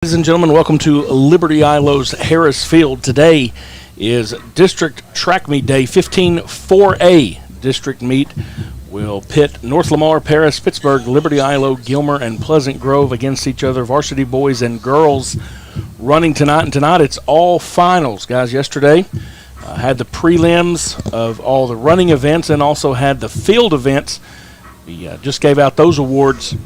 Ladies and gentlemen, welcome to Liberty Eylau's Harris Field. Today is District Track Meet Day 15-4A. District Meet will pit North Lamar, Paris, Pittsburgh, Liberty Eylau, Gilmer, and Pleasant Grove against each other. Varsity boys and girls running tonight. And tonight it's all finals, guys. Yesterday had the prelims of all the running events and also had the field events. We just gave out those awards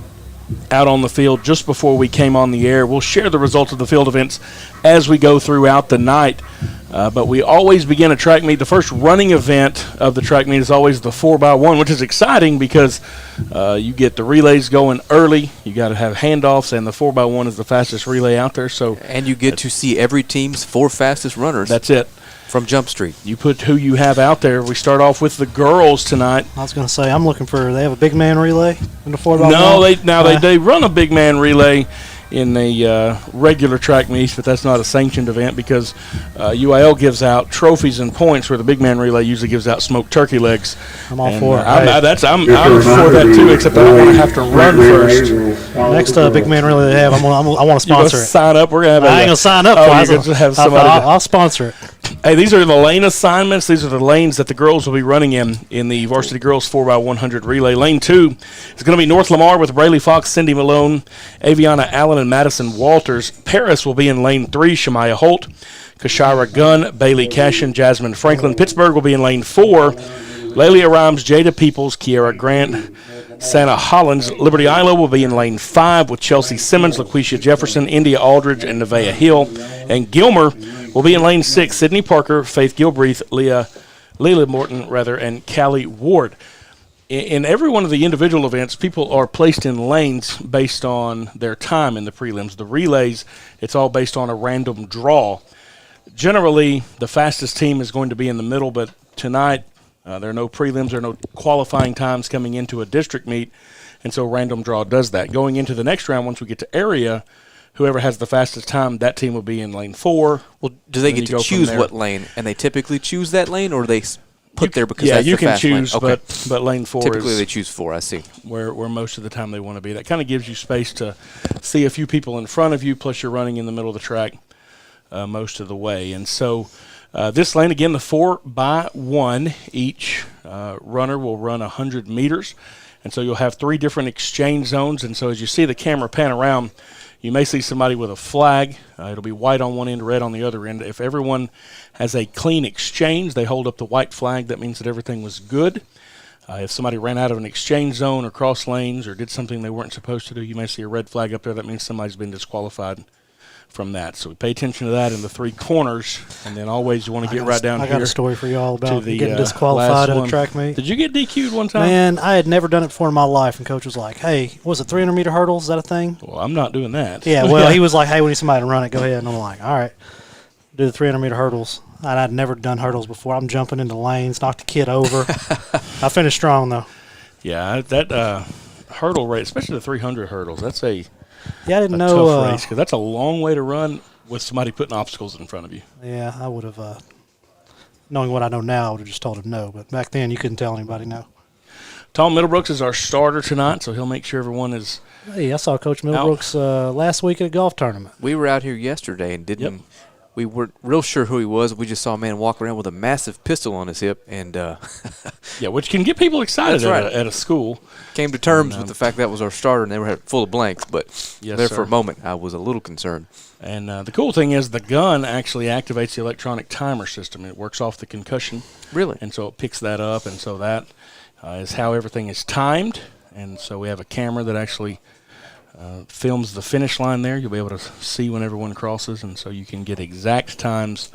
out on the field just before we came on the air. We'll share the results of the field events as we go throughout the night. But we always begin a track meet. The first running event of the track meet is always the 4x1, which is exciting because you get the relays going early. You got to have handoffs, and the 4x1 is the fastest relay out there. And you get to see every team's four fastest runners. That's it. From Jump Street. You put who you have out there. We start off with the girls tonight. I was going to say, I'm looking for, they have a big man relay in the 4x1? No, they run a big man relay in the regular track meets, but that's not a sanctioned event because UIL gives out trophies and points where the big man relay usually gives out smoked turkey legs. I'm all for it. I'm for that too, except I don't want to have to run first. Next big man relay they have, I want to sponsor it. Sign up. We're gonna have. I ain't gonna sign up. You're gonna have somebody. I'll sponsor it. Hey, these are the lane assignments. These are the lanes that the girls will be running in the varsity girls 4x100 relay. Lane 2 is going to be North Lamar with Braylee Fox, Cindy Malone, Aviana Allen, and Madison Walters. Paris will be in lane 3, Shemaya Holt, Kashira Gunn, Bailey Cashin, Jasmine Franklin. Pittsburgh will be in lane 4, Lelia Rhymes, Jada Peoples, Kiara Grant, Santa Hollins. Liberty Eylau will be in lane 5 with Chelsea Simmons, LaQuisha Jefferson, India Aldridge, and Nevaeh Hill. And Gilmer will be in lane 6, Sydney Parker, Faith Gilbreath, Leila Morton, and Callie Ward. In every one of the individual events, people are placed in lanes based on their time in the prelims. The relays, it's all based on a random draw. Generally, the fastest team is going to be in the middle, but tonight there are no prelims, there are no qualifying times coming into a district meet, and so random draw does that. Going into the next round, once we get to area, whoever has the fastest time, that team will be in lane 4. Well, do they get to choose what lane? And they typically choose that lane, or they put there because that's the fast lane? Yeah, you can choose, but lane 4 typically they choose 4, I see. Where most of the time they want to be. That kind of gives you space to see a few people in front of you, plus you're running in the middle of the track most of the way. And so this lane, again, the 4x1, each runner will run 100 meters. And so you'll have 3 different exchange zones. And so as you see the camera pan around, you may see somebody with a flag. It'll be white on one end, red on the other end. If everyone has a clean exchange, they hold up the white flag. That means that everything was good. If somebody ran out of an exchange zone or crossed lanes or did something they weren't supposed to do, you may see a red flag up there. That means somebody's been disqualified from that. So we pay attention to that in the 3 corners, and then always you want to get right down here. I got a story for y'all about getting disqualified at a track meet. Did you get DQ'd one time? Man, I had never done it before in my life, and Coach was like, hey, was it 300-meter hurdles? Is that a thing? Well, I'm not doing that. Yeah, well, he was like, hey, we need somebody to run it. Go ahead. And I'm like, all right, do the 300-meter hurdles. And I'd never done hurdles before. I'm jumping into lanes, knocked the kid over. I finished strong, though. Yeah, that hurdle rate, especially the 300 hurdles, that's a tough race because that's a long way to run with somebody putting obstacles in front of you. Yeah, I would have, knowing what I know now, I would have just told him no. But back then, you couldn't tell anybody no. Tom Middlebrooks is our starter tonight, so he'll make sure everyone is. Hey, I saw Coach Middlebrooks last week at a golf tournament. We were out here yesterday and didn't. Yep. We weren't real sure who he was. We just saw a man walk around with a massive pistol on his hip, and yeah, which can get people excited at a school. Came to terms with the fact that was our starter, and they were full of blanks. But for a moment, I was a little concerned. And the cool thing is the gun actually activates the electronic timer system. It works off the concussion. Really? And so it picks that up, and so that is how everything is timed. And so we have a camera that actually films the finish line there. You'll be able to see when everyone crosses, and so you can get exact times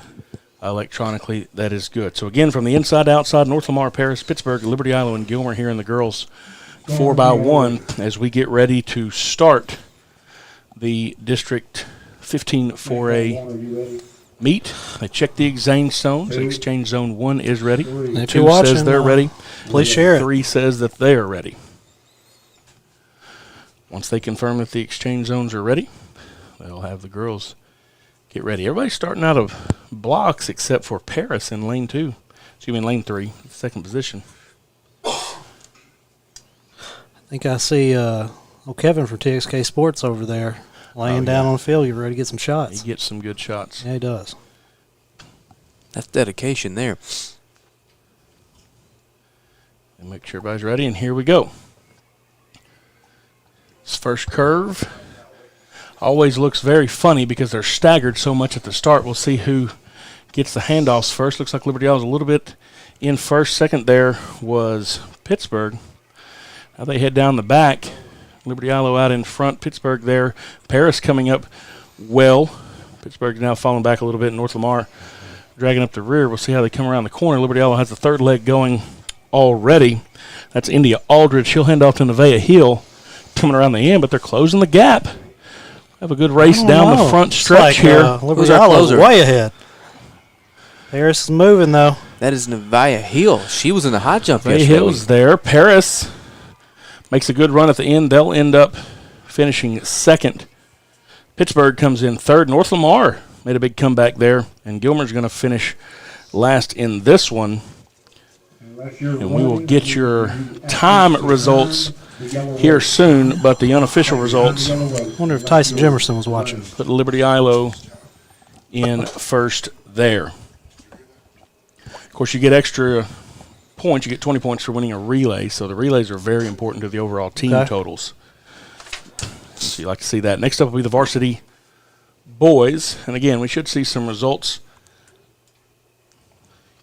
electronically. That is good. So, again, from the inside to outside, North Lamar, Paris, Pittsburgh, Liberty Eylau, and Gilmer here in the girls 4x1 as we get ready to start the District 15-4A meet. They check the exchange zones. Exchange zone 1 is ready. If 2 says they're ready. Please share it. 3 says that they are ready. Once they confirm that the exchange zones are ready, they'll have the girls get ready. Everybody's starting out of blocks except for Paris in lane 2. Lane 3, second position. I think I see Kevin from TXK Sports over there Laying down on the field, you're ready to get some shots. He gets some good shots. Yeah, he does. That's dedication there. And make sure everybody's ready, and here we go. This first curve always looks very funny because they're staggered so much at the start. We'll see who gets the handoffs first. Looks like Liberty Eylau was a little bit in first. Second there was Pittsburgh. Now they head down the back. Liberty Eylau out in front. Pittsburgh there. Paris coming up well. Pittsburgh's now falling back a little bit. North Lamar dragging up the rear. We'll see how they come around the corner. Liberty Eylau has the third leg going already. That's India Aldridge. She'll hand off to Nevaeh Hill coming around the end, but they're closing the gap. Have a good race down the front stretch here. Liberty Eyelau way ahead. Paris is moving, though. That is Nevaeh Hill. She was in the high jump yesterday. Hill's there. Paris makes a good run at the end. They'll end up finishing second. Pittsburgh comes in third. North Lamar made a big comeback there, and Gilmer's going to finish last in this one. And we will get your time results here soon, but the unofficial results. I wonder if Tyson Jimerson was watching. Put Liberty Eylau in first there. Of course, you get extra points. You get 20 points for winning a relay, so the relays are very important to the overall team totals. So you like to see that. Next up will be the varsity boys, and again, we should see some results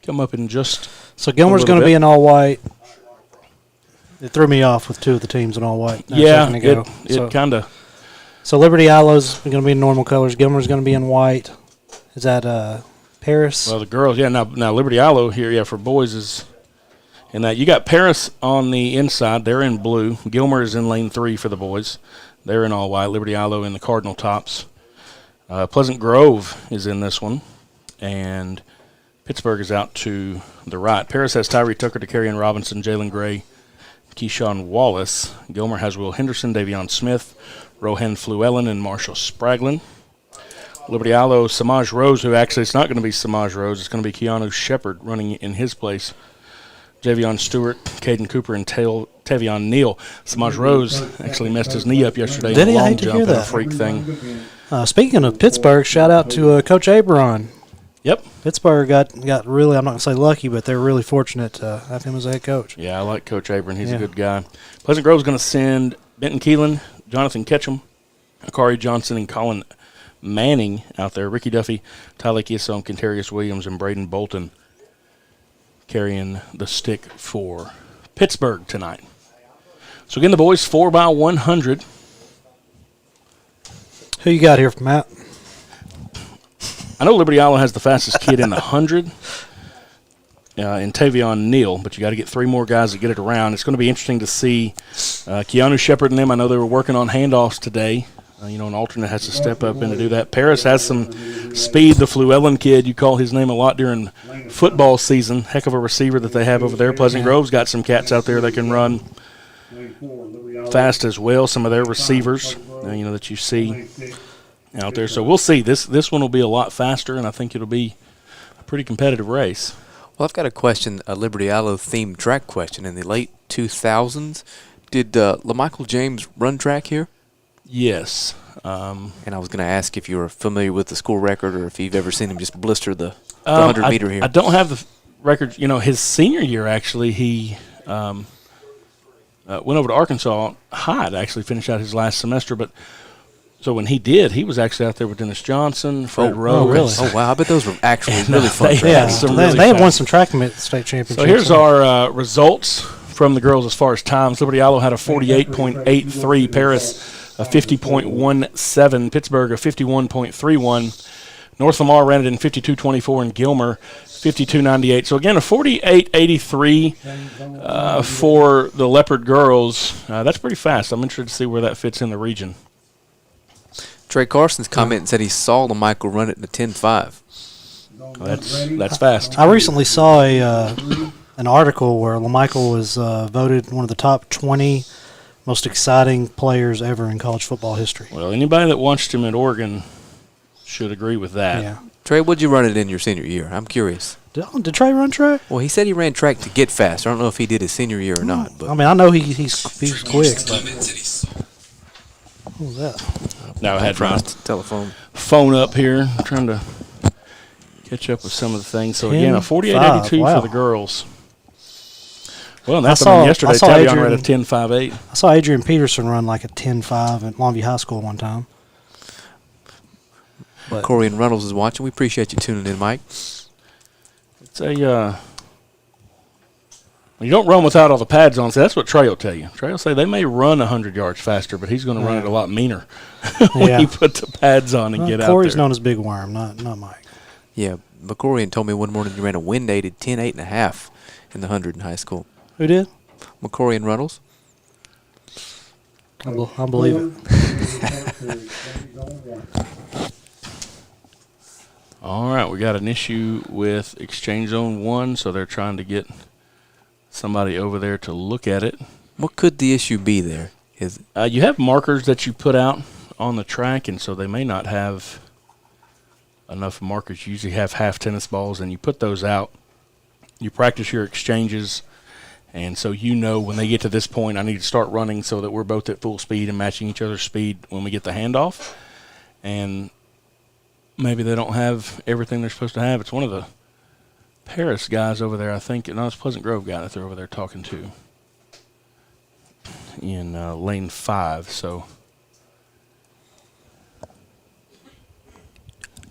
come up in just. So Gilmer's going to be in all white. It threw me off with two of the teams in all white. Yeah, it kind of. So Liberty Eyelau going to be in normal colors. Gilmer's going to be in white. Is that Paris? Well, the girls, yeah. Now Liberty Eylau here, yeah, for boys is in that. You got Paris on the inside. They're in blue. Gilmer is in lane 3 for the boys. They're in all white. Liberty Eylau in the cardinal tops. Pleasant Grove is in this one, and Pittsburgh is out to the right. Paris has Tyree Tucker, DeCarrion Robinson, Jalen Gray, Keyshawn Wallace. Gilmer has Will Henderson, Davion Smith, Rohan Fluellen, and Marshall Spraglin. Liberty Eylau, Samaj Rose, who actually it's not going to be Samaj Rose. It's going to be Keanu Shepard running in his place. Javion Stewart, Caden Cooper, and Tavion Neal. Samaj Rose actually messed his knee up yesterday in a long jump and a freak thing. Speaking of Pittsburgh, shout out to Coach Aberon. Yep. Pittsburgh got really, I'm not going to say lucky, but they're really fortunate to have him as a head coach. Yeah, I like Coach Abram. He's a good guy. Pleasant Grove's going to send Benton Keelan, Jonathan Ketchum, Akari Johnson, and Colin Manning out there. Ricky Duffy, Tyler Kiesson, Kentarius Williams, and Braden Bolton carrying the stick for Pittsburgh tonight. So again, the boys 4x100. Who you got here, Matt? I know Liberty Eylau has the fastest kid in the 100 in Tavion Neal, but you got to get 3 more guys to get it around. It's going to be interesting to see Keanu Shepard and them. I know they were working on handoffs today. An alternate has to step up and to do that. Paris has some speed. The Fluellen kid, you call his name a lot during football season. Heck of a receiver that they have over there. Pleasant Grove's got some cats out there that can run fast as well. Some of their receivers, that you see out there. So we'll see. This one will be a lot faster, and I think it'll be a pretty competitive race. Well, I've got a question, a Liberty Eylau themed track question. In the late 2000s, did LaMichael James run track here? Yes. And I was going to ask if you were familiar with the school record or if you've ever seen him just blister the 100-meter here. I don't have the record. His senior year, actually, he went over to Arkansas High to actually finish out his last semester. But so when he did, he was actually out there with Dennis Johnson, Fred Rowe. Really? Oh, wow. I bet those were actually really fun they tracks. They have won some track state championships. So here's our results from the girls as far as times. Liberty Eylau had a 48.83. Paris a 50.17, Pittsburgh a 51.31, North Lamar ran it in 52.24, and Gilmer 52.98. So again, a 48.83 for the Leopard girls. That's pretty fast. I'm interested to see where that fits in the region. Trey Carson's comment said he saw LaMichael run it in a 10.5. That's fast. I recently saw an article where LaMichael was voted one of the top 20 most exciting players ever in college football history. Well, anybody that watched him at Oregon should agree with that. Yeah. Trey, what'd you run it in your senior year? I'm curious. Did Trey run track? Well, he said he ran track to get fast. I don't know if he did his senior year or not. But I know he's quick. But What was that? Now I had my telephone. phone up here, trying to catch up with some of the things. So, again, a 10-5. 48.82 Wow. for the girls. Well, and that's I yesterday. saw Tavion Adrian- ran a 10.58. I saw Adrian Peterson run like a 10.5 at Longview High School one time. But Corey and Reynolds is watching. We appreciate you tuning in, Mike. It's a you don't run without all the pads on. So that's what Trey will tell you. Trey will say they may run 100 yards faster, but he's going to run it a lot meaner when Yeah. you put the pads on and get out Corey's there. known as Big Worm, not Mike. Yeah, McCorian told me one morning he ran a wind-aided 10.8.5 in the 100 in high school. Who did? McCorian Reynolds. I believe it. All right, we got an issue with Exchange Zone 1, so they're trying to get somebody over there to look at it. What could the issue be there? You have markers that you put out on the track, and so they may not have enough markers. You usually have half tennis balls, and you put those out. You practice your exchanges, and so you know when they get to this point, I need to start running so that we're both at full speed and matching each other's speed when we get the handoff. And maybe they don't have everything they're supposed to have. It's one of the Paris guys over there, I think. No, it's Pleasant Grove guy that they're over there talking to in lane 5. So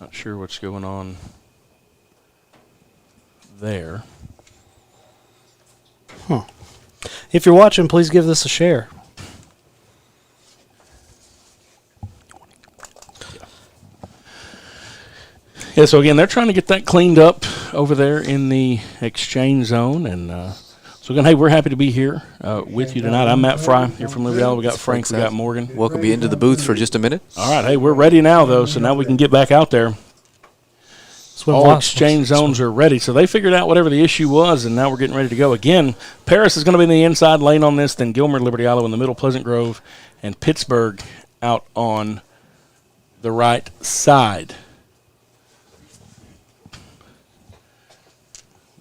not sure what's going on there. If you're watching, please give this a share. Yeah, so again, they're trying to get that cleaned up over there in the exchange zone. And so again, hey, we're happy to be here with you tonight. I'm Matt Fry here from Liberty Island. We got Frank, we got Morgan. Welcome you into the booth for just a minute. All right, hey, we're ready now, though, so now we can get back out there. All exchange zones are ready. So they figured out whatever the issue was, and now we're getting ready to go. Again, Paris is going to be in the inside lane on this, then Gilmer, Liberty Eylau in the middle, Pleasant Grove, and Pittsburgh out on the right side.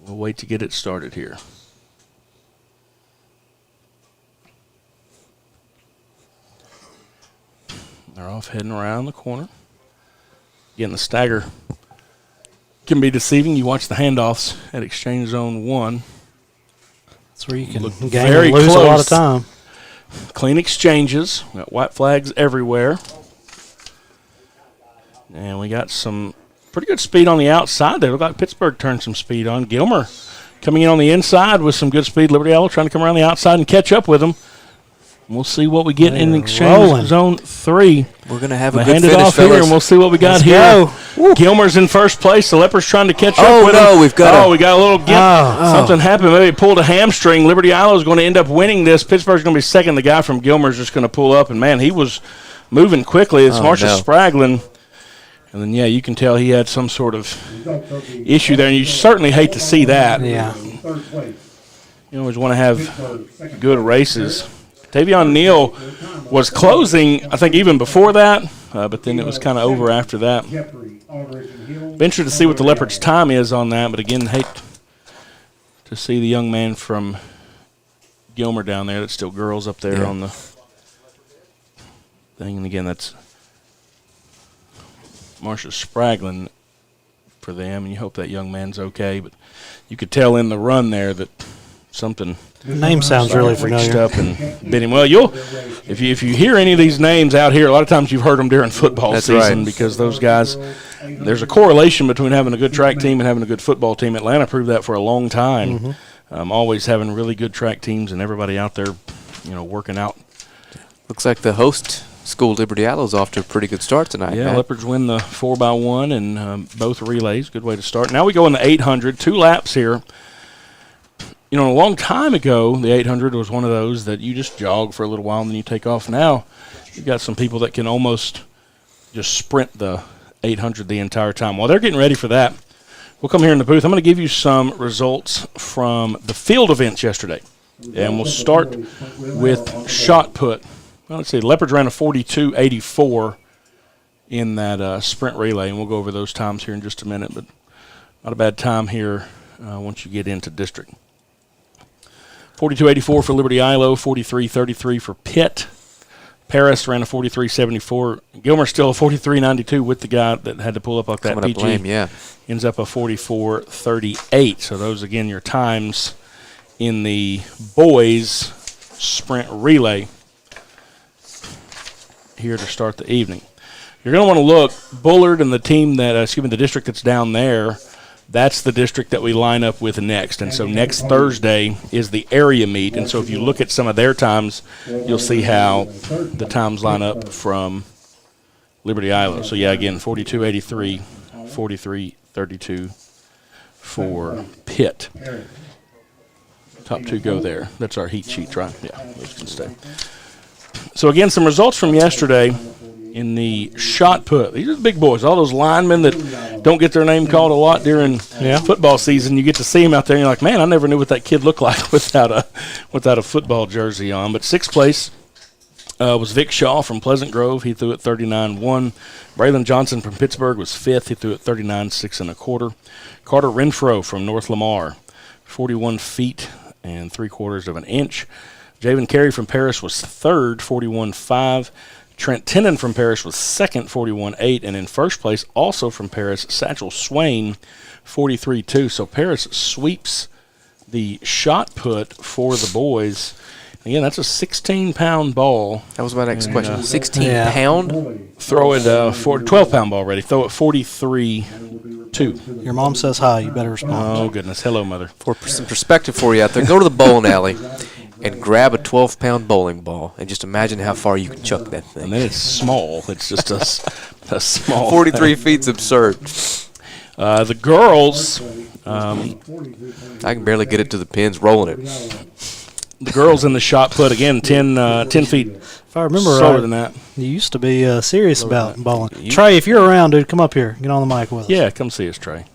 We'll wait to get it started here. They're off heading around the corner. Again, the stagger can be deceiving. You watch the handoffs at Exchange Zone 1. That's where you can Look gain very and lose a lot close. of time. Clean exchanges. We got white flags everywhere. And we got some pretty good speed on the outside there. Look like Pittsburgh turned some speed on. Gilmer coming in on the inside with some good speed. Liberty Eylau trying to come around the outside and catch up with them. We'll see what we get in Exchange Zone 3. We're going to have a We'll good hand it finish, off here, fellas. and we'll see what we got Let's here. go. Gilmer's in first place. The Leopards trying to catch up Oh, with no, him. we've got we got a little gimp. Oh. Something happened. Maybe he pulled a hamstring. Liberty Eylau is going to end up winning this. Pittsburgh's going to be second. The guy from Gilmer's just going to pull up, and, man, he was moving quickly. It's Marshall Spraglin. And then, yeah, you can tell he had some sort of issue there, and you certainly hate to see that. Yeah. You always want to have good races. Tavion Neal was closing, I think, even before that, but then it was kind of over after that. Be interested to see what the Leopards' time is on that, but again, hate to see the young man from Gilmer down there. That's still girls up there on the thing. And again, that's Marsha Spraglin for them, and you hope that young man's okay. But you could tell in the run there that something Name sounds really reached familiar. up and bit him. Well, if you hear any of these names out here, a lot of times you've heard them during football season because those guys. There's a correlation between having a good track team and having a good football team. Atlanta proved that for a long time. Always having really good track teams and everybody out there, working out. Looks like the host school, Liberty Eylau, is off to a pretty good start tonight. Yeah, Matt. Leopards win the 4x1 and both relays. Good way to start. Now we go in the 800. 2 laps here. A long time ago, the 800 was one of those that you just jog for a little while and then you take off. Now you've got some people that can almost just sprint the 800 the entire time. While they're getting ready for that, we'll come here in the booth. I'm going to give you some results from the field events yesterday. And we'll start with shot put. Well, let's see. Leopards ran a 42.84 in that sprint relay, and we'll go over those times here in just a minute. But not a bad time here once you get into district. 42.84 for Liberty Eylau, 43.33 for Pitt, Paris ran a 43.74. Gilmer still a 43.92 with the guy that had to pull up like that. Coming up PG lame, yeah. ends up a 44.38. So those, again, your times in the boys sprint relay here to start the evening. You're going to want to look, Bullard and the team that, the district that's down there, that's the district that we line up with next. And so next Thursday is the area meet. And so if you look at some of their times, you'll see how the times line up from Liberty Eylau. So, yeah, again, 42.83, 43.32 for Pitt. Top two go there. That's our heat sheet, right? Yeah, those can stay. So, again, some results from yesterday in the shot put. These are the big boys. All those linemen that don't get their name called a lot during football season. You get to see them out there, and you're like, man, I never knew what that kid looked like without a football jersey on. But sixth place was Vic Shaw from Pleasant Grove. He threw it 39-1. Braylon Johnson from Pittsburgh was fifth. He threw it 39-6 1/4. Carter Renfro from North Lamar, 41 feet and 3/4 of an inch. Javen Carey from Paris was third, 41-5. Trent Tennant from Paris was second, 41-8. And in first place, also from Paris, Satchel Swain, 43-2. So Paris sweeps the shot put for the boys. Again, that's a 16-pound ball. That was my next question. 16-pound? Throw it 12-pound ball ready. Throw it 43-2. Your mom says hi. You better respond. Oh, goodness. Hello, Mother. For some perspective for you out there, go to the bowling alley and grab a 12-pound bowling ball and just imagine how far you can chuck that thing. And then it's small. It's just a small 43 feet's absurd. The girls, I can barely get it to the pins rolling it. the girls in the shot put, again, 10 feet If I remember slower right, than that. you used to be serious about bowling. Trey, if you're around, dude, come up here. Get on the mic with us. Yeah, come see us, Trey.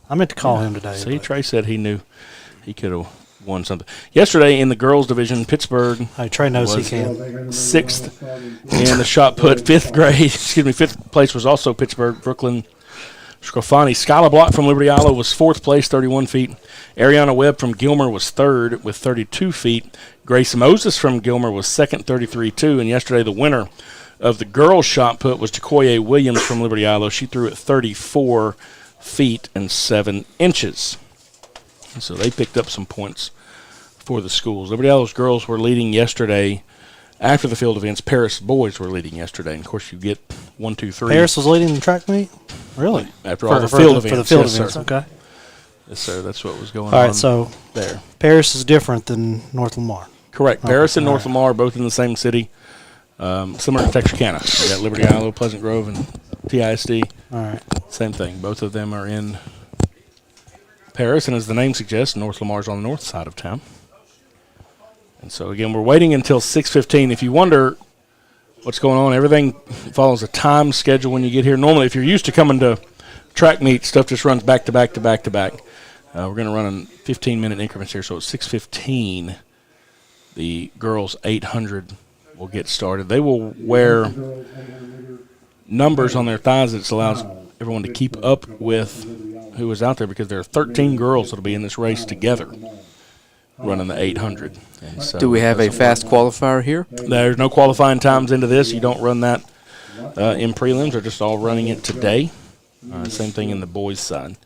I meant to call him today. See, Trey said he knew he could have won something. Yesterday in the girls division, Pittsburgh Hey, Trey knows he was can. sixth in the shot put. Fifth place was also Pittsburgh. Brooklyn Scrofani. Skylar Block from Liberty Eylau was fourth place, 31 feet. Ariana Webb from Gilmer was third with 32 feet. Grace Moses from Gilmer was second, 33-2. And yesterday the winner of the girls shot put was Jacoye Williams from Liberty Eylau. She threw it 34 feet and 7 inches. And so they picked up some points for the schools. Liberty Eyelau girls were leading yesterday. After the field events, Paris boys were leading yesterday. And, of course, you get 1, 2, 3. Paris was leading the track meet? Really? After all the field events. For the field yes, events, sir. okay. Yes, sir. That's what was going on. All right, so there. Paris is different than North Lamar. Correct. Paris and North Lamar are both in the same city, similar to Texarkana. We got Liberty Eylau, Pleasant Grove, and TISD. All right. Same thing. Both of them are in Paris, and as the name suggests, North Lamar's on the north side of town. And so, again, we're waiting until 6:15. If you wonder what's going on, everything follows a time schedule when you get here. Normally, if you're used to coming to track meet, stuff just runs back to back to back to back. We're going to run in 15-minute increments here. So at 6:15, the girls' 800 will get started. They will wear numbers on their thighs that allows everyone to keep up with who is out there, because there are 13 girls that will be in this race together running the 800. And so Do we have a fast qualifier here? there's no qualifying times into this. You don't run that in prelims. They're just all running it today. Same thing in the boys' side.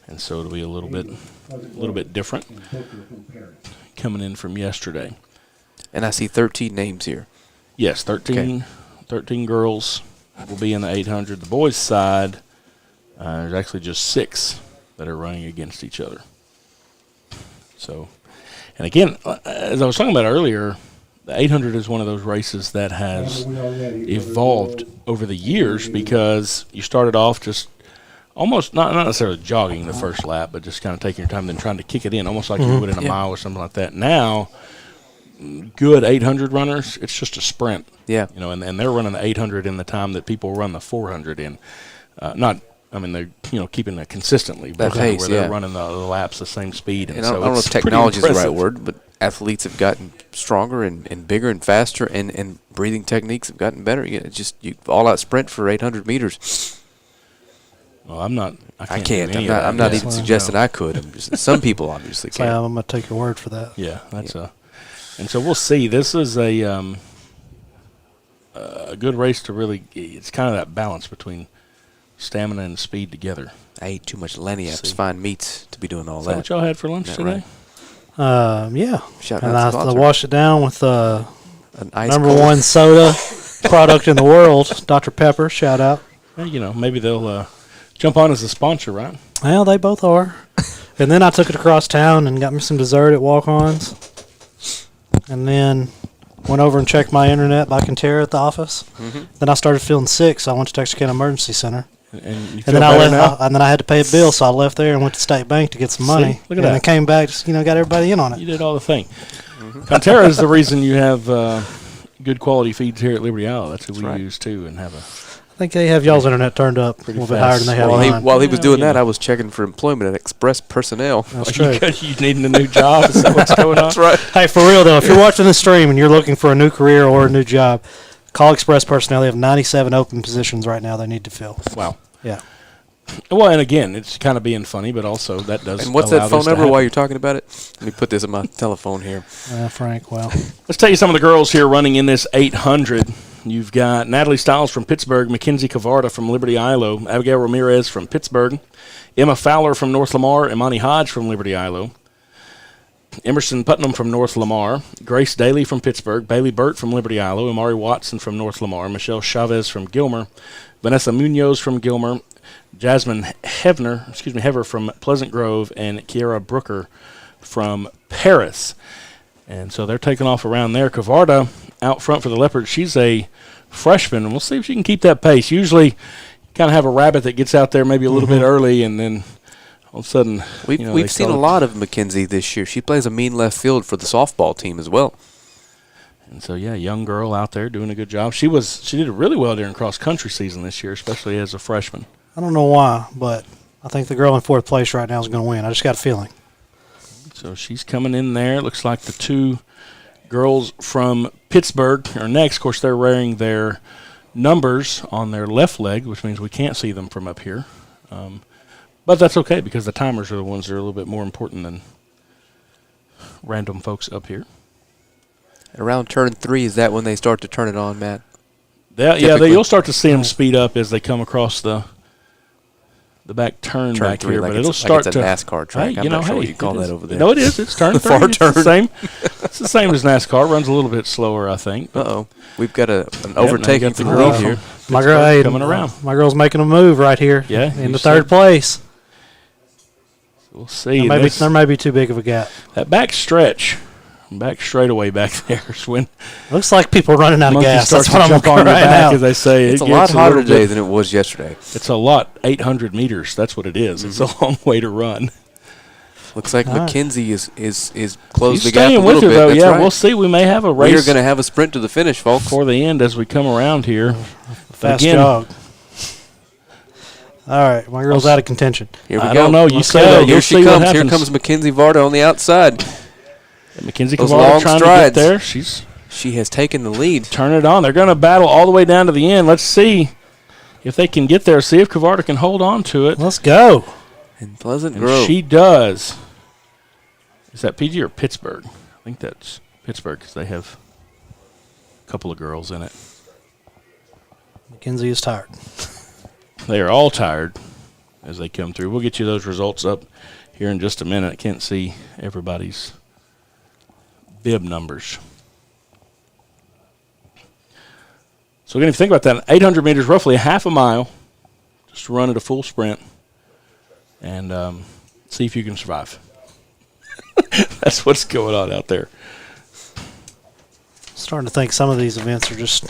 And so it'll be a little bit different coming in from yesterday. And I see 13 names here. Yes, 13 girls will be in the 800. The boys' side, there's actually just 6 that are running against each other. So, and again, as I was talking about earlier, the 800 is one of those races that has evolved over the years, because you started off just almost not necessarily jogging the first lap, but just kind of taking your time, then trying to kick it in, almost like you would in a mile or something like that. Now, good 800 runners, it's just a sprint. Yeah. And they're running the 800 in the time that people run the 400 in. They're keeping it consistently, That pace, where they're running the laps the same speed. And I don't know if technology is the right word, but athletes have gotten stronger and bigger and faster, and breathing techniques have gotten better. You all-out sprint for 800 meters. Well, I'm not. I can't. I'm not even suggesting I could. Some people obviously can. I'm going to take your word for that. Yeah, that's and so we'll see. This is a a good race to really. It's kind of that balance between stamina and speed together. I ate too much Lenny-Apps fine meats to be doing all Is that what y'all had for lunch today? Right? Yeah. Shout And out I washed it down with an ice number cold. one soda product in the world, Dr. Pepper. Shout out. Well, maybe they'll jump on as a sponsor, right? Well, they both are. And then I took it across town and got me some dessert at Walk-On's. And then went over and checked my internet by Conterra at the office. Mm-hmm. Then I started feeling sick, so I went to Texarkana Emergency Center. And you And then now? and then I had to pay a bill, so I left there and went to State Bank to get some money. See? Look at and that. I came back, just, got everybody in on it. You did all the thing. Conterra is the reason you have good quality feeds here at Liberty Eylau. That's who we use too, and have a. I think they have y'all's internet turned up a little bit higher than they have mine. While he was doing Yeah. that, I was checking for employment at Express Personnel. That's true. You needing a new job? Is that what's going on? That's right. Hey, for real though, if you're watching this stream and you're looking for a new career or a new job, call Express Personnel. They have 97 open positions right now they need to fill. Wow. Yeah. Well, and again, it's kind of being funny, but also that does. And what's allow that phone this to number happen. while you're talking about it? Let me put this on my telephone here. Frank, well. Let's tell you some of the girls here running in this 800. You've got Natalie Stiles from Pittsburgh, Mackenzie Cavarda from Liberty Eylau, Abigail Ramirez from Pittsburgh, Emma Fowler from North Lamar, Imani Hodge from Liberty Eylau, Emerson Putnam from North Lamar, Grace Daly from Pittsburgh, Bailey Burt from Liberty Eylau, Amari Watson from North Lamar, Michelle Chavez from Gilmer, Vanessa Munoz from Gilmer, Jasmine Hever from Pleasant Grove, and Kiara Brooker from Paris. And so they're taking off around there. Cavarda out front for the Leopards. She's a freshman, and we'll see if she can keep that pace. Usually you kind of have a rabbit that gets out there maybe a little bit early, and then all of a sudden We've seen a lot of Mackenzie this year. She plays a mean left field for the softball team as well. And so, young girl out there doing a good job. She did really well during cross-country season this year, especially as a freshman. I don't know why, but I think the girl in fourth place right now is going to win. I just got a feeling. So she's coming in there. It looks like the two girls from Pittsburgh are next. Of course, they're wearing their numbers on their left leg, which means we can't see them from up here. But that's okay because the timers are the ones that are a little bit more important than random folks up here. Around turn 3, is that when they start to turn it on, Matt? You'll start to see them speed up as they come across the back turn back 3, here, like but it'll it's start a to NASCAR track. Hey, I'm not sure what you call it that over there. No, it is. It's turn 3. Far It's turn. the same. It's the same as NASCAR. It runs a little bit slower, I think. Uh-oh. We've got an overtaking got the to girl go here. from My girl coming around. My girl's making a move right here. Yeah, in you the said- third place. We'll see. There may be too big of a gap. That back stretch, back straightaway back there is when Looks like people are running out of monkey gas. starts That's to what I'm jump on your crying back, out. as they say. It's a It lot gets hotter little today bit- than it was yesterday. It's a lot. 800 meters. That's what it is. It's a long way to run. Looks like All right. Mackenzie is closed She's the gap a staying little with her, bit. though. That's Yeah, right. we'll see. We may have a We are race going to have a sprint to the finish, folks. before the end as we come around here. Fast Again, jog. All right, my girl's out of contention. Here we I go. don't know. You Let's say go. that. Here You'll she see what comes. Here happens. comes Mackenzie Varda on the outside. Mackenzie Those Cavallo long trying strides. to get there. She's She has taken the lead. turn it on. They're going to battle all the way down to the end. Let's see if they can get there. See if Cavarda can hold on to it. Let's go. In Pleasant And Grove. she does. Is that PG or Pittsburgh? I think that's Pittsburgh because they have a couple of girls in it. Mackenzie is tired. They are all tired as they come through. We'll get you those results up here in just a minute. I can't see everybody's bib numbers. So again, if you think about that, 800 meters, roughly a half a mile, just to run at a full sprint and see if you can survive. That's what's going on out there. Starting to think some of these events are just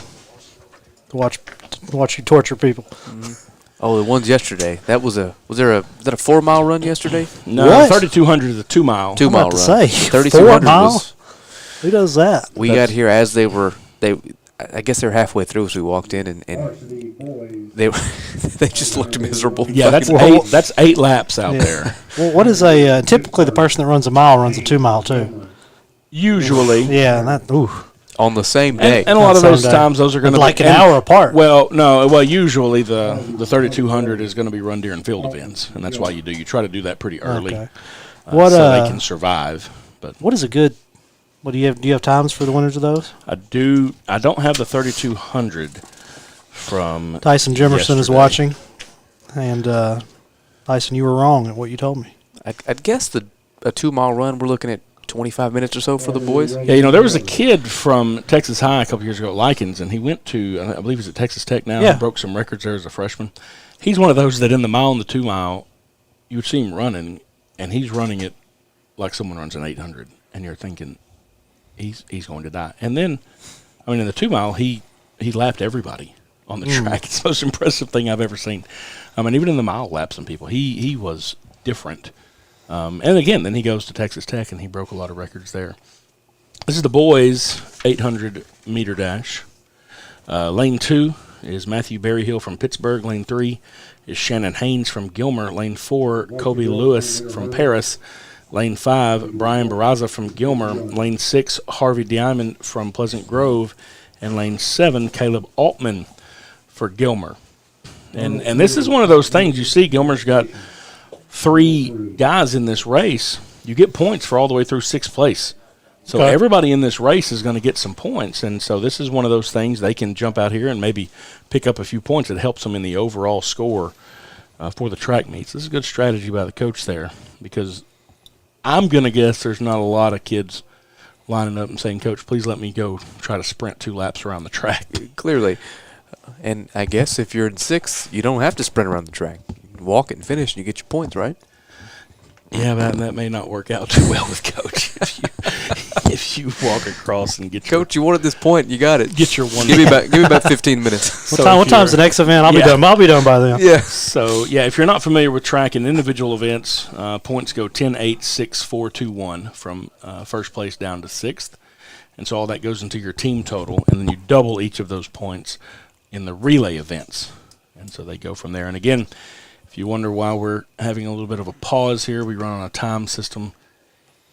to watch you torture people. Oh, the ones yesterday. That was that a 4-mile run yesterday? No, What? 3,200 is a 2-mile. 2-mile about to run. say, 3,200 4 mile? was. Who does that? We got here as they were. I guess they're halfway through as we walked in, and they they just looked miserable. Yeah, that's 8 laps out there. Well, what is a typically the person that runs a mile runs a 2 mile too? Usually. Yeah, and that on the same day. And a lot of Same those day. times, those are going to like be an hour apart. Well, usually the 3,200 is going to be run during field events, and that's why you try to do that pretty early, Okay. so they can survive. But What is a good What do you have? Do you have times for the winners of those? I do. I don't have the 3,200 from Tyson Jimerson is yesterday. watching, and Tyson, you were wrong at what you told me. I'd guess a 2-mile run, we're looking at 25 minutes or so for the boys. Yeah, there was a kid from Texas High a couple years ago at Likens, and he went to, I believe he's at Texas Tech now. Yeah. He broke some records there as a freshman. He's one of those that in the mile and the 2 mile, you would see him running, and he's running it like someone runs an 800, and you're thinking he's going to die. And then, in the 2 mile, he lapped everybody on the track. It's the most impressive thing I've ever seen. Even in the mile lap, some people, he was different. And again, then he goes to Texas Tech, and he broke a lot of records there. This is the boys' 800-meter dash. Lane 2 is Matthew Berryhill from Pittsburgh. Lane 3 is Shannon Haynes from Gilmer. Lane 4, Kobe Lewis from Paris. Lane 5, Brian Barraza from Gilmer. Lane 6, Harvey Diamond from Pleasant Grove. And Lane 7, Caleb Altman for Gilmer. And this is one of those things you see. Gilmer's got 3 guys in this race. You get points for all the way through 6th place. So everybody in this race is going to get some points. And so this is one of those things they can jump out here and maybe pick up a few points. It helps them in the overall score for the track meets. This is a good strategy by the coach there, because I'm going to guess there's not a lot of kids lining up and saying, Coach, please let me go try to sprint 2 laps around the track. Clearly. And I guess if you're in 6th, you don't have to sprint around the track. You can walk it and finish, and you get your points, right? Yeah, but that may not work out too well with Coach if you walk across and get your Coach, you wanted this point. You got it. get your one. Give me about 15 minutes. What time's the next event? I'll be done. I'll be done by then. Yeah. So, if you're not familiar with track and individual events, points go 10, 8, 6, 4, 2, 1 from first place down to 6th. And so all that goes into your team total, and then you double each of those points in the relay events. And so they go from there. And again, if you wonder why we're having a little bit of a pause here, we run on a time system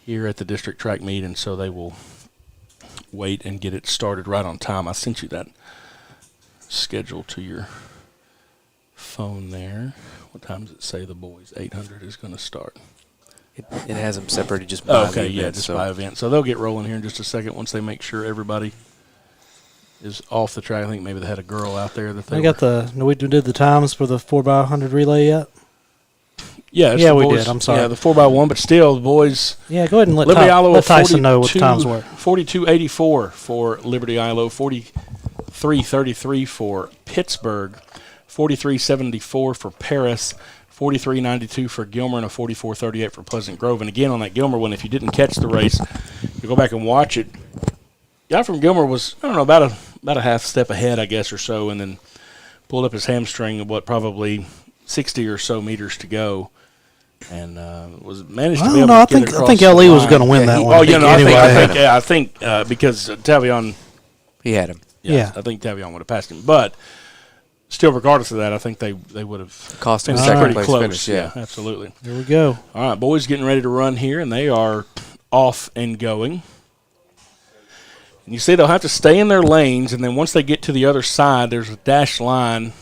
here at the district track meet, and so they will wait and get it started right on time. I sent you that schedule to your phone there. What time does it say the boys 800 is going to start? It has them separated just by the event, just by event. So they'll get rolling here in just a second once they make sure everybody is off the track. I think maybe they had a girl out there that they we did the times for the 4x100 relay yet? Yeah, we did. I'm sorry. Yeah, the 4x1, but still, the boys. Yeah, go ahead and let Tyson know what the times were. 42.84 for Liberty Eylau, 43.33 for Pittsburgh, 43.74 for Paris, 43.92 for Gilmer, and a 44.38 for Pleasant Grove. And again, on that Gilmer one, if you didn't catch the race, you go back and watch it. Guy from Gilmer was, about a half step ahead, I guess, or so, and then pulled up his hamstring of probably 60 or so meters to go. And managed to be able to get across. I think LE was going to win that one. I think because Tavion, he had him. Yeah, I think Tavion would have passed him, but still, regardless of that, I think they would have cost him finished second pretty place close. finish. Yeah, absolutely. There we go. All right, boys, getting ready to run here, and they are off and going. And you see, they'll have to stay in their lanes, and then once they get to the other side, there's a dashed line.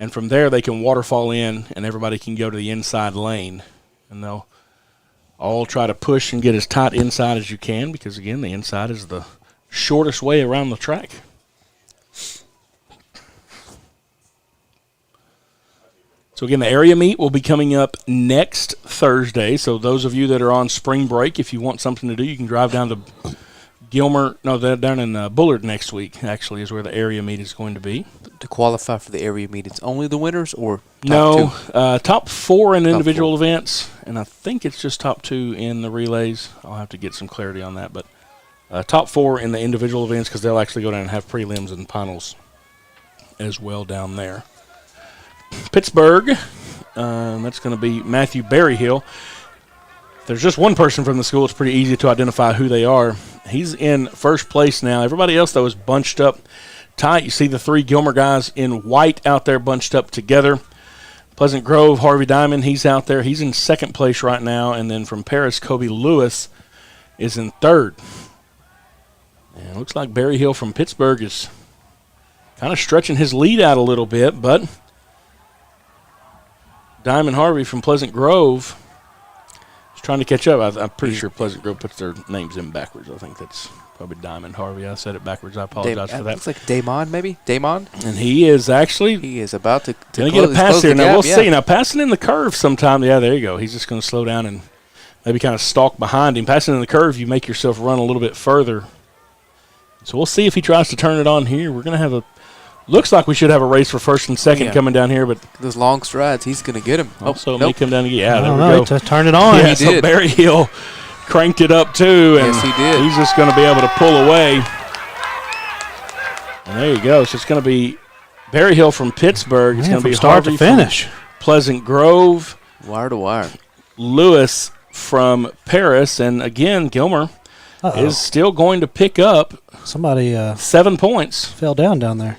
And from there, they can waterfall in, and everybody can go to the inside lane. And they'll all try to push and get as tight inside as you can because, again, the inside is the shortest way around the track. So, again, the area meet will be coming up next Thursday. So those of you that are on spring break, if you want something to do, you can drive down to Gilmer. No, they're down in Bullard next week, actually, is where the area meet is going to be. To qualify for the area meet, it's only the winners or top 2? Top 4 in individual events, and I think it's just top 2 in the relays. I'll have to get some clarity on that. But top 4 in the individual events because they'll actually go down and have prelims and finals as well down there. Pittsburgh, that's going to be Matthew Berryhill. If there's just one person from the school, it's pretty easy to identify who they are. He's in first place now. Everybody else, though, is bunched up tight. You see the 3 Gilmer guys in white out there bunched up together. Pleasant Grove, Harvey Diamond, he's out there. He's in second place right now. And then from Paris, Kobe Lewis is in third. And it looks like Berryhill from Pittsburgh is kind of stretching his lead out a little bit, but Diamond Harvey from Pleasant Grove is trying to catch up. I'm pretty sure Pleasant Grove puts their names in backwards. I think that's probably Diamond Harvey. I said it backwards. I apologize for that. Looks like Damon, maybe? Damon? And he is actually He is about to going to get a pass close here. the Now, gap, we'll yeah. see. Now, passing in the curve sometime. Yeah, there you go. He's just going to slow down and maybe kind of stalk behind him. Passing in the curve, you make yourself run a little bit further. So we'll see if he tries to turn it on here. We're going to have looks like we should have a race for first and second coming down here, but those long strides, he's going to get him. Also, may come down again. Yeah, there we go. go. Turn it on. Yeah, He so did. Barry Hill cranked it up too, and Yes, he did. he's just going to be able to pull away. And there you go. So it's going to be Barry Hill from Pittsburgh. It's going to be start Harvey to finish. from Pleasant Grove, Wire to wire. Lewis from Paris, and again, Gilmer is still going to pick up Somebody 7 points. fell down there.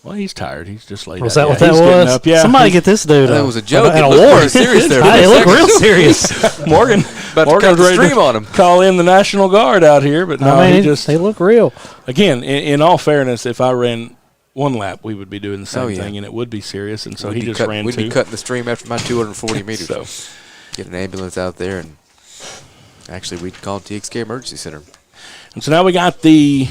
Well, he's tired. He's just laid Was out. that what Yeah, that he's getting was? up. Yeah, Somebody get this dude That was a joke. an It looked award. pretty serious there. It looked real serious. Morgan. About to Morgan's cut the ready stream to on him. call in the National Guard out here, but no, I mean, he just they look real. again. In all fairness, if I ran one lap, we would be doing the same Oh, yeah. thing, and it would be serious. And so We'd he be just cut- ran We'd two. be cutting the stream after my 240 meters. So Get an ambulance out there, and actually, we'd call TXK Emergency Center. And so now we got the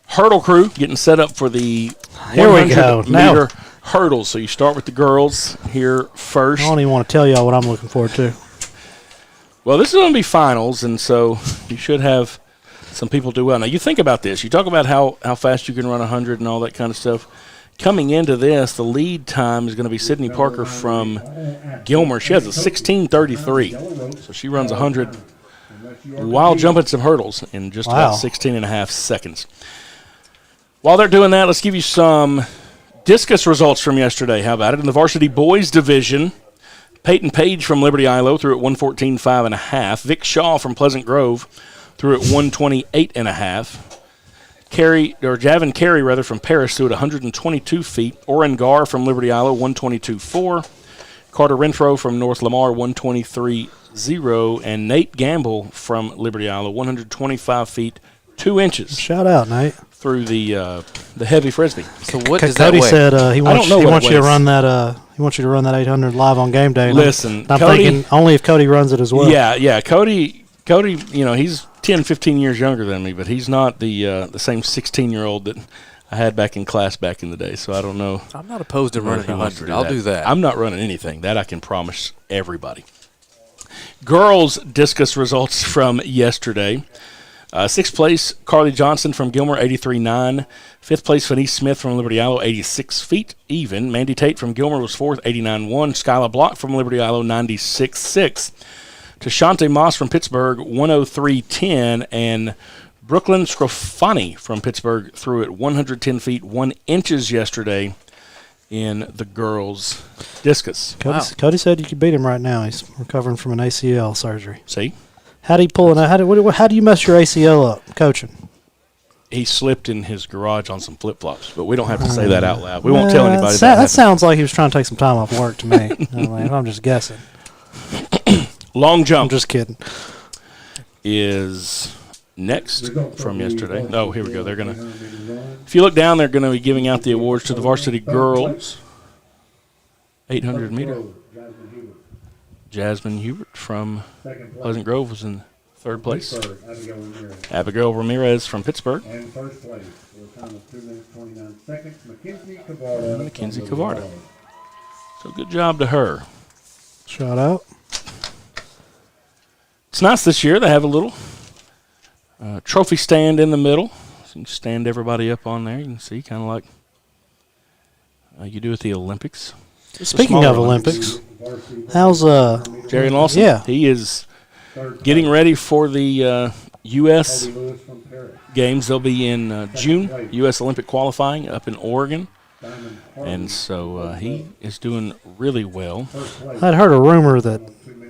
hurdle crew getting set up for the Here we 100 go. Now- meter hurdles. So you start with the girls here first. I don't even want to tell y'all what I'm looking forward to. Well, this is going to be finals, and so you should have some people do well. Now, you think about this. You talk about how fast you can run 100 and all that kind of stuff. Coming into this, the lead time is going to be Sydney Parker from Gilmer. She has a 16:33, so she runs 100 while jumping some hurdles in just about 16 and a half seconds. While they're doing that, let's give you some discus results from yesterday. How about it? In the varsity boys division, Peyton Page from Liberty Eylau threw at 114.5 and a half. Vic Shaw from Pleasant Grove threw at 128 and a half. Javin Carey from Paris threw at 122 feet. Oren Gar from Liberty Eylau 122.4. Carter Renfro from North Lamar 123.0, and Nate Gamble from Liberty Eylau 125 feet 2 inches Shout out, Nate. through the heavy frisbee. So what does that Cody weigh? said he wants, know he what wants it you to weighs. run that. He wants you to run that 800 live on game day. And Listen, I'm Cody- thinking only if Cody runs it as well. Yeah. Cody, he's 10, 15 years younger than me, but he's not the same 16-year-old that I had back in class back in the day. So I don't know. I'm not opposed to running He wants to 100. I'll do that. I'm not running anything. That I can promise everybody. Girls discus results from yesterday. Sixth place, Carly Johnson from Gilmer, 83.9. Fifth place, Fanice Smith from Liberty Eylau, 86 feet even. Mandy Tate from Gilmer was fourth, 89.1. Skyla Block from Liberty Eylau, 96.6. Tashante Moss from Pittsburgh, 103.10. And Brooklyn Scrofani from Pittsburgh threw at 110 feet 1 inches yesterday in the girls' discus. Cody said you could beat him right now. He's recovering from an ACL surgery. See? How do you pull it? How do you mess your ACL up coaching? He slipped in his garage on some flip-flops, but we don't have to say that out loud. We won't tell anybody That that. sounds like he was trying to take some time off work to me. I'm just guessing. Long I'm jump just kidding. is next from yesterday. Oh, here we go. They're going to – if you look down, they're going to be giving out the awards to the varsity girls. 800 meter. Jasmine Hubert from Pleasant Grove was in third place. Abigail Ramirez from Pittsburgh. And first place with a time of 2 minutes 29 seconds, Mackenzie Cavarda. So good job to her. Shout out. It's nice this year. They have a little trophy stand in the middle. So you can stand everybody up on there. You can see kind of like you do at the Olympics. Speaking of Olympics, how's Jerry Lawson? Yeah. He is getting ready for the U.S. games. They'll be in June, U.S. Olympic qualifying up in Oregon. And so he is doing really well. I'd heard a rumor that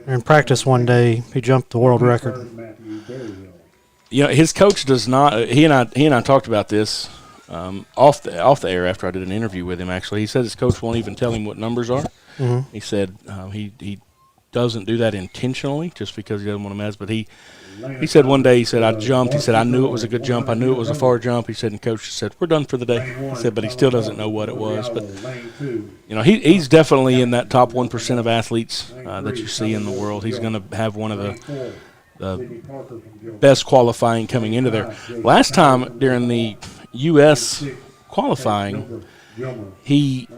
in practice one day he jumped the world record. You know, his coach does not. He and I talked about this off the air after I did an interview with him. Actually, he said his coach won't even tell him what numbers are. Mm-hmm. He said he doesn't do that intentionally just because he doesn't want to mess. But he said one day, he said, I jumped. He said, I knew it was a good jump. I knew it was a far jump. He said, and Coach said, we're done for the day. He said, but he still doesn't know what it was. But, he's definitely in that top 1% of athletes that you see in the world. He's going to have one of the best qualifying coming into there. Last time during the U.S. qualifying, he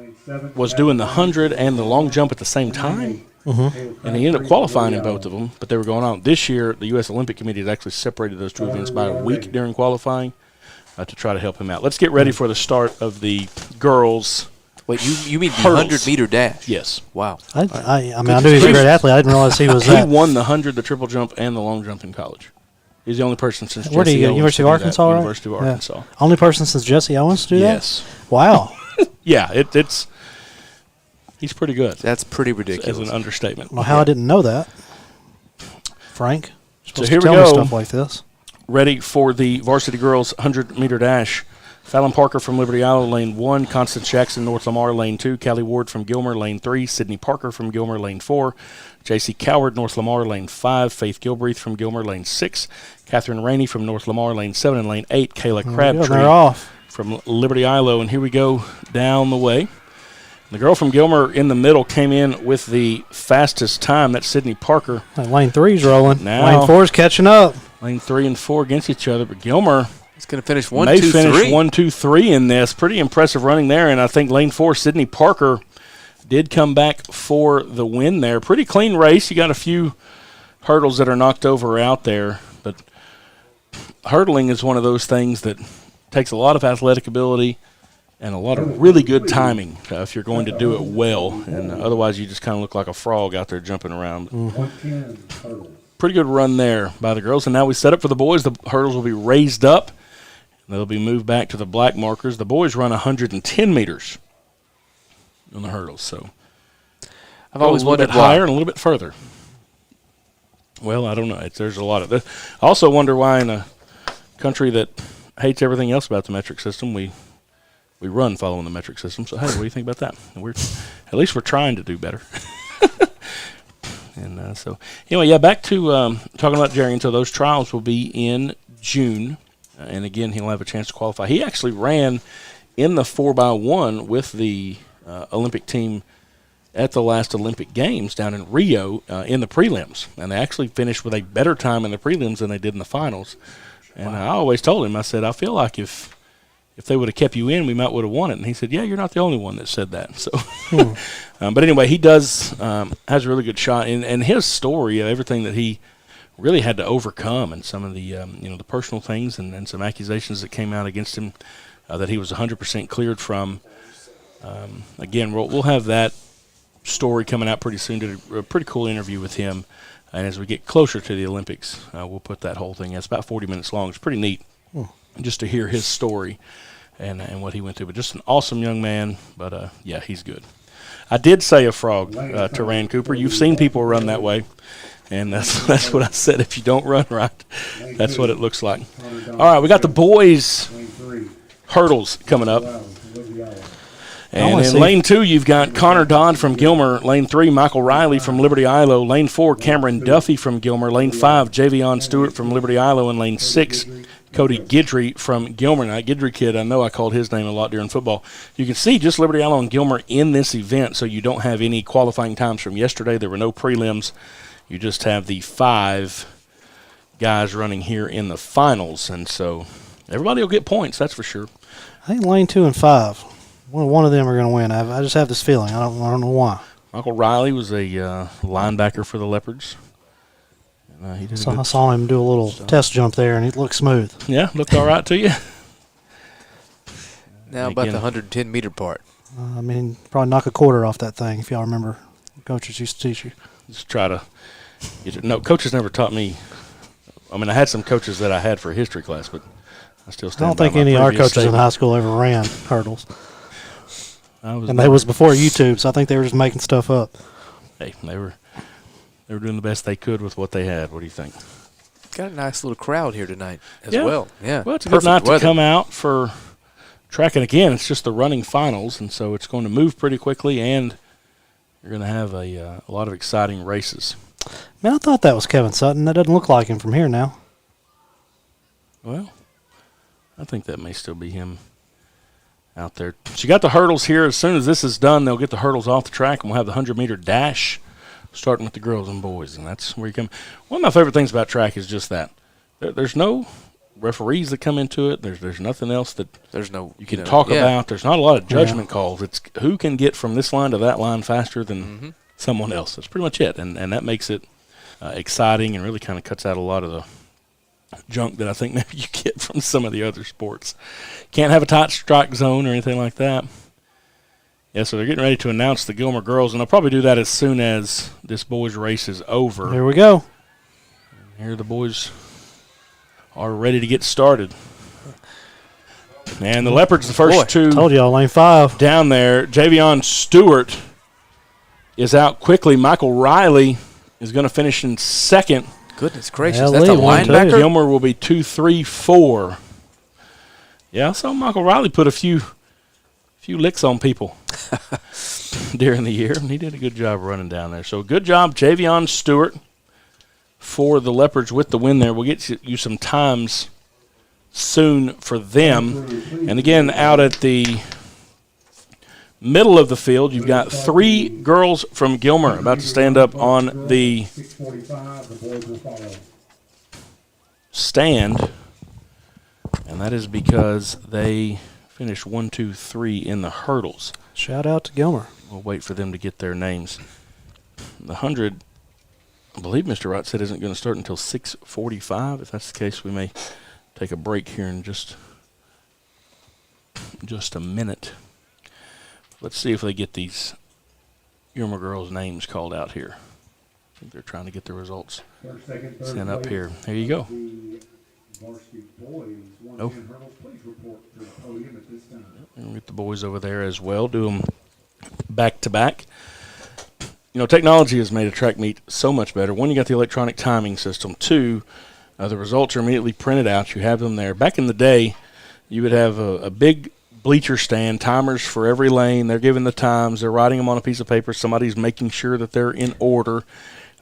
was doing the 100 and the long jump at the same time. Mm-hmm. And he ended up qualifying in both of them, but they were going on. This year, the U.S. Olympic Committee has actually separated those two events by a week during qualifying to try to help him out. Let's get ready for the start of the girls. Wait, you mean the 100-meter dash? Yes. Wow. I knew he was a great athlete. I didn't realize he was that. He won the 100, the triple jump, and the long jump in college. He's the only person since Where did he go? University of Arkansas, right? University of Arkansas. Yeah. Only person since Jesse Owens to do that? Yes. Wow. Yeah, it's he's pretty good. That's pretty ridiculous. As an understatement. Well, how I didn't know that. Frank, so here we tell go. me stuff like this. Ready for the varsity girls 100-meter dash. Fallon Parker from Liberty Island, lane 1. Constance Jackson, North Lamar, lane 2. Callie Ward from Gilmer, lane 3. Sydney Parker from Gilmer, lane 4. J.C. Coward, North Lamar, lane 5. Faith Gilbreath from Gilmer, lane 6. Catherine Rainey from North Lamar, lane 7. And lane 8, Kayla Crabtree from Liberty Eylau. And here we go down the way. The girl from Gilmer in the middle came in with the fastest time. That's Sydney Parker. Lane 3's rolling. Now, lane 4's catching up. Lane 3 and 4 against each other, but Gilmer is going to finish 1, 2, 3. Finish 1, 2, 3 in this. Pretty impressive running there, and I think lane 4, Sydney Parker, did come back for the win there. Pretty clean race. You got a few hurdles that are knocked over out there, but hurdling is one of those things that takes a lot of athletic ability and a lot of really good timing if you're going to do it well, and otherwise you just kind of look like a frog out there jumping around. Pretty good run there by the girls, and now we set up for the boys. The hurdles will be raised up, and they'll be moved back to the black markers. The boys run 110 meters on the hurdles, so I've always wondered why. Higher and a little bit further. Well, I don't know. There's a lot of this. I also wonder why in a country that hates everything else about the metric system, we run following the metric system. So, hey, what do you think about that? At least we're trying to do better. And so, anyway, yeah, back to talking about Jerry. And so those trials will be in June. And, again, he'll have a chance to qualify. He actually ran in the 4x1 with the Olympic team at the last Olympic Games down in Rio in the prelims. And they actually finished with a better time in the prelims than they did in the finals. And I always told him, I said, I feel like if they would have kept you in, we might would have won it. And he said, yeah, you're not the only one that said that. So, but anyway, he has a really good shot. And his story, everything that he really had to overcome and some of the, the personal things and some accusations that came out against him that he was 100% cleared from. Again, we'll have that story coming out pretty soon. Did a pretty cool interview with him. And as we get closer to the Olympics, we'll put that whole thing. It's about 40 minutes long. It's pretty neat just to hear his story and what he went through. But just an awesome young man. But, yeah, he's good. I did say a frog to Rand Cooper. You've seen people run that way. And that's what I said. If you don't run right, that's what it looks like. All right, we got the boys' hurdles coming up. And in lane 2, you've got Connor Dodd from Gilmer. Lane 3, Michael Riley from Liberty Eylau. Lane 4, Cameron Duffy from Gilmer. Lane 5, Javion Stewart from Liberty Eylau. And lane 6, Cody Guidry from Gilmer. Now, Guidry kid, I know I called his name a lot during football. You can see just Liberty Eylau and Gilmer in this event, so you don't have any qualifying times from yesterday. There were no prelims. You just have the 5 guys running here in the finals. And so everybody will get points, that's for sure. I think lane 2 and 5. One of them are going to win. I just have this feeling. I don't know why. Michael Riley was a linebacker for the Leopards. And, I saw him do a little test jump there, and it looked smooth. Yeah, looked all right to you. Now about the 110-meter part. Probably knock a quarter off that thing if y'all remember. Coaches used to teach you. Just try to no, coaches never taught me. I had some coaches that I had for history class, but I still stand I don't think any of our coaches in high school ever ran hurdles. They was before YouTube, so I think they were just making stuff up. Hey, they were doing the best they could with what they had. What do you think? Got a nice little crowd here tonight as well. Yeah. Well, it's a good night to come out for track. And again, it's just the running finals, and so it's going to move pretty quickly. And You're going to have a lot of exciting races. Man, I thought that was Kevin Sutton. That doesn't look like him from here now. Well, I think that may still be him out there. So you got the hurdles here. As soon as this is done, they'll get the hurdles off the track, and we'll have the 100-meter dash starting with the girls and boys, and that's where you come. One of my favorite things about track is just that. There's no referees that come into it. There's nothing else that you can talk about. There's not a lot of judgment calls. It's who can get from this line to that line faster than someone else. That's pretty much it, and that makes it exciting and really kind of cuts out a lot of the junk that I think maybe you get from some of the other sports. Can't have a tight strike zone or anything like that. Yeah, so they're getting ready to announce the Gilmer girls, and they'll probably do that as soon as this boys' race is over. Here we go. And here the boys are ready to get started. And the Leopards, the first two. Told y'all, lane 5. Down there, Javion Stewart is out quickly. Michael Riley is going to finish in second. Goodness gracious, LE, that's a 1, 2. linebacker? Gilmer will be 2, 3, 4. Yeah, I saw Michael Riley put a few licks on people during the year, and he did a good job running down there. So good job, Javion Stewart, for the Leopards with the win there. We'll get you some times soon for them. And again, out at the middle of the field, you've got 3 girls from Gilmer about to stand up on the stand, and that is because they finished 1, 2, 3 in the hurdles. Shout out to Gilmer. We'll wait for them to get their names. The 100, I believe Mr. Wright said, isn't going to start until 6:45. If that's the case, we may take a break here in just a minute. Let's see if they get these Gilmer girls' names called out here. I think they're trying to get the result sent up here. There you go. Oh. We'll get the boys over there as well. Do them back to back. You know, technology has made a track meet so much better. One, you got the electronic timing system. 2, the results are immediately printed out. You have them there. Back in the day, you would have a big bleacher stand, timers for every lane. They're giving the times. They're writing them on a piece of paper. Somebody's making sure that they're in order.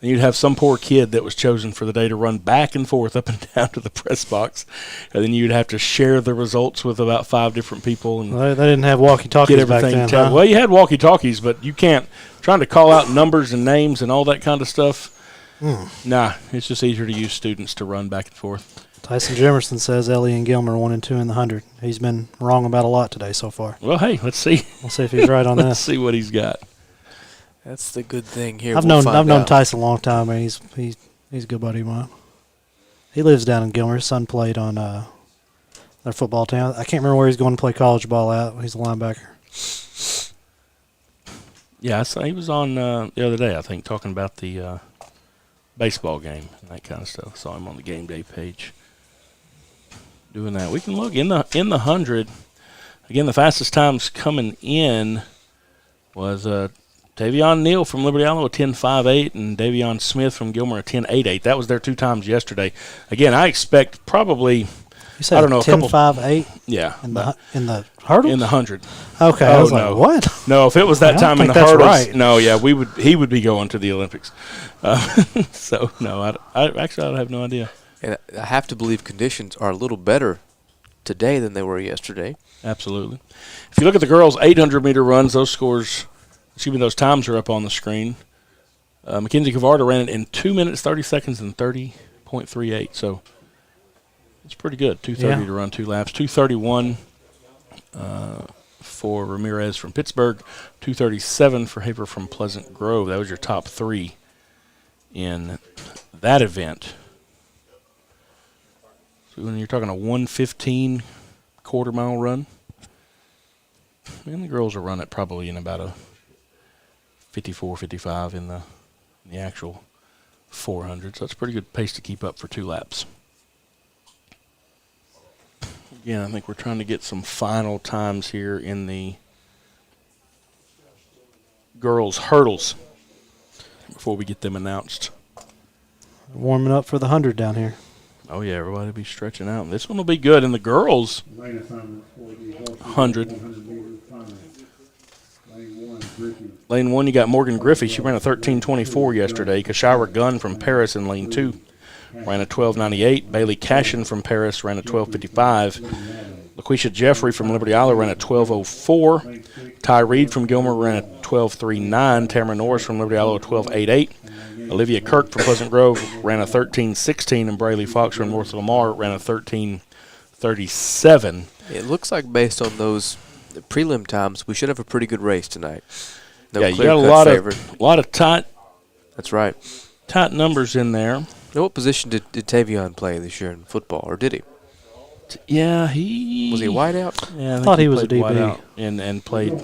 And you'd have some poor kid that was chosen for the day to run back and forth up and down to the press box. And then you'd have to share the results with about 5 different people. And They didn't have walkie-talkies back then, huh? Well, you had walkie-talkies, but you can't. Trying to call out numbers and names and all that kind of stuff, nah, it's just easier to use students to run back and forth. Tyson Jemerson says Ellie and Gilmer 1 and 2 in the 100. He's been wrong about a lot today so far. Well, hey, let's see. We'll see if he's right on Let's that. see what he's got. That's the good thing here. I've known Tyson a long time, man. He's a good buddy of mine. He lives down in Gilmer. His son played on their football team. I can't remember where he's going to play college ball at. He's a linebacker. Yeah, I saw he was on the other day, I think, talking about the baseball game and that kind of stuff. Saw him on the Gameday page doing that. We can look in the 100. Again, the fastest times coming in was Tavion Neal from Liberty Eylau, a 10.58, and Davion Smith from Gilmer, a 10.88. That was their 2 times yesterday. Again, I expect probably, You said I don't know, 10.58 yeah, in the hurdles? in the 100. Okay, I was no. like, what? No, if it was that I don't time in the think that's hurdles, right. no, yeah, he would be going to the Olympics. So no, I actually have no idea. And I have to believe conditions are a little better today than they were yesterday. Absolutely. If you look at the girls' 800-meter runs, those times are up on the screen. Mackenzie Cavarda ran it in 2 minutes, 30 seconds, and 30.38. So it's pretty good. 2:30 to run 2 laps. 2:31 for Ramirez from Pittsburgh. 2:37 for Haver from Pleasant Grove. That was your top 3 in that event. So when you're talking a 1:15 quarter-mile run, and the girls will run it probably in about a 54, 55 in the actual 400. So that's a pretty good pace to keep up for 2 laps. Again, I think we're trying to get some final times here in the girls' hurdles before we get them announced. Warming up for the 100 down here. Oh, yeah, everybody will be stretching out. This one will be good. In the girls' 100. Lane 1, you got Morgan Griffey. She ran a 13:24 yesterday. Kashira Gunn from Paris in lane 2 ran a 12:98. Bailey Cashin from Paris ran a 12:55. LaQuisha Jeffrey from Liberty Eylau ran a 12:04. Ty Reed from Gilmer ran a 12:39. Tamara Norris from Liberty Eylau a 12:88. Olivia Kirk from Pleasant Grove ran a 13:16, and Braylee Fox from North Lamar ran a 13:37. It looks like based on those prelim times, we should have a pretty good race tonight. No Yeah, you got a lot of tight. That's right. Tight numbers in there. Now, what position did Tavion play this year in football, or did he? Yeah, Was he a wideout? Yeah, I thought he was a played DB. wideout and played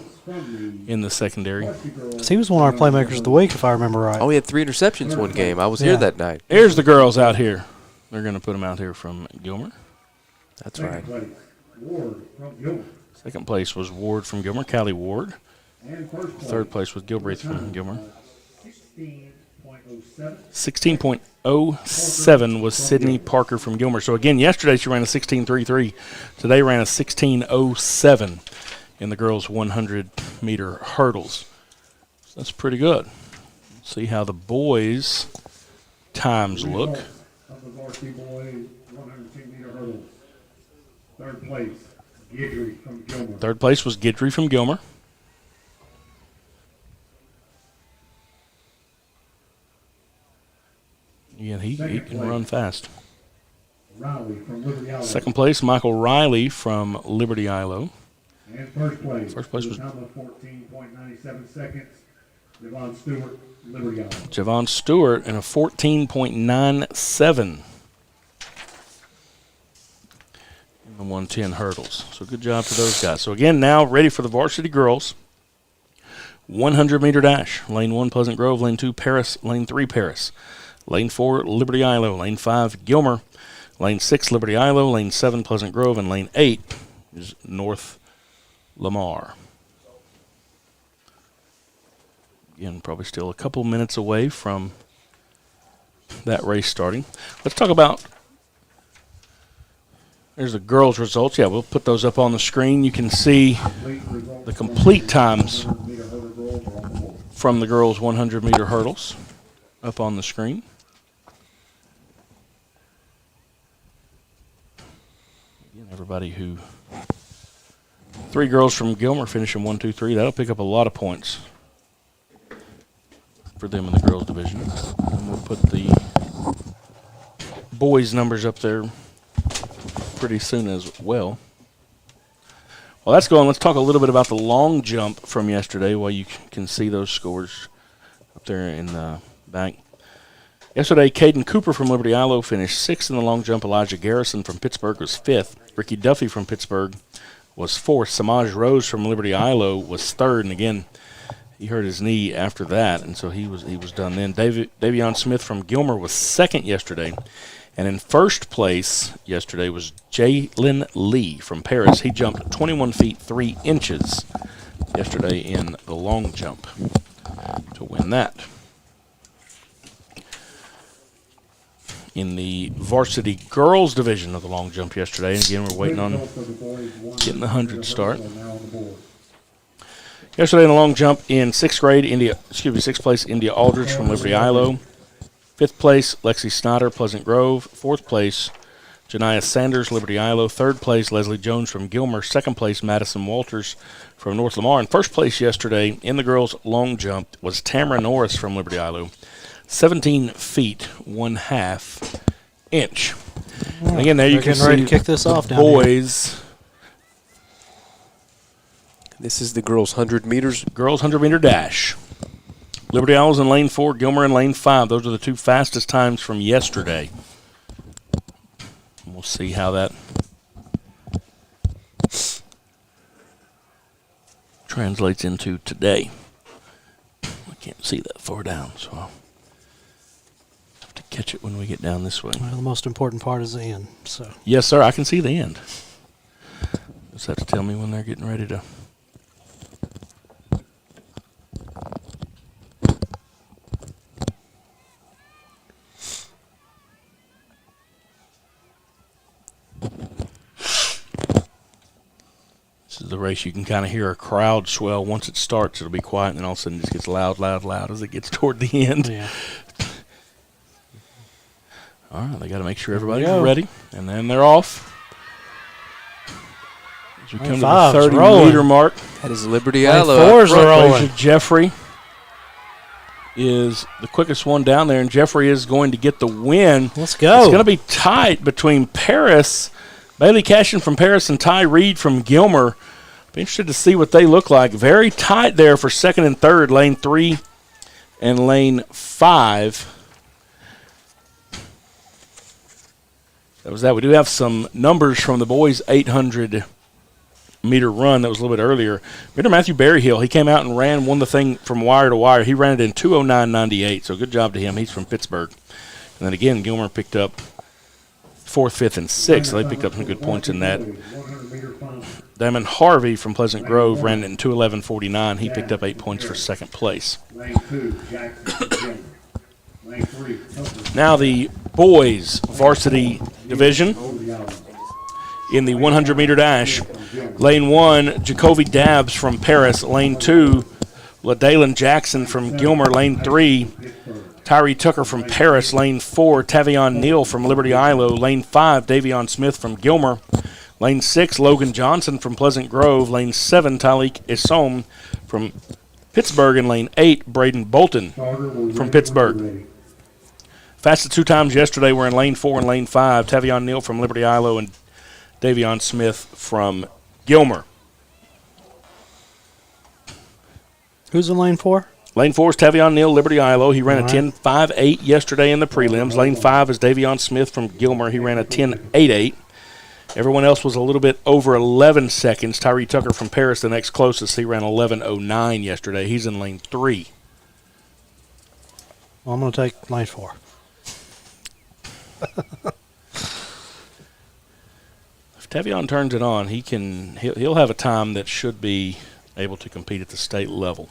in the secondary. 'Cause he was one of our playmakers of the week, if I remember right. Oh, he had 3 interceptions one game. I was here that night. Here's the girls out here. They're going to put them out here from Gilmer. That's right. Second place was Ward from Gilmer, Callie Ward. Third place was Gilbraith from Gilmer. 16.07 was Sydney Parker from Gilmer. So, again, yesterday she ran a 16.33. Today ran a 16.07 in the girls' 100-meter hurdles. So that's pretty good. See how the boys' times look. Of the varsity boys 110-meter hurdles. Third place, Guidry from Gilmer. Third place was Guidry from Gilmer. Yeah, he can run fast. Riley from Liberty Eylau. Second place, Michael Riley from Liberty Eylau. And first place. First place was time of 14.97 seconds. Devon Stewart, Liberty Eylau. Javon Stewart in a 14.97 in the 110 hurdles. So good job to those guys. So again, now ready for the varsity girls. 100-meter dash. Lane 1, Pleasant Grove. Lane 2, Paris. Lane 3, Paris. Lane 4, Liberty Eylau. Lane 5, Gilmer. Lane 6, Liberty Eylau. Lane 7, Pleasant Grove. And lane 8 is North Lamar. Again, probably still a couple minutes away from that race starting. Let's talk about, there's the girls' results. Yeah, we'll put those up on the screen. You can see the complete times from the girls' 100-meter hurdles up on the screen. Again, everybody who, 3 girls from Gilmer finishing 1, 2, 3. That'll pick up a lot of points for them in the girls' division. And we'll put the boys' numbers up there pretty soon as well. While that's going, let's talk a little bit about the long jump from yesterday while you can see those scores up there in the back. Yesterday, Caden Cooper from Liberty Eylau finished 6th in the long jump. Elijah Garrison from Pittsburgh was 5th. Ricky Duffy from Pittsburgh was 4th. Samaj Rose from Liberty Eylau was 3rd. And again, he hurt his knee after that, and so he was done then. Davion Smith from Gilmer was 2nd yesterday. And in first place yesterday was Jalen Lee from Paris. He jumped 21 feet 3 inches yesterday in the long jump to win that. In the varsity girls division of the long jump yesterday, and again, we're waiting on getting the 100 start. Yesterday in the long jump in 6th place, India Aldridge from Liberty Eylau. 5th place, Lexi Snyder, Pleasant Grove. 4th place, Janiah Sanders, Liberty Eylau. 3rd place, Leslie Jones from Gilmer. 2nd place, Madison Walters from North Lamar. And first place yesterday in the girls' long jump was Tamara Norris from Liberty Eylau. 17 feet 1/2 inch. And again, there you can see ready to kick this off down boys. Here. This is the girls' 100 meters. Girls' 100-meter dash. Liberty Owls in lane 4, Gilmer in lane 5. Those are the 2 fastest times from yesterday. We'll see how that translates into today. I can't see that far down, so I'll have to catch it when we get down this way. Well, the most important part is the end. So Yes, sir, I can see the end. Just have to tell me when they're getting ready to. This is the race you can kind of hear a crowd swell. Once it starts, it'll be quiet, and then all of a sudden it just gets loud, loud, loud as it gets toward the end. Yeah. All right, they got to make sure everybody's ready, and then they're off. As we come to the 30-meter mark. That is Liberty Lane Eylau. fours are rolling. Jeffrey is the quickest one down there, and Jeffrey is going to get the win. Let's go. It's going to be tight between Paris, Bailey Cashin from Paris, and Ty Reed from Gilmer. Be interested to see what they look like. Very tight there for second and third, lane 3 and lane 5. That was that. We do have some numbers from the boys' 800-meter run that was a little bit earlier. Remember Matthew Berryhill, he came out and won the thing from wire to wire. He ran it in 2:09.98, so good job to him. He's from Pittsburgh. And then again, Gilmer picked up 4th, 5th, and 6th, so they picked up some good points in that. Damon Harvey from Pleasant Grove ran it in 2:11.49. He picked up 8 points for second place. Now the boys varsity division in the 100-meter dash. Lane 1, Jacoby Dabbs from Paris. Lane 2, LaDalen Jackson from Gilmer. Lane 3, Tyree Tucker from Paris. Lane 4, Tavion Neal from Liberty Eylau. Lane 5, Davion Smith from Gilmer. Lane 6, Logan Johnson from Pleasant Grove. Lane 7, Talik Isom from Pittsburgh. And Lane 8, Braden Bolton from Pittsburgh. Fastest 2 times yesterday were in lane 4 and lane 5. Tavion Neal from Liberty Eylau and Davion Smith from Gilmer. Who's in lane 4? Lane 4 is Tavion Neal, Liberty Eylau. He ran a 10.58 yesterday in the prelims. Lane 5 is Davion Smith from Gilmer. He ran a 10.88. Everyone else was a little bit over 11 seconds. Tyree Tucker from Paris, the next closest. He ran 11.09 yesterday. He's in lane 3. Well, I'm going to take lane 4. If Tavion turns it on, he'll have a time that should be able to compete at the state level.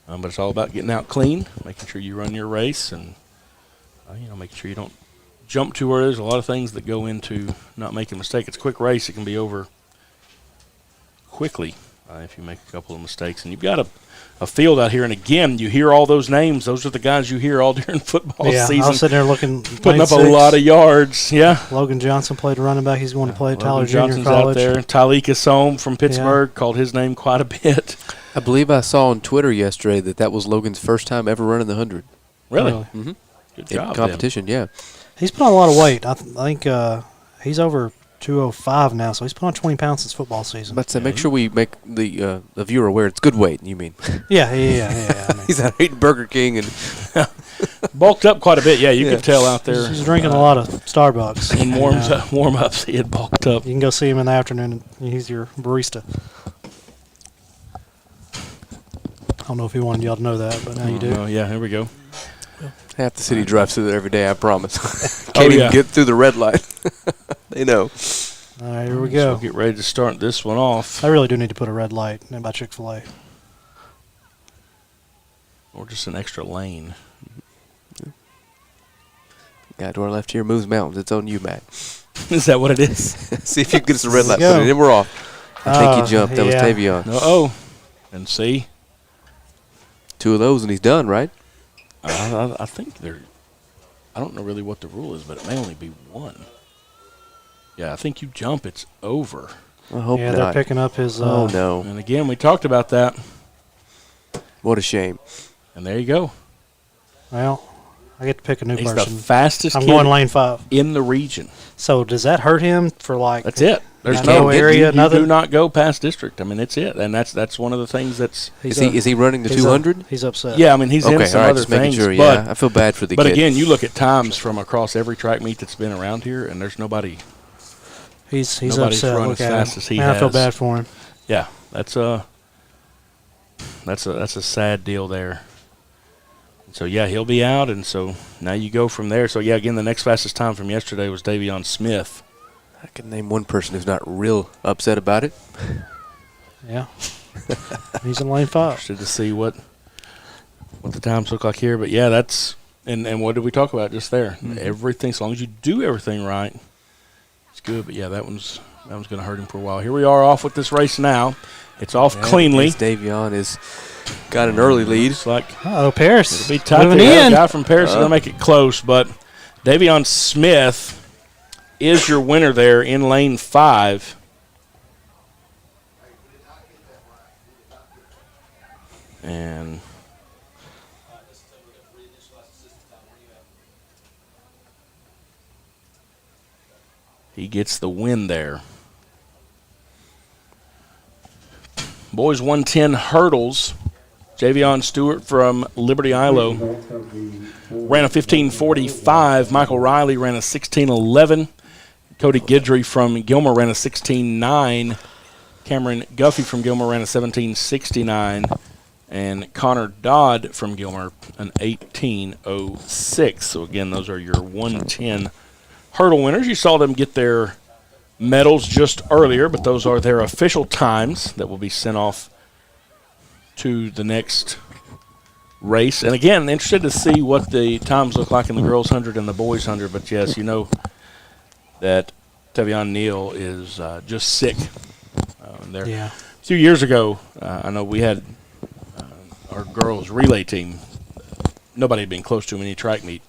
But it's all about getting out clean, making sure you run your race, and making sure you don't jump too early. There's a lot of things that go into not making a mistake. It's a quick race. It can be over quickly if you make a couple of mistakes. And you've got a field out here, and again, you hear all those names. Those are the guys you hear all during football season. Yeah, I was sitting there looking. Putting up a lot of yards, yeah. Logan Johnson played running back. He's going to play at Tyler Junior Johnson's College. out there. Talik Isom from Pittsburgh called his name quite a bit. I believe I saw on Twitter yesterday that was Logan's first time ever running the 100. Really? Mm-hmm. Good job. In competition, yeah. He's put on a lot of weight. I think he's over 205 now, so he's put on 20 pounds since football season. But make sure we make the viewer aware it's good weight, you mean. Yeah. I mean. He's out eating Burger King and bulked up quite a bit. Yeah, you could tell out there. He's drinking a lot of Starbucks. In warm-ups, he had bulked up. You can go see him in the afternoon. He's your barista. I don't know if he wanted y'all to know that, but now you do. Oh, yeah, here we go. half the city drives through there every day, I promise. Can't even get through the red light. They know. All right, here we go. So get ready to start this one off. I really do need to put a red light in by Chick-fil-A. Or just an extra lane. Guy to our left here moves mountains. It's on you, Matt. Is that what it is? See if you can get us a red light. Go. And then we're off. I think he jumped. That was Tavion. Uh-oh. And see? 2 of those and he's done, right? I think they're – I don't know really what the rule is, but it may only be 1. Yeah, I think you jump, it's over. I hope not. Yeah, they're picking up his oh, no. And again, we talked about that. What a shame. And there you go. Well, I get to pick a new He's person. the fastest I'm kid going lane 5. in the region. So does that hurt him for like? That's it. There's no area, you nothing? do not go past district. I mean, it's it. And that's one of the things that's – Is he running the 200? He's upset. Yeah, I mean, he's in Okay, some all right, other just making things. sure. But, Yeah, I feel bad for the but kid. again, you look at times from across every track meet that's been around here, and there's nobody – He's nobody's upset. run Look as at fast him. as he Man, I feel has. bad for him. Yeah, that's a sad deal there. So, yeah, he'll be out, and so now you go from there. So, yeah, again, the next fastest time from yesterday was Davion Smith. I can name one person who's not real upset about it. Yeah. He's in lane 5. Interested to see what the times look like here. But, yeah, that's – and what did we talk about just there? Mm-hmm. Everything, as long as you do everything right, it's good. But, yeah, that one's That was going to hurt him for a while. Here we are off with this race now. It's off cleanly. Davion has got an early lead. It's like Paris. it'll be tight. The guy from Paris is going to make it close, but Davion Smith is your winner there in lane 5. And he gets the win there. Boys 110 hurdles. Javion Stewart from Liberty Eylau ran a 15:45. Michael Riley ran a 16:11. Cody Guidry from Gilmer ran a 16:9. Cameron Guffey from Gilmer ran a 17:69. And Connor Dodd from Gilmer an 18:06. So, again, those are your 110 hurdle winners. You saw them get their medals just earlier, but those are their official times that will be sent off to the next race. And, again, interested to see what the times look like in the girls' 100 and the boys' 100. But, yes, you know that Tevion Neal is just sick. A few years ago, I know we had our girls' relay team. Nobody had been close to him in any track meet.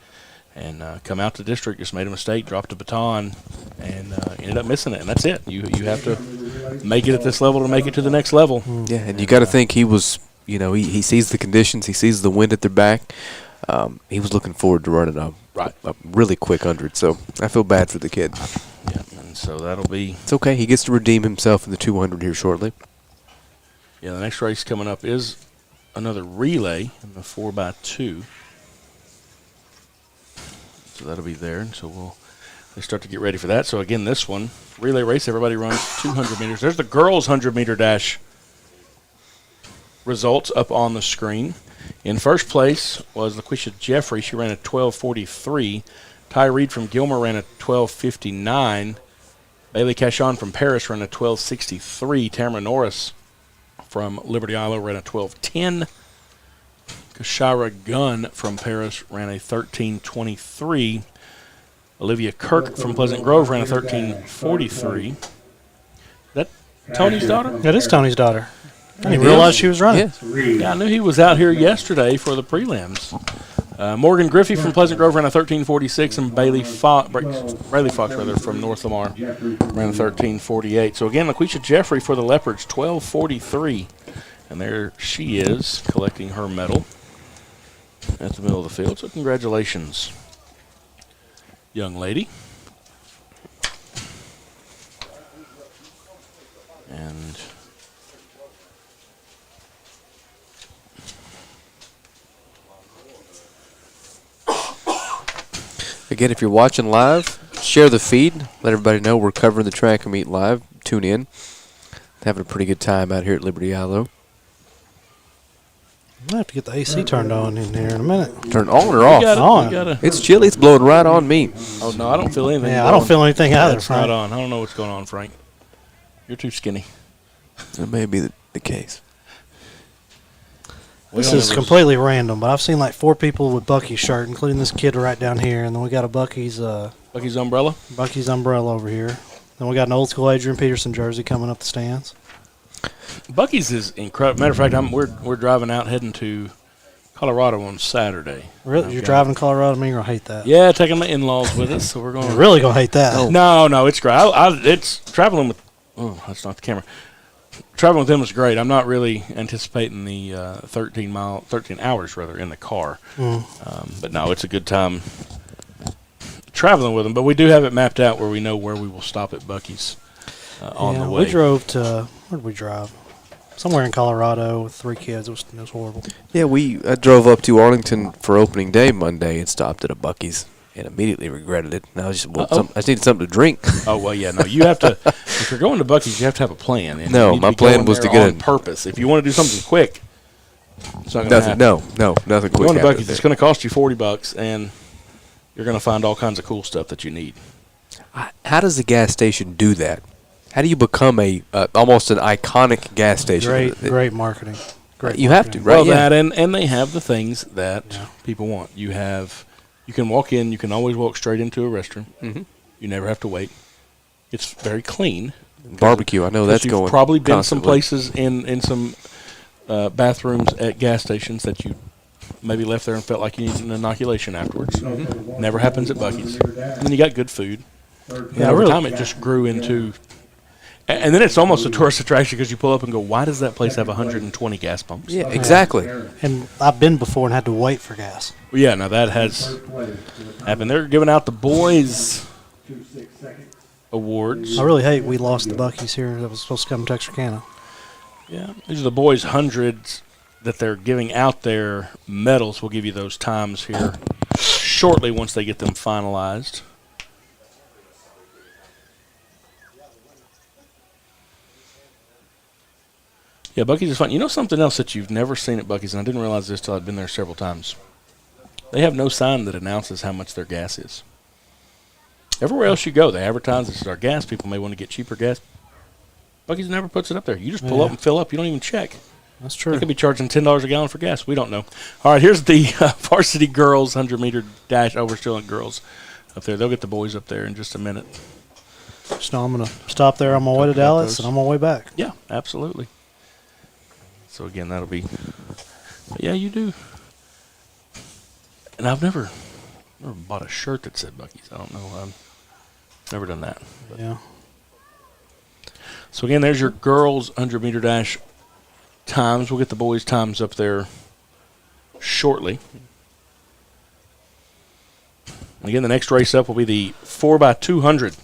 And come out to district, just made a mistake, dropped a baton, and ended up missing it. And that's it. You have to make it at this level to make it to the next level. Yeah, and you got to think he was, he sees the conditions, he sees the wind at their back. He was looking forward to running a really quick 100. So I feel bad for the kid. Yeah, and so that'll be. It's okay. He gets to redeem himself in the 200 here shortly. Yeah, the next race coming up is another relay in the 4x2. So that'll be there, and so they start to get ready for that. So again, this one, relay race, everybody runs 200 meters. There's the girls' 100-meter dash results up on the screen. In first place was LaQuisha Jeffrey. She ran a 12:43. Ty Reed from Gilmer ran a 12:59. Bailey Cashon from Paris ran a 12:63. Tamara Norris from Liberty Eylau ran a 12:10. Kashira Gunn from Paris ran a 13:23. Olivia Kirk from Pleasant Grove ran a 13:43. That Tony's daughter? That is Tony's daughter. I didn't realize she was running. Yeah, I knew he was out here yesterday for the prelims. Morgan Griffey from Pleasant Grove ran a 13:46, and Braylee Fox from North Lamar ran a 13:48. So again, LaQuisha Jeffrey for the Leopards, 12:43, and there she is collecting her medal at the middle of the field. So congratulations, young lady. And again, if you're watching live, share the feed. Let everybody know we're covering the track and meet live. Tune in. Having a pretty good time out here at Liberty Eylau. I have to get the AC turned on in here in a minute. Turn on or off? On. It's chilly. It's blowing right on me. oh no, I don't feel anything. Yeah, I don't feel anything either. It's not on. I don't know what's going on, Frank. You're too skinny. That may be the case. This is completely random, but I've seen like 4 people with Bucky's shirt, including this kid right down here, and then we got a Bucky's umbrella. Bucky's umbrella over here. Then we got an old school Adrian Peterson jersey coming up the stands. Bucky's is incredible. Matter of fact, we're driving out heading to Colorado on Saturday. Really? You're driving to Colorado? Me, I hate that. Yeah, taking my in-laws with us, so we're going. You're really gonna hate that? No, it's great. It's traveling with. Oh, that's not the camera. Traveling with them is great. I'm not really anticipating the 13 hours rather in the car. But no, it's a good time traveling with them. But we do have it mapped out where we know where we will stop at Bucky's on the way. We drove to, where did we drive? Somewhere in Colorado with 3 kids. It was horrible. Yeah, I drove up to Arlington for opening day Monday and stopped at a Bucky's and immediately regretted it. And I just I needed something to drink. Oh, well, yeah, no, you have to, if you're going to Bucky's, you have to have a plan. And no, my plan was to get on purpose. If you want to do something quick, it's not going to happen. No, nothing quick. Going to Bucky's, it's going to cost you $40, and you're going to find all kinds of cool stuff that you need. How does the gas station do that? How do you become almost an iconic gas station? Great marketing. You have to, right? Well, that and they have the things that people want. You can walk in. You can always walk straight into a restroom. Mm-hmm. You never have to wait. It's very clean. Barbecue, I know that's You've going probably been constantly. some places in some bathrooms at gas stations that you maybe left there and felt like you needed an inoculation afterwards. Never happens at Buc-ee's. And then you got good food. And then over time, it just grew into. And then it's almost a tourist attraction because you pull up and go, why does that place have 120 gas pumps? Yeah, exactly. And I've been before and had to wait for gas. Well, yeah, now that has happened. They're giving out the boys' awards. I really hate we lost the Buc-ee's here that was supposed to come to Texarkana. Yeah, these are the boys' hundreds that they're giving out their medals. We'll give you those times here shortly once they get them finalized. Yeah, Buc-ee's is fun. You know something else that you've never seen at Buc-ee's, and I didn't realize this till I'd been there several times. They have no sign that announces how much their gas is. Everywhere else you go, they advertise this is our gas. People may want to get cheaper gas. Buc-ee's never puts it up there. You just pull up and fill up. You don't even check. That's true. They could be charging $10 a gallon for gas. We don't know. All right, here's the varsity girls 100-meter dash. Oh, we're still in girls up there. They'll get the boys up there in just a minute. So I'm going to stop there on my way to Dallas, and on my way back. Yeah, absolutely. So, again, that'll be – yeah, you do. And I've never bought a shirt that said Buc-ee's. I don't know. I've never done that. But. Yeah. So, again, there's your girls 100-meter dash times. We'll get the boys' times up there shortly. And again, the next race up will be the 4x200.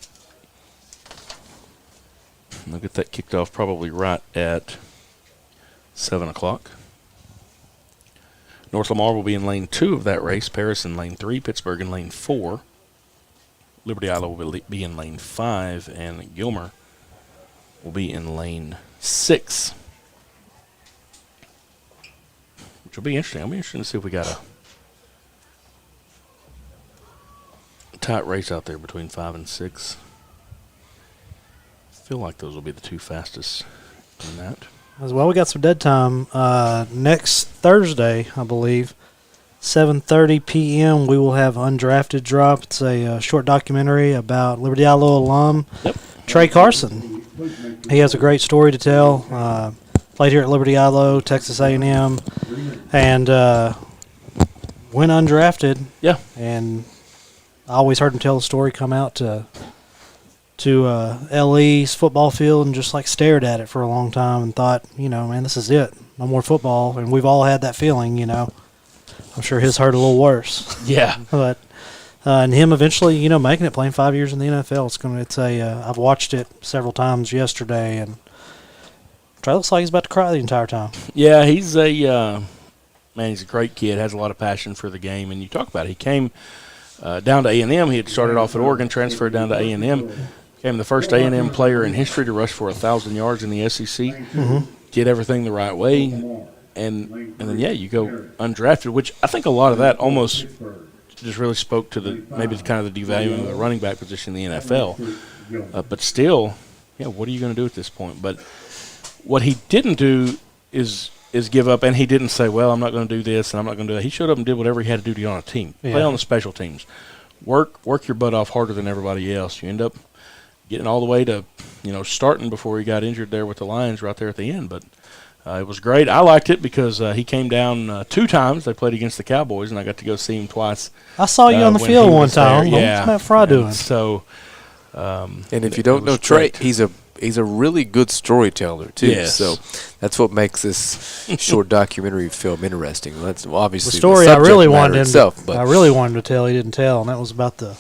And they'll get that kicked off probably right at 7 o'clock. North Lamar will be in lane 2 of that race. Paris in lane 3. Pittsburgh in lane 4. Liberty Eylau will be in lane 5. And Gilmer will be in lane 6. Which will be interesting. I'll be interested to see if we got a tight race out there between 5 and 6. I feel like those will be the two fastest in that. As well, we got some dead time. Next Thursday, I believe, 7:30 p.m., we will have Undrafted drop. It's a short documentary about Liberty Eylau alum Trey Carson. He has a great story to tell. Played here at Liberty Eylau, Texas A&M, and went undrafted. Yeah. And I always heard him tell the story, come out to LE's football field and just like stared at it for a long time and thought, man, this is it. No more football. And we've all had that feeling, I'm sure his hurt a little worse. Yeah. But and him eventually, making it, playing 5 years in the NFL. I've watched it several times yesterday, and Trey looks like he's about to cry the entire time. Yeah, he's a great kid, has a lot of passion for the game. And you talk about it. He came down to A&M. He had started off at Oregon, transferred down to A&M. Became the first A&M player in history to rush for 1,000 yards in the SEC. Mm-hmm. Did everything the right way. And then, you go undrafted, which I think a lot of that almost just really spoke to maybe kind of the devaluing of the running back position in the NFL. But still, what are you going to do at this point? But what he didn't do is give up, and he didn't say, well, I'm not going to do this and I'm not going to do that. He showed up and did whatever he had to do to get on a team. Yeah. Play on the special teams. Work your butt off harder than everybody else. You end up getting all the way to, starting before he got injured there with the Lions right there at the end. But it was great. I liked it because he came down 2 times. They played against the Cowboys, and I got to go see him twice. I saw you on the when field he one was there. time. Yeah. What's Matt Fry doing? So, And if you don't know Trey, he's a really good storyteller too. Yes. So that's what makes this short documentary film interesting. That's obviously The story the I subject really matter wanted him itself, but I really wanted him to tell, he didn't tell, and that was about the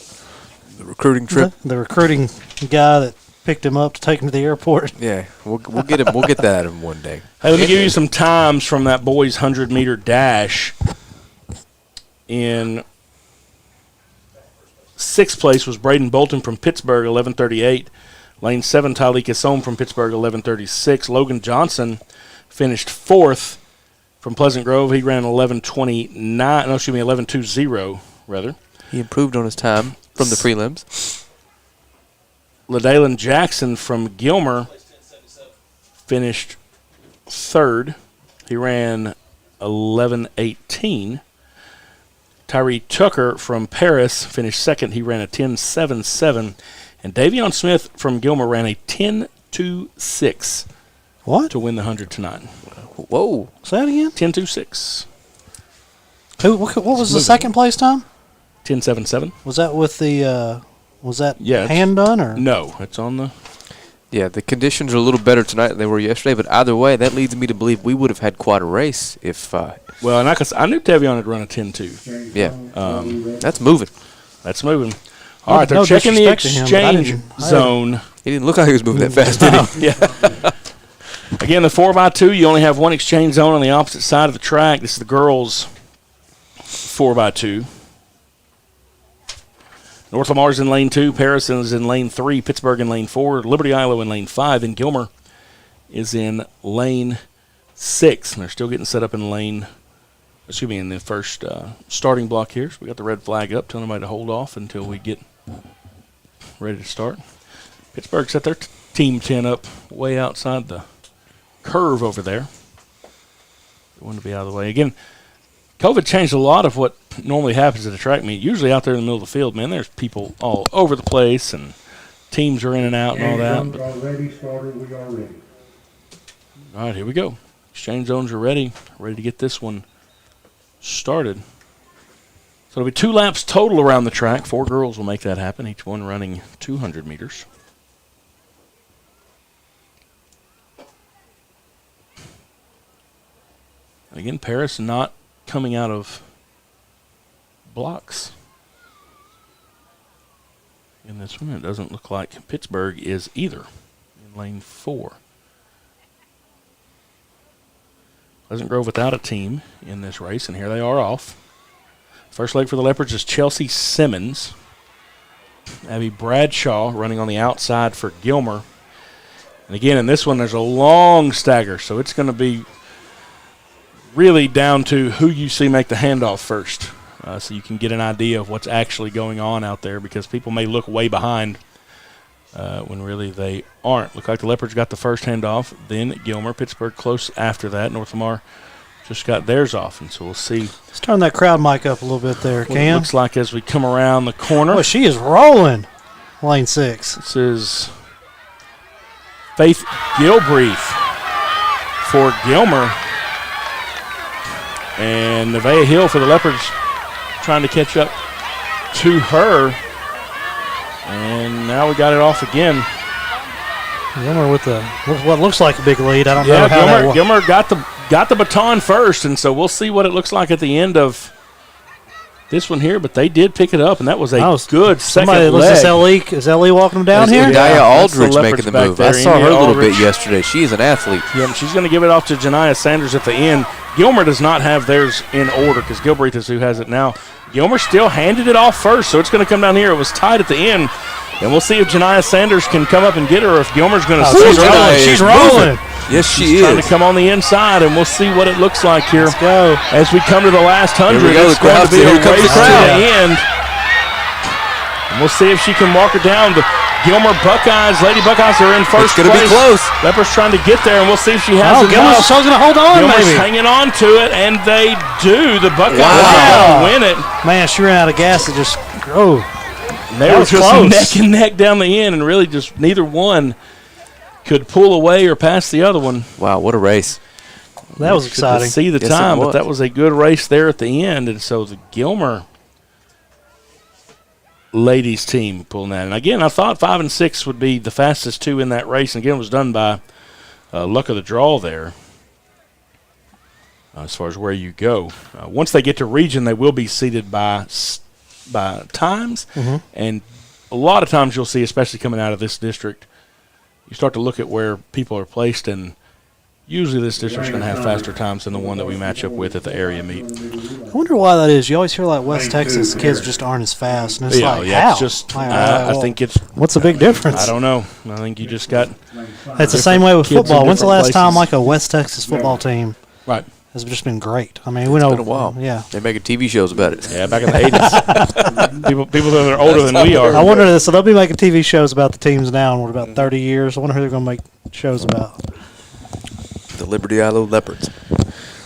recruiting trip. the recruiting guy that picked him up to take him to the airport. Yeah, we'll get him. We'll get that out of him one day. Hey, let me give you some times from that boys' 100-meter dash. In 6th place was Braden Bolton from Pittsburgh, 11:38. Lane 7, Tyleek Esome from Pittsburgh, 11:36. Logan Johnson finished 4th from Pleasant Grove. He ran 11:20 rather. He improved on his time from the prelims. LaDalen Jackson from Gilmer finished 3rd. He ran 11:18. Tyree Tucker from Paris finished 2nd. He ran a 10:77. And Davion Smith from Gilmer ran a 10:2. 10-2-6 What? to win the 100 tonight. Whoa. Say that again? 10-2-6. What was the second place time? 10-7-7. Was that with the was that Yeah, hand done or No, it's on the. Yeah, the conditions are a little better tonight than they were yesterday, but either way, that leads me to believe we would have had quite a race if. Well, and I knew Tevion had run a 10-2. Yeah, that's moving. That's moving. All right, they're no checking the disrespect to him, but I exchange didn't- zone. He didn't look like he was moving that fast, did he? Yeah. Again, the 4x2, you only have one exchange zone on the opposite side of the track. This is the girls' 4x2. North Lamar's in lane 2, Paris is in lane 3, Pittsburgh in lane 4, Liberty Eylau in lane 5, and Gilmer is in lane 6. And they're still getting set up in in the first starting block here. So we got the red flag up, telling everybody to hold off until we get ready to start. Pittsburgh set their team 10 up way outside the curve over there. They want to be out of the way. Again, COVID changed a lot of what normally happens at a track meet. Usually out there in the middle of the field, man, there's people all over the place, and teams are in and out and all that. But, Already started, we are ready. all right, here we go. Exchange zones are ready to get this one started. So it'll be 2 laps total around the track. 4 girls will make that happen, each one running 200 meters. And again, Paris not coming out of blocks in this one. It doesn't look like Pittsburgh is either in lane 4. Pleasant Grove without a team in this race, and here they are off. First leg for the Leopards is Chelsea Simmons. Abby Bradshaw running on the outside for Gilmer. And again, in this one, there's a long stagger, so it's going to be really down to who you see make the handoff first, so you can get an idea of what's actually going on out there, because people may look way behind when really they aren't. Look like the Leopards got the first handoff, then Gilmer. Pittsburgh close after that. North Lamar just got theirs off, and so we'll see Let's turn that crowd mic up a little bit there, what it Cam. looks like as we come around the corner. Boy, she is rolling. Lane 6. This is Faith Gilbreath for Gilmer. And Nevaeh Hill for the Leopards trying to catch up to her. And now we got it off again. Gilmer with what looks like a big lead. I don't know how that Gilmer got the baton first, and so we'll see what it looks like at the end of this one here. But they did pick it up, and that was a good second leg. Is LE walking them down here? Daya Aldridge the making the Leopards move. back I there. saw her a little Aldridge. bit yesterday. She is an athlete. Yeah, and she's going to give it off to Janiyah Sanders at the end. Gilmer does not have theirs in order because Gilbreath is who has it now. Gilmer still handed it off first, so it's going to come down here. It was tied at the end. And we'll see if Janiyah Sanders can come up and get her, or if Gilmer's going to She's rolling. She's rolling. Yes, she trying is. to come on the inside, and we'll see what it looks like here. Let's go. As we come to the last 100, Here we go, it's the going to be a crowd's here. Here comes race the to crowd. the end. And we'll see if she can walk her down. The Gilmer Buckeyes, Lady Buckeyes are in first It's going to be place. close. Leopards trying to get there, and we'll see if she has Gilmer's enough. going to hold on, Gilmer's maybe. hanging on to it, and they do. The Buckeyes Wow. are going to win it. Man, she ran out of gas. It just, They That were was just close. neck and neck down the end, and really just neither one could pull away or pass the other one. Wow, what a race. that was Should exciting. see the Yes, it time, but was. that was a good race there at the end, and so the Gilmer ladies team pulling that. And again, I thought 5 and 6 would be the fastest two in that race, and again, it was done by luck of the draw there. As far as where you go, once they get to region, they will be seated by times, and a lot of times you'll see, especially coming out of this district, you start to look at where people are placed, and usually this district's going to have faster times than the one that we match up with at the area meet. I wonder why that is. You always hear like West Texas kids just aren't as fast, and it's how? It's just I think it's. What's the big difference? I don't know. I think you just got It's the same way with kids in football. When's the different last time places. like a West Texas football team right. has just been great? I mean, we know. Been a while. Yeah. They're making TV shows about it. Yeah, back in the 80s. people that are older than we are. I wonder this. So they'll be making TV shows about the teams now in what, about 30 years. I wonder who they're going to make shows about. The Liberty Eylau Leopards.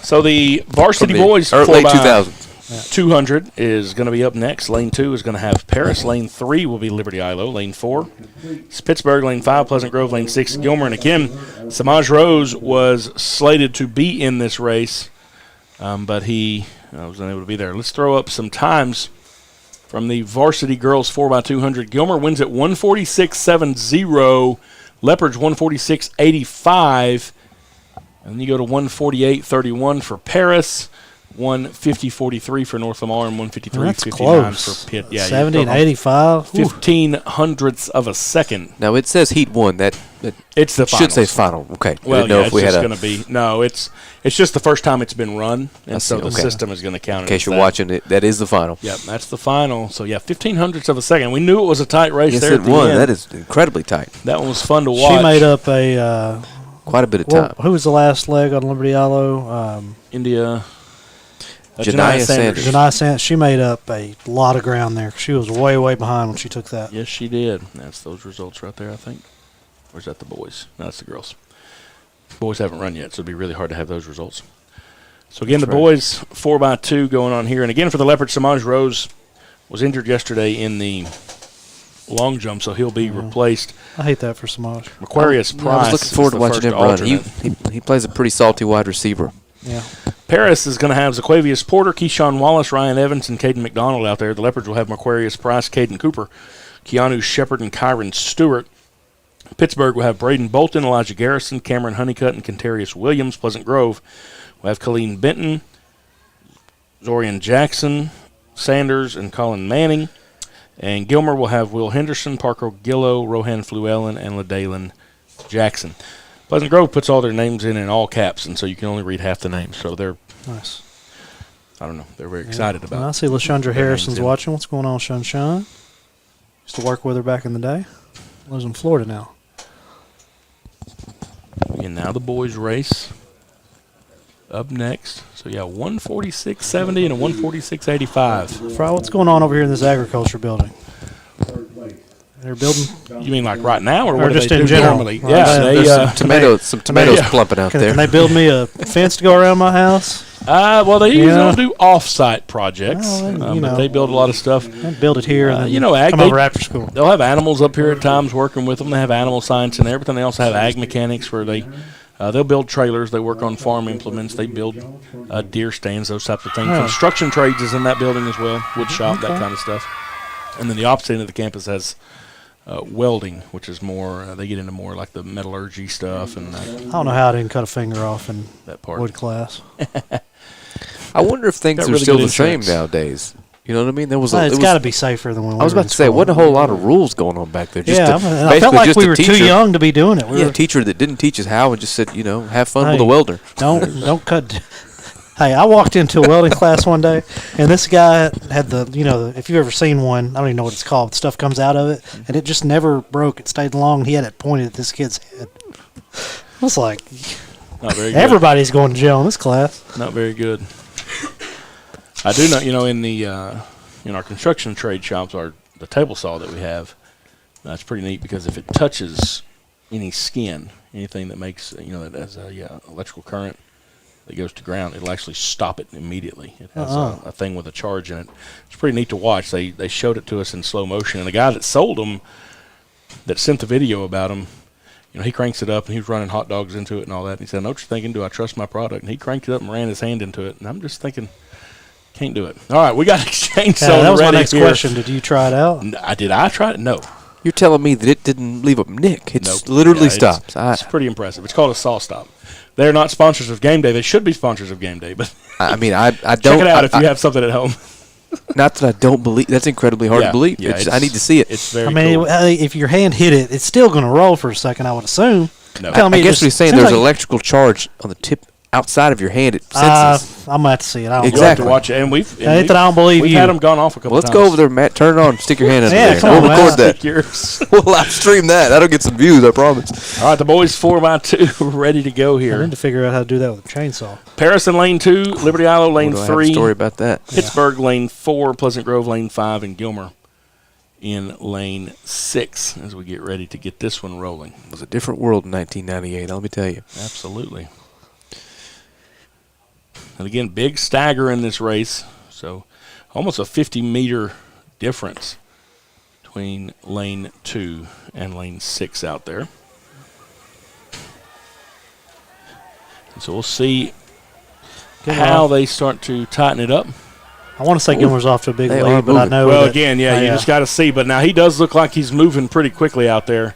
So the varsity From the boys late 2000s. 200 is going to be up next. Lane 2 is going to have Paris. Lane 3 will be Liberty Eylau. Lane 4 is Pittsburgh. Lane 5, Pleasant Grove. Lane 6, Gilmer. And again, Samaj Rose was slated to be in this race, but he was unable to be there. Let's throw up some times from the varsity girls 4x200. Gilmer wins at 146.70. Leopards 146.85. And then you go to 148.31 for Paris. 150.43 for North Lamar and 153.59 for Pitt. Yeah, 70 and 85. 15 hundredths of a second. Now it says Heat 1. It's the should say finals. final. Okay. Well, know yeah, if we it's had just going to be it's just the first time it's been run, and so the okay. system is going to count. In case you're watching it, that is the final. Yep, that's the final. So yeah, 15 hundredths of a second. We knew it was a tight race Yes, there. it at the was. end. That is incredibly tight. That one was fun to watch. She made up a quite a bit of time. who was the last leg on Liberty Eylau? India. Janiyah Sanders. Janiyah Sanders. She made up a lot of ground there. She was way, way behind when she took that. Yes, she did. That's those results right there, I think. Or is that the boys? No, that's the girls. Boys haven't run yet, so it'd be really hard to have those results. So, again, That's the boys 4x2 going on here. And, again, for the Leopards, Samaj Rose was injured yesterday in the long jump, so he'll be replaced. I hate that for Samaj. Aquarius Price. I was looking forward to watching him run. He plays a pretty salty wide receiver. Yeah. Paris is going to have Zaquavius Porter, Keyshawn Wallace, Ryan Evans, and Caden McDonald out there. The Leopards will have Aquarius Price, Caden Cooper, Keanu Shepard, and Kyron Stewart. Pittsburgh will have Braden Bolton, Elijah Garrison, Cameron Honeycutt, and Contarius Williams. Pleasant Grove will have Colleen Benton, Zorian Jackson, Sanders, and Colin Manning. And Gilmer will have Will Henderson, Parker Gillow, Rohan Fluellen, and LaDalen Jackson. Pleasant Grove puts all their names in all caps, and so you can only read half the names. So they're Nice. I don't know. They're very excited about I it. see LaShundra Harrison's in. watching. What's going on, Sunshine? Used to work with her back in the day. Lives in Florida now. And now the boys race up next. So, yeah, 146.70 and a 146.85. Fry, what's going on over here in this agriculture building? Third place. They're building. You mean like right now, or Or what do just they in do general? normally? Right. Yeah, There's Some tomatoes Yeah. plumping out there. Can they build me a fence to go around my house? well, they usually Yeah. don't do off-site projects, Well, but they build a lot of stuff. I'd build it here and then ag, come they- over after school. They'll have animals up here at times working with them. They have animal science and everything. They also have ag mechanics where they'll build trailers. They work on farm implements. They build deer stands, those types of things. Oh. Construction trades is in that building as well, wood shop, that kind of stuff. And then the opposite end of the campus has welding, which is more, they get into more like the metallurgy stuff and I don't know how I didn't cut a finger off in that part. wood class. I wonder if things Got are really still good the same insurance. nowadays. You know what I mean? There was It's got to be safer than when we I was were about in to say, school. wasn't a whole lot of rules going on back there. Just Yeah, a- I felt basically like just we a were too teacher- young to be doing it. We Yeah, were, a teacher that didn't teach us how and just said, have fun with Hey. a welder. don't cut. Hey, I walked into a welding class one day, and this guy had if you've ever seen one, I don't even know what it's called. Stuff comes out of it, and it just never broke. It stayed long, and he had it pointed at this kid's head. I was like, Not very good. everybody's going to jail in this class. Not very good. I do know, in the in our construction trade shops, the table saw that we have, that's pretty neat because if it touches any skin, anything that makes that has electrical current that goes to ground, it'll actually stop it immediately. It has a thing with a charge in it. It's pretty neat to watch. They showed it to us in slow motion, and the guy that sold them, that sent the video about them, he cranks it up, and he was running hot dogs into it and all that. And he said, I know what you're thinking, do I trust my product? And he cranked it up and ran his hand into it, and I'm just thinking, can't do it. All right, we got exchange Yeah, zone that was my ready next here. question. Did you try it out? Did I try it? No. You're telling me that it didn't leave a nick. It's Nope. literally Yeah, stopped. It's pretty impressive. It's called a saw stop. They're not sponsors of Game Day. They should be sponsors of Game Day, but I mean, I don't. check it out if you have something at home. Not that I don't believe. That's incredibly hard to believe. Yeah, I need to see it. It's very I mean, cool. if your hand hit it, it's still going to roll for a second, I would assume. No. Tell me I it guess just what he's saying, seems there's like- an electrical charge on the tip outside of your hand. It senses. I'm going to have to see it. I don't You'll have Exactly. to watch it. And we've Ain't that I don't believe we've you. had them gone off a couple Well, let's times. go over there, Matt. Turn it on. Stick your hand under Yeah, there. come on, We'll Matt. record that. Stick yours. We'll live stream that. That'll get some views, I promise. All right, the boys 4x2 ready to go I here. need to figure out how to do that with a chainsaw. Paris in lane 2, Liberty Eylau lane What do I have a 3, story about that. Pittsburgh lane 4, Pleasant Grove lane 5, and Gilmer in lane 6 as we get ready to get this one rolling. It was a different world in 1998, let me tell you. Absolutely. And again, big stagger in this race. So almost a 50-meter difference between lane 2 and lane 6 out there. And so we'll see how they start to tighten it up. I want to say Gilmer's off to a big They lead, are but I moving. know Well, that, again, you just got to see. But now he does look like he's moving pretty quickly out there.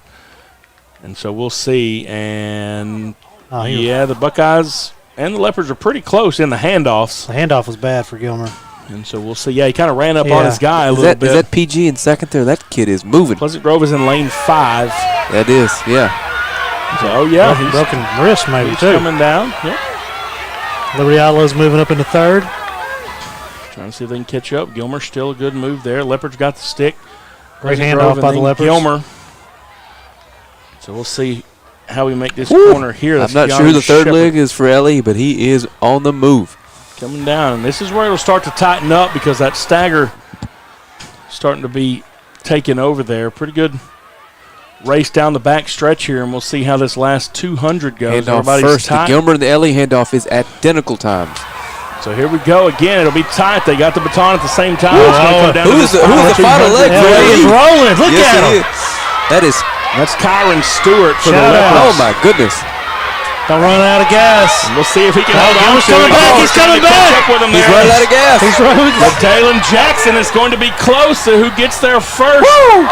And so we'll see. And, the Buckeyes and the Leopards are pretty close in the handoffs. the handoff was bad for Gilmer. And so we'll see. Yeah, he kind of ran up on his guy a little bit. Is that PG in second there? That kid is moving. Pleasant Grove is in lane 5. That is, yeah. So, he's Broken wrist maybe, he's too. coming down. Yep. Liberty Eylau's moving up into third. Trying to see if they can catch up. Gilmer still a good move there. Leopards got the stick. Great Pleasant handoff Grove by and the then Leopards. Gilmer. So we'll see how we make this corner here. I'm That's not sure Keanu the third Shepherd leg is for Ellie, but he is on the move. coming down. And this is where it'll start to tighten up because that stagger starting to be taken over there. Pretty good race down the back stretch here, and we'll see how this last 200 goes. Handoff Everybody's first. The tight. Gilmer and the Ellie handoff is identical times. So here we go again. It'll be tight. They got the baton at the same time. Who's It's gonna come down to who's this the final leg? He's rolling. Look Yes, at it him. is. That is, That's Kyron Stewart for the Shout out. oh Leopards. my goodness. Don't run out of gas. And we'll see if he can hold on Gilmer's to coming it. back. Oh, He's trying coming to catch back. up with him He's there. running out of gas. But Dalen Jackson is going to be close to who gets there first.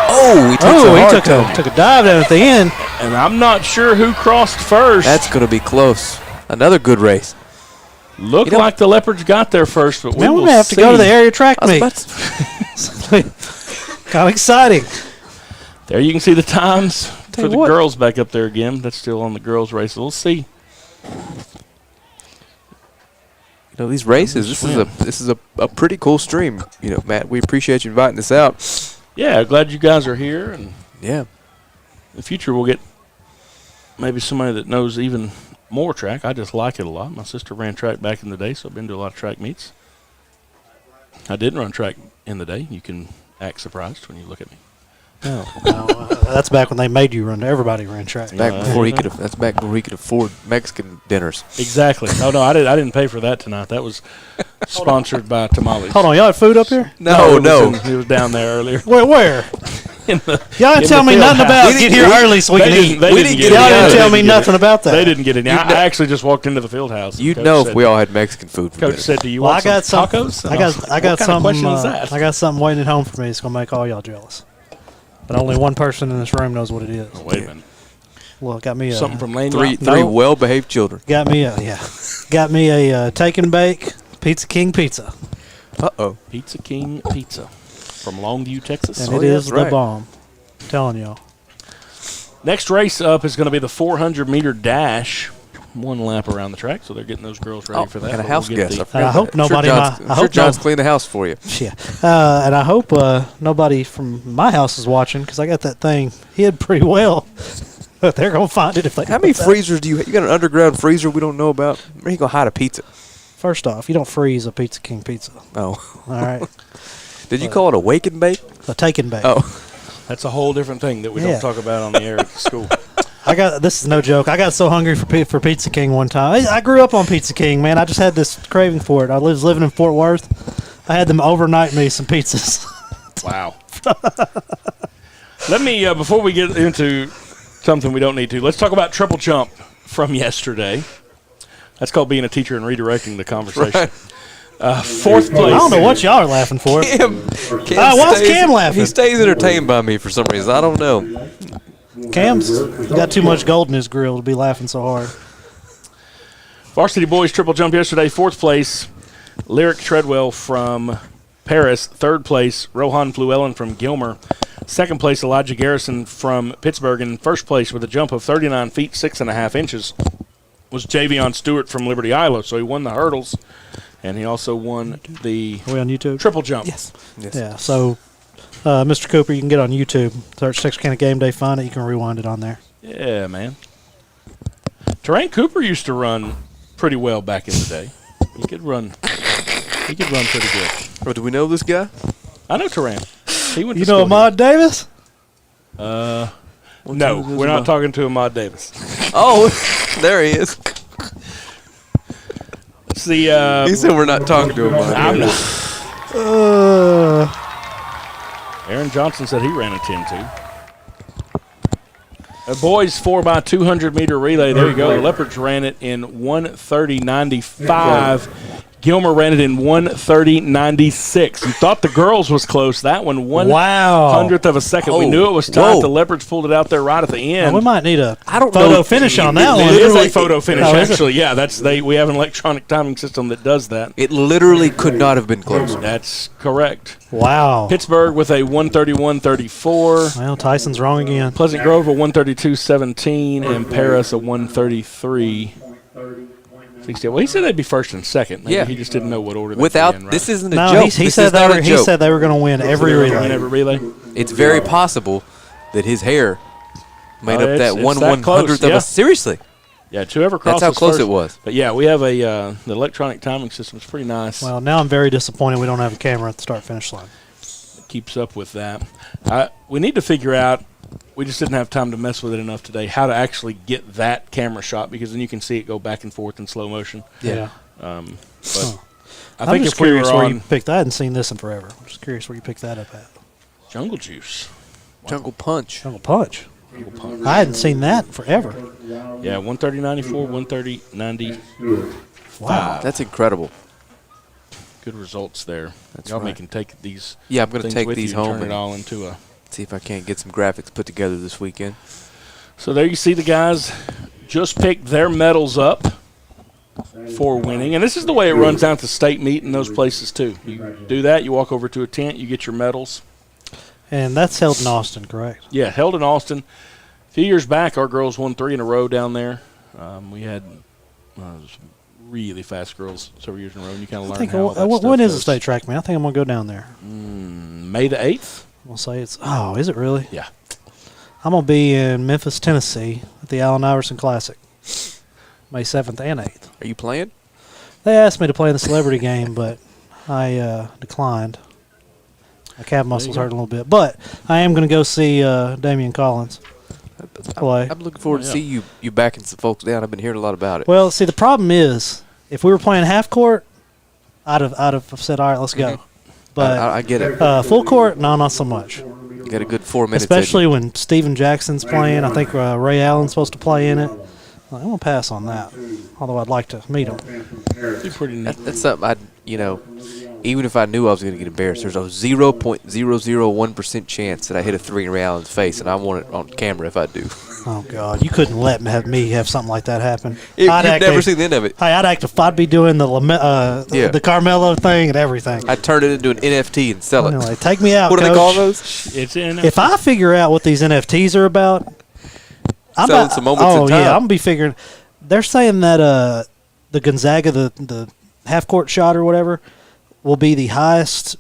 Oh, he takes a He hard took a dive down at the end. And I'm not sure who crossed first. That's going to be close. Another good race. Looked You know- like the Leopards got there first, but we Man, we will may have to go to the see. area track I was meet. about to- Kind of exciting. There you can see the times for you the what. girls back up there again. That's still on the girls' race. We'll see. You know, these races, this is a pretty cool stream. You know, Matt, we appreciate you inviting us out. Yeah, glad you guys are here. And in Yeah. the future, we'll get maybe somebody that knows even more track. I just like it a lot. My sister ran track back in the day, so I've been to a lot of track meets. I didn't run track in the day. You can act surprised when you look at me. No, that's back when they made you run. Everybody ran track. Back Yeah, before yeah. that's back before he could afford Mexican dinners. Exactly. Oh, no, I didn't pay for that tonight. That was sponsored by Tamales. Hold on, y'all had food up here? No, no. It was down there earlier. Where? In the, Y'all didn't in tell the me field nothing house. about We get didn't- here early so we They can didn't, eat. they We didn't didn't get get Y'all any. didn't They tell me get nothing it. about that. They didn't get any. You'd I know- actually just walked into the field house. You'd Coach know said- if we all had Mexican food for Coach dinner. said, "Do you Well, want I got some some tacos?" I got What something. kind of question is that? I got something waiting at home for me. It's gonna make all y'all jealous. But only one person in this room knows what it is. Oh, wait a minute. Well, got me a Something from Lane Three No. well-behaved children. got me a take and bake Pizza King pizza, Uh-oh. Pizza King Pizza from Longview, Texas. and Oh, it yeah, is that's the right. bomb. I'm telling y'all. Next race up is going to be the 400-meter dash. One lap around the track, so they're getting those girls ready for that. And a but house we'll get guest. the- I forgot I hope that. I'm nobody Sure in John's, my- I I'm sure hope John's no- cleaned the house for you. Yeah, and I hope nobody from my house is watching because I got that thing hid pretty well. But they're gonna find it if they. How many put that- freezers do you have? You got an underground freezer we don't know about? Where you going to hide a pizza? First off, you don't freeze a Pizza King pizza. Oh. All right, Did you call it a wake and bake? a take and bake. Oh. That's a whole different thing that we Yeah. don't talk about on the air at school. This is no joke. I got so hungry for Pizza King one time. I grew up on Pizza King, man. I just had this craving for it. I was living in Fort Worth. I had them overnight me some pizzas. Wow. Let me, before we get into something we don't need to, let's talk about triple jump from yesterday. That's called being a teacher and redirecting the conversation. Fourth place. I don't know what y'all are laughing for. Cam why's Cam laughing? He stays entertained by me for some reason. I don't know. Cam's got too much gold in his grill to be laughing so hard. Varsity boys triple jump yesterday. Fourth place, Lyric Treadwell from Paris. Third place, Rohan Fluellen from Gilmer. Second place, Elijah Garrison from Pittsburgh. And first place with a jump of 39 feet, 6.5 inches was Javion Stewart from Liberty Eylau. So he won the hurdles, and he also won the Are we on YouTube? triple jump. Yes. Yeah, so Mr. Cooper, you can get on YouTube. Search Texarkana Game Day, find it. You can rewind it on there. Yeah, man. Terrain Cooper used to run pretty well back in the day. He could run pretty good. Oh, do we know this guy? I know Terrain. He went You to know school Ahmad Davis? here. No, we're not talking to Ahmad Davis. Oh, there he is. It's the He said we're not talking to him. I'm not. Aaron Johnson said he ran a 10-2. A boys 4x200 meter relay. There you go. The Leopards ran it in 1:30.95. Gilmer ran it in 1:30.96. You thought the girls was close. That one, 1/100th of a second. We knew it was tight. The Leopards pulled it out there right at the end. Now, we might need a know. photo finish on that one. It is a photo finish, actually. Yeah, we have an electronic timing system that does that. It literally could not have been closer. That's correct. Wow. Pittsburgh with a 131.34. Well, Tyson's wrong again. Pleasant Grove a 132.17, and Paris a 133. Well, he said they'd be first and second. Maybe he just didn't know what order they'd be in, right? This isn't a No, joke. he said they were going to win every relay. It's very possible that his hair made up that 1/100th of a. Seriously. Yeah, whoever crosses That's how close first. it was. But yeah, we have the electronic timing system. It's pretty nice. Well, now I'm very disappointed we don't have a camera at the start-finish line. It keeps up with that. We need to figure out. We just didn't have time to mess with it enough today. How to actually get that camera shot, because then you can see it go back and forth in slow motion. Yeah. But I I'm think just if we were curious where you on picked. I hadn't seen this in forever. I'm just curious where you picked that up at. Jungle Juice, Jungle Punch. Jungle Punch. I hadn't seen that in forever. Yeah, 130.94, 130.90. Wow. That's incredible. Good results there. That's Y'all right. can take these. Yeah, I'm going to things take with these you and home turn it and all into a. see if I can't get some graphics put together this weekend. So there you see the guys just picked their medals up for winning. And this is the way it runs down to state meet in those places, too. You do that, you walk over to a tent, you get your medals. And that's held in Austin, correct? Yeah, held in Austin. A few years back, our girls won 3 in a row down there. We had really fast girls several years in a row, and you kind of learn how all that stuff when is the goes. state track meet? I think I'm going to go down there. May the 8th? We'll say it's – oh, is it really? Yeah. I'm going to be in Memphis, Tennessee at the Allen Iverson Classic, May 7th and 8th. Are you playing? They asked me to play in the celebrity game, but I declined. My calf muscles hurt a little bit. But I am going to go see Damian Collins play. I'm looking forward to see you backing some folks down. I've been hearing a lot about it. Well, see, the problem is if we were playing half court, I'd have said, all right, let's go. But I get it. full court, no, not so much. You got a good 4 minutes. Especially when Steven Jackson's playing. I think Ray Allen's supposed to play in it. I'm going to pass on that, although I'd like to meet him. Be pretty neat. That's something even if I knew I was going to get embarrassed, there's a 0.001% chance that I hit a 3 in Ray Allen's face, and I want it on camera if I do. Oh, God. You couldn't let me have something like that happen. You've never seen the end of it. Hey, I'd act if I'd be doing the Carmelo thing and everything. I'd turn it into an NFT and sell it. Anyway, take me out, What do they Coach. call those? It's in. If I figure out what these NFTs are about, Selling some moments in time. yeah, I'm going to be figuring. They're saying that the Gonzaga, the half-court shot or whatever, will be the highest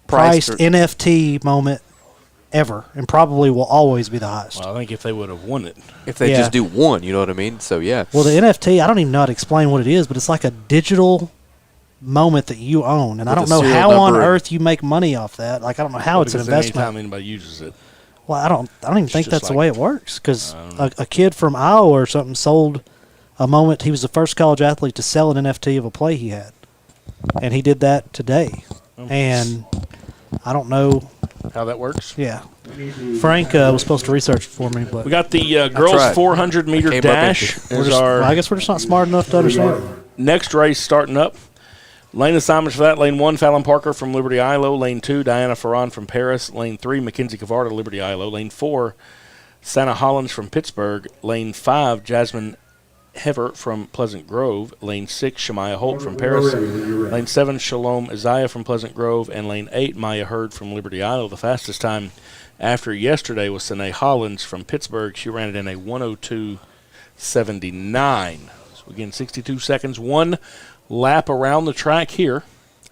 priced NFT moment ever, and probably will always be the highest. Well, I think if they would have won it. If they just do one, you know what I mean? So, yeah. Well, the NFT, I don't even know how to explain what it is, but it's like a digital moment that you own, and I don't know how on earth you make money off that. Like, I don't know how it's an investment. Anytime anybody uses it. Well, I don't even think that's the way it works, because a kid from Iowa or something sold a moment. He was the first college athlete to sell an NFT of a play he had, and he did that today. And I don't know how that works. Yeah, Frank was supposed to research it for me, but we got the girls 400 meter dash. I guess we're just not smart enough to understand it. Next race starting up. Lane assignments for that: Lane 1, Fallon Parker from Liberty Eylau. Lane 2, Diana Ferran from Paris. Lane 3, Mackenzie Cavarda, Liberty Eylau. Lane 4, Santa Hollins from Pittsburgh. Lane 5, Jasmine Hever from Pleasant Grove. Lane 6, Shemaya Holt from Paris. Lane 7, Shalom Isaiah from Pleasant Grove. And Lane 8, Maya Hurd from Liberty Eylau. The fastest time after yesterday was Sanae Hollins from Pittsburgh. She ran it in a 102.79. So again, 62 seconds, one lap around the track here.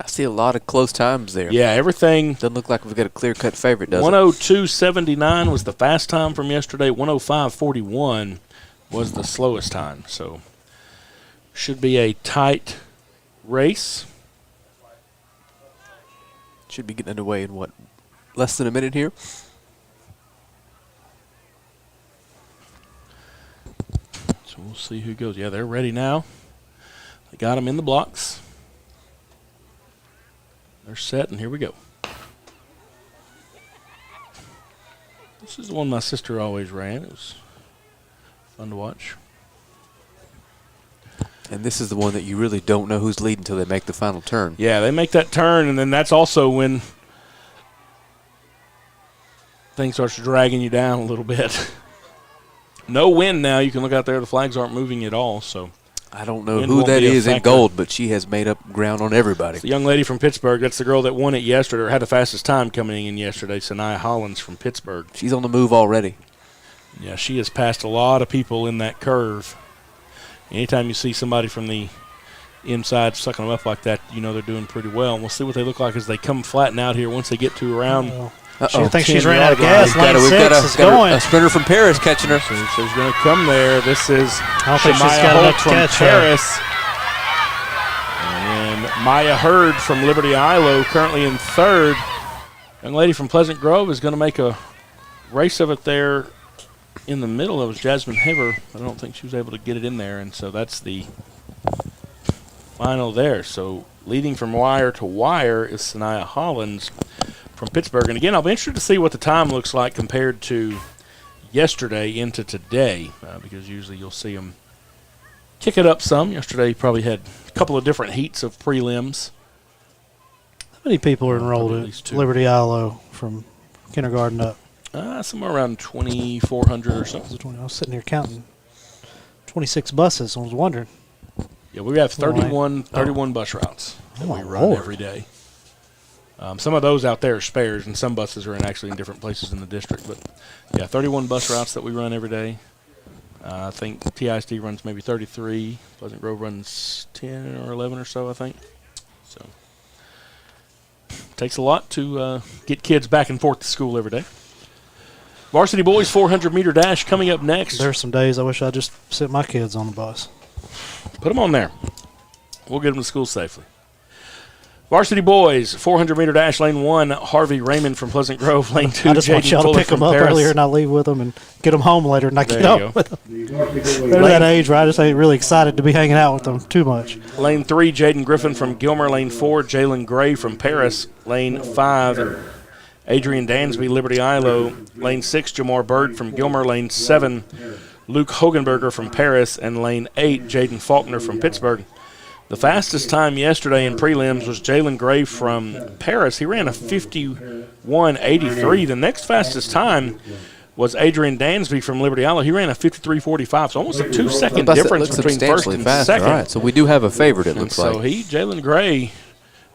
I see a lot of close times there. Yeah, everything. Doesn't look like we've got a clear-cut favorite, does it? 102.79 was the fast time from yesterday. 105.41 was the slowest time. So should be a tight race. Should be getting underway in, less than a minute here? So we'll see who goes. Yeah, they're ready now. They got them in the blocks. They're set, and here we go. This is the one my sister always ran. It was fun to watch. And this is the one that you really don't know who's leading until they make the final turn. Yeah, they make that turn, and then that's also when things starts dragging you down a little bit. No wind now. You can look out there. The flags aren't moving at all. So I don't know wind who won't that be a is in factor. gold, but she has made up ground on everybody. The young lady from Pittsburgh, that's the girl that won it yesterday, or had the fastest time coming in yesterday, Sanaya Hollins from Pittsburgh. She's on the move already. Yeah, she has passed a lot of people in that curve. Anytime you see somebody from the inside sucking them up like that, you know they're doing pretty well. And we'll see what they look like as they come flatten out here once they get to around. She thinks she's 10 ran out of yard gas. line. Lane 6 is going. a sprinter from Paris catching her. So she's going to come there. This is I don't think she's Shemaya got Holt enough to from catch her. Paris. And Maya Hurd from Liberty Eylau currently in third. Young lady from Pleasant Grove is going to make a race of it there in the middle. It was Jasmine Hever. I don't think she was able to get it in there, and so that's the final there. So leading from wire to wire is Sanaya Hollins from Pittsburgh. And again, I'll be interested to see what the time looks like compared to yesterday into today, because usually you'll see them kick it up some. Yesterday you probably had a couple of different heats of prelims. How many people are enrolled Probably at at least two. Liberty Eylau from kindergarten up? Somewhere around 2,400 or so. I was sitting here counting 26 buses. I was wondering. Yeah, we have 31 bus routes that Oh, we my run Lord. every day. Some of those out there are spares, and some buses are actually in different places in the district. But, yeah, 31 bus routes that we run every day. I think TISD runs maybe 33. Pleasant Grove runs 10 or 11 or so, I think. So, takes a lot to get kids back and forth to school every day. Varsity Boys 400-meter dash coming up next. There's some days I wish I just sent my kids on the bus. Put them on there. We'll get them to school safely. Varsity Boys 400-meter dash, lane 1, Harvey Raymond from Pleasant Grove. Lane 2, I just want Jaden y'all to Fuller pick them from up Paris. earlier and I leave with them and get them home later and I There get you up go. with them. The varsity boys They're that age where I just ain't really excited to be hanging out with them too much. Lane 3, Jaden Griffin from Gilmer. Lane 4, Jalen Gray from Paris. Lane 5, Adrian Dansby, Liberty Eylau. Lane 6, Jamar Bird from Gilmer. Lane 7, Luke Hogenberger from Paris. And lane 8, Jaden Faulkner from Pittsburgh. The fastest time yesterday in prelims was Jalen Gray from Paris. He ran a 51.83. The next fastest time was Adrian Dansby from Liberty Eylau. He ran a 53.45, so almost a 2-second difference Looks between first substantially and faster. second. All right, so we do have a favorite, it And looks so like. Jalen Gray,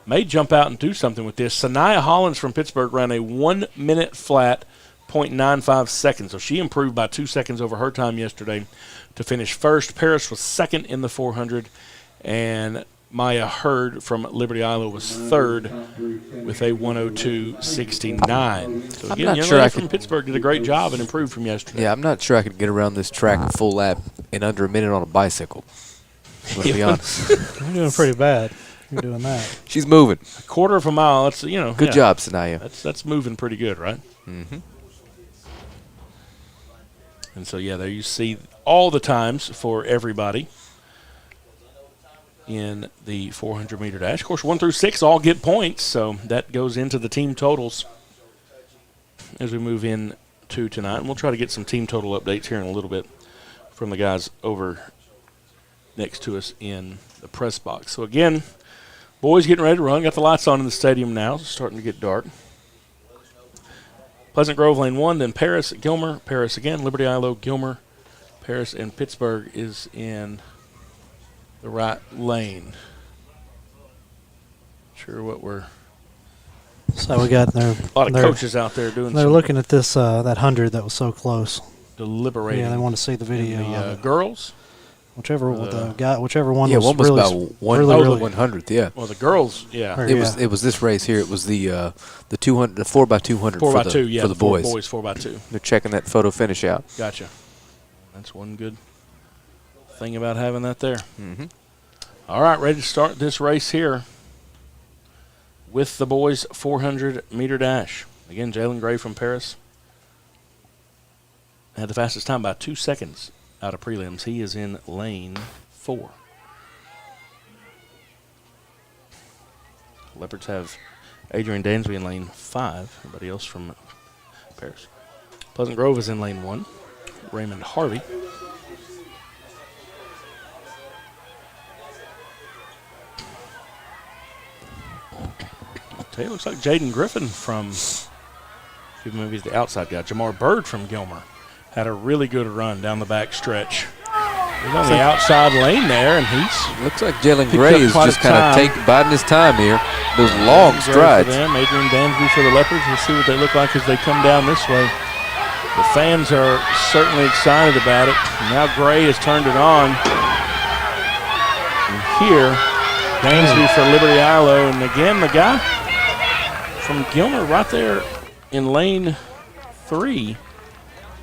may jump out and do something with this. Sanaya Hollins from Pittsburgh ran a 1 minute flat, 0.95 seconds. So she improved by 2 seconds over her time yesterday to finish first. Paris was second in the 400, and Maya Hurd from Liberty Eylau was third with a 102.69. So I'm again, not young sure lady I from could- Pittsburgh did a great job and improved from yesterday. Yeah, I'm not sure I could get around this track a full lap in under a minute on a bicycle. Let's be honest. You're doing pretty bad. You're doing that. She's moving. A quarter of a mile. That's Good job, Sanaya. That's moving pretty good, right? Mm-hmm. And so, yeah, there you see all the times for everybody in the 400-meter dash. Of course, 1 through 6 all get points, so that goes into the team totals as we move in to tonight. And we'll try to get some team total updates here in a little bit from the guys over next to us in the press box. So, again, boys getting ready to run. Got the lights on in the stadium now. It's starting to get dark. Pleasant Grove, lane 1, then Paris, Gilmer, Paris again, Liberty Eylau, Gilmer, Paris, and Pittsburgh is in the right lane. Sure what we're... So we got their. A lot of coaches out there doing They're some looking at this that 100 that was so close. deliberating. Yeah, they want to see the video. And of the it. Girls? Whichever whichever one Yeah, was one was really, about really 100th, yeah. Well, the girls, yeah. Or- It was this race here. It was the 200, the 4x200 4 for by the 2, yeah. for the boys. 4 by 2. They're checking that photo finish out. Gotcha. That's one good thing about having that there. Mm-hmm. All right, ready to start this race here with the boys' 400-meter dash. Again, Jalen Gray from Paris had the fastest time by 2 seconds out of prelims. He is in lane 4. Leopards have Adrian Dansby in lane 5. Everybody else from Paris. Pleasant Grove is in lane 1. Raymond Harvey. It looks like Jaden Griffin from, maybe he's the outside guy. Jamar Bird from Gilmer had a really good run down the back stretch. He's on the outside lane there, and he's looks like Jalen Gray is just kind of biding his time here. Those long strides. For them. Adrian Dansby for the Leopards. We'll see what they look like as they come down this way. The fans are certainly excited about it. Now Gray has turned it on. And here, Dansby for Liberty Eylau, and again the guy from Gilmer right there in lane 3.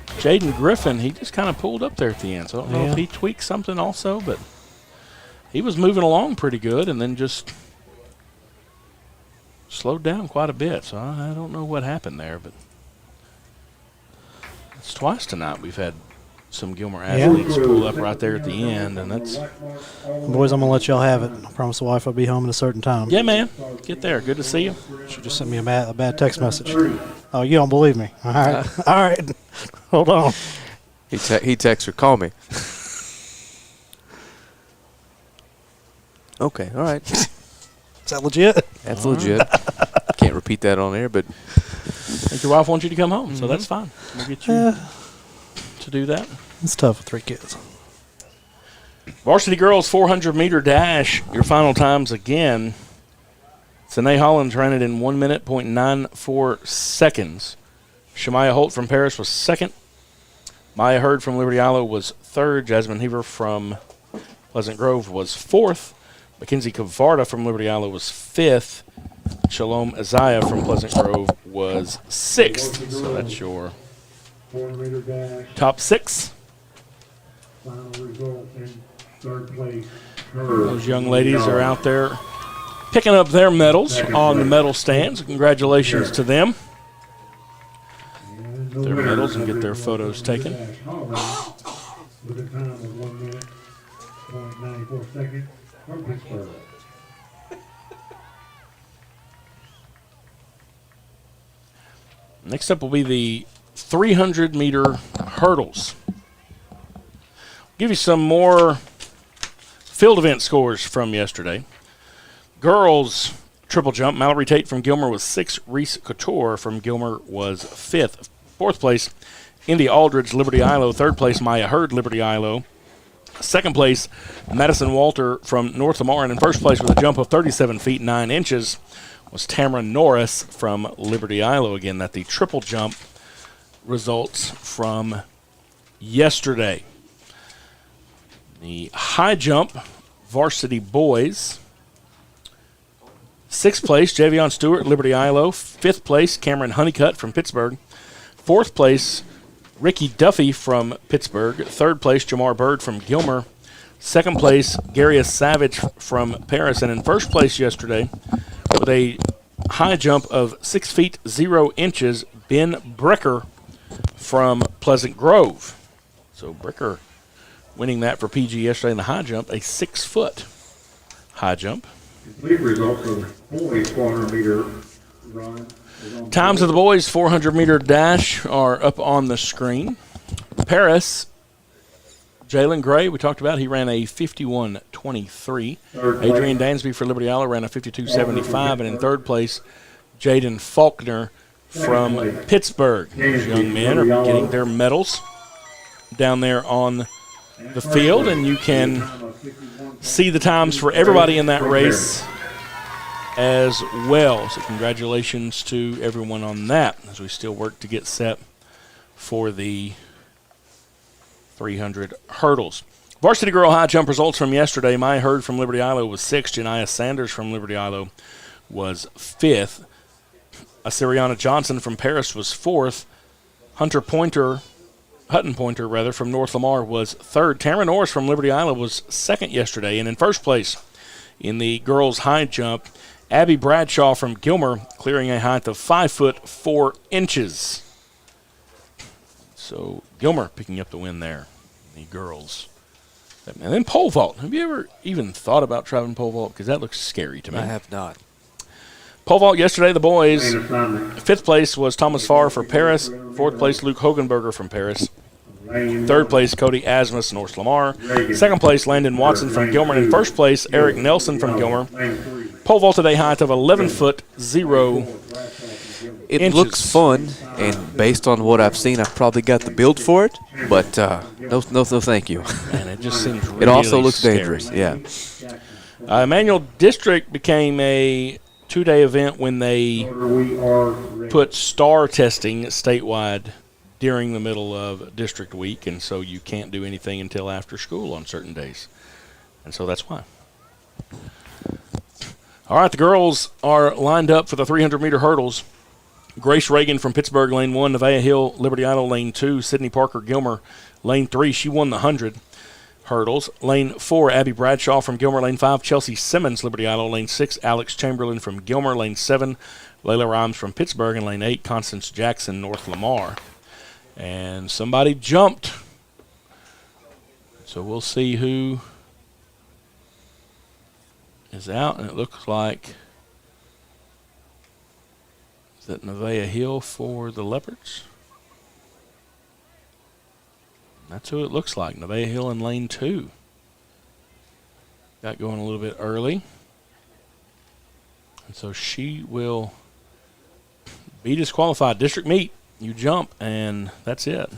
Jaden Griffin, he just kind of pulled up there at the end. So I don't know if he tweaked something also, but he was moving along pretty good and then just slowed down quite a bit. So I don't know what happened there, but it's twice tonight we've had some Gilmer athletes pull up right there at the end, and that's... Boys, I'm going to let y'all have it. I promise the wife I'll be home at a certain time. Yeah, man. Get there. Good to see you. She just sent me a bad text message. Oh, you don't believe me. All right. All right. Hold on. He texts her, call me. Okay, all right. Is that legit? That's legit. Can't repeat that on air, but... I think your wife wants you to come home, so that's fine. We'll get you to do that. It's tough with 3 kids. Varsity girls 400-meter dash. Your final times again. Sine Hollins ran it in 1 minute, .94 seconds. Shemaya Holt from Paris was second. Maya Hurd from Liberty Eylau was third. Jasmine Heaver from Pleasant Grove was fourth. Mackenzie Cavarda from Liberty Eylau was fifth. Shalom Isaiah from Pleasant Grove was sixth. So that's your 400-meter dash. top 6. Final result in third place. Those young ladies are out there picking up their medals on the medal stands. Congratulations to them. Their medals and get their photos taken. With a time of 1 minute, .94 seconds from Pittsburgh. Next up will be the 300-meter hurdles. Give you some more field event scores from yesterday. Girls triple jump. Mallory Tate from Gilmer was 6th. Reese Couture from Gilmer was 5th. 4th place, Indy Aldridge, Liberty Eylau. 3rd place, Maya Hurd, Liberty Eylau. 2nd place, Madison Walter from North Lamar. And in 1st place with a jump of 37 feet 9 inches was Tamara Norris from Liberty Eylau. Again, that the triple jump results from yesterday. The high jump varsity boys. 6th place, Javion Stewart, Liberty Eylau. 5th place, Cameron Honeycutt from Pittsburgh. 4th place, Ricky Duffy from Pittsburgh. 3rd place, Jamar Bird from Gilmer. 2nd place, Garius Savage from Paris. And in 1st place yesterday, with a high jump of 6 feet 0 inches, Ben Brecker from Pleasant Grove. So Brecker winning that for PG yesterday in the high jump, a 6-foot high jump. Complete results of the boys 400-meter run. Times of the boys 400-meter dash are up on the screen. Paris, Jalen Gray, we talked about, he ran a 51.23. Adrian Dansby for Liberty Eylau ran a 52.75. And in 3rd place, Jaden Faulkner from Pittsburgh. These young men are getting their medals down there on the field, and you can see the times for everybody in that race as well. So congratulations to everyone on that as we still work to get set for the 300 hurdles. Varsity girl high jump results from yesterday. Maya Hurd from Liberty Eylau was 6th. Janiah Sanders from Liberty Eylau was 5th. Asiriana Johnson from Paris was 4th. Hutton Pointer from North Lamar was 3rd. Tamara Norris from Liberty Eylau was 2nd yesterday. And in 1st place in the girls high jump, Abby Bradshaw from Gilmer clearing a height of 5 foot 4 inches. So Gilmer picking up the win there, the girls. And then pole vault. Have you ever even thought about trying pole vault? Because that looks scary to me. I have not. Pole vault yesterday, the boys. Main assignment. 5th place was Thomas Farr for Paris. 4th place, Luke Hogenberger from Paris. Lane 3rd one. place, Cody Asmus, North Lamar. Reagan. 2nd place, Landon Watson from Gilmer. And in 1st place, Eric Nelson from Gilmer. Lane 3. Pole vaulted a height of 11 foot 0 It inches. looks fun, and based on what I've seen, I've probably got the build for it. But no, thank you. And it just seems really It also looks scary. dangerous. Yeah. Emmanuel District became a 2-day event when they We are ready. put star testing statewide during the middle of district week, and so you can't do anything until after school on certain days. And so that's why. All right, the girls are lined up for the 300-meter hurdles. Grace Reagan from Pittsburgh, lane 1. Nevaeh Hill, Liberty Idle, lane 2. Sydney Parker Gilmer, lane 3. She won the 100 hurdles. Lane 4, Abby Bradshaw from Gilmer, lane 5. Chelsea Simmons, Liberty Idle, lane 6. Alex Chamberlain from Gilmer, lane 7. Layla Rhymes from Pittsburgh, and lane 8. Constance Jackson, North Lamar. And somebody jumped. So we'll see who is out, and it looks like is that Nevaeh Hill for the Leopards. That's who it looks like. Nevaeh Hill in lane 2. Got going a little bit early. And so she will be disqualified. District meet, you jump, and that's it.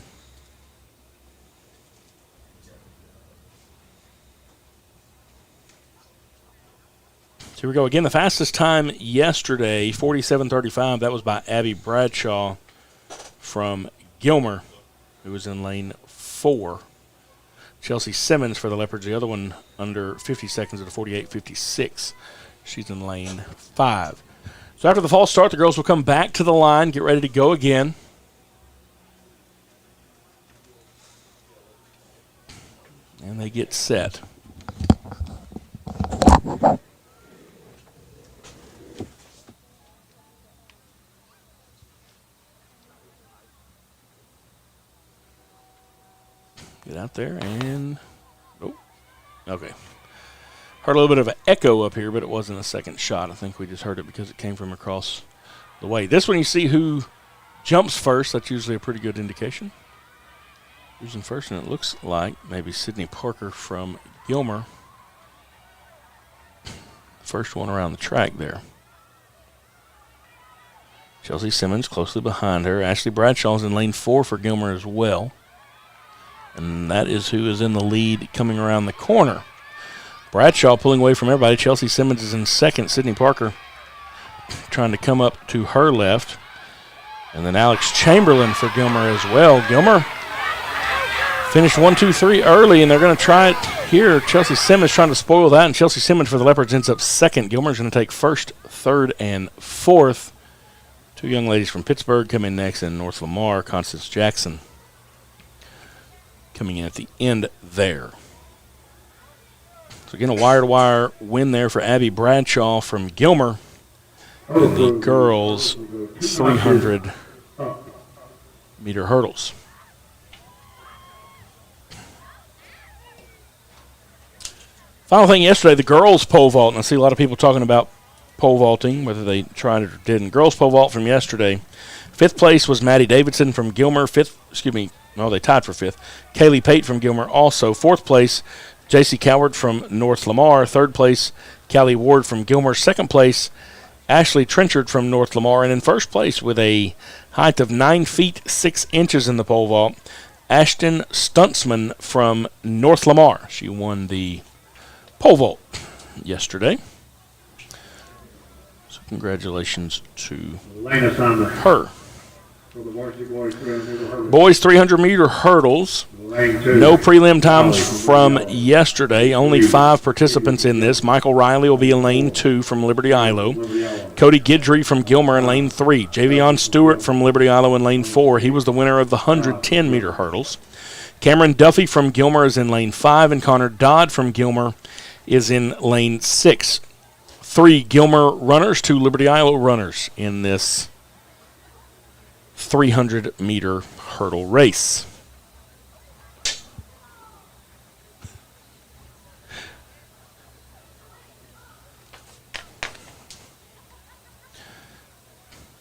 So here we go. Again, the fastest time yesterday, 47:35. That was by Abby Bradshaw from Gilmer, who was in lane 4. Chelsea Simmons for the Leopards, the other one under 50 seconds at a 48:56. She's in lane 5. So after the false start, the girls will come back to the line, get ready to go again. And they get set. Get out there and, oh, okay. Heard a little bit of an echo up here, but it wasn't a second shot. I think we just heard it because it came from across the way. This one, you see who jumps first. That's usually a pretty good indication. Who's in first, and it looks like maybe Sydney Parker from Gilmer. First one around the track there. Chelsea Simmons closely behind her. Ashley Bradshaw's in lane 4 for Gilmer as well. And that is who is in the lead coming around the corner. Bradshaw pulling away from everybody. Chelsea Simmons is in second. Sydney Parker trying to come up to her left. And then Alex Chamberlain for Gilmer as well. Gilmer finished 1, 2, 3 early, and they're going to try it here. Chelsea Simmons trying to spoil that, and Chelsea Simmons for the Leopards ends up second. Gilmer's going to take first, third, and fourth. 2 young ladies from Pittsburgh come in next, and North Lamar, Constance Jackson coming in at the end there. So again, a wire-to-wire win there for Abby Bradshaw from Gilmer in the girls' 300-meter hurdles. Final thing yesterday, the girls' pole vault. And I see a lot of people talking about pole vaulting, whether they tried it or didn't. Girls' pole vault from yesterday. 5th place was Maddie Davidson from Gilmer. They tied for 5th. Kaylee Pate from Gilmer also. 4th place, J.C. Coward from North Lamar. 3rd place, Callie Ward from Gilmer. 2nd place, Ashley Trenchard from North Lamar. And in 1st place with a height of 9 feet 6 inches in the pole vault, Ashton Stuntsman from North Lamar. She won the pole vault yesterday. So congratulations to Lane assignment her. for the varsity boys 300-meter hurdles. Boys 300-meter hurdles. Lane 2. No prelim times from yesterday. Only 5 participants in this. Michael Riley will be in lane 2 from Liberty Eylau. Cody Guidry from Gilmer in lane 3. Javion Stewart from Liberty Eylau in lane 4. He was the winner of the 110-meter hurdles. Cameron Duffy from Gilmer is in lane 5, and Connor Dodd from Gilmer is in lane 6. 3 Gilmer runners, 2 Liberty Eylau runners in this 300-meter hurdle race.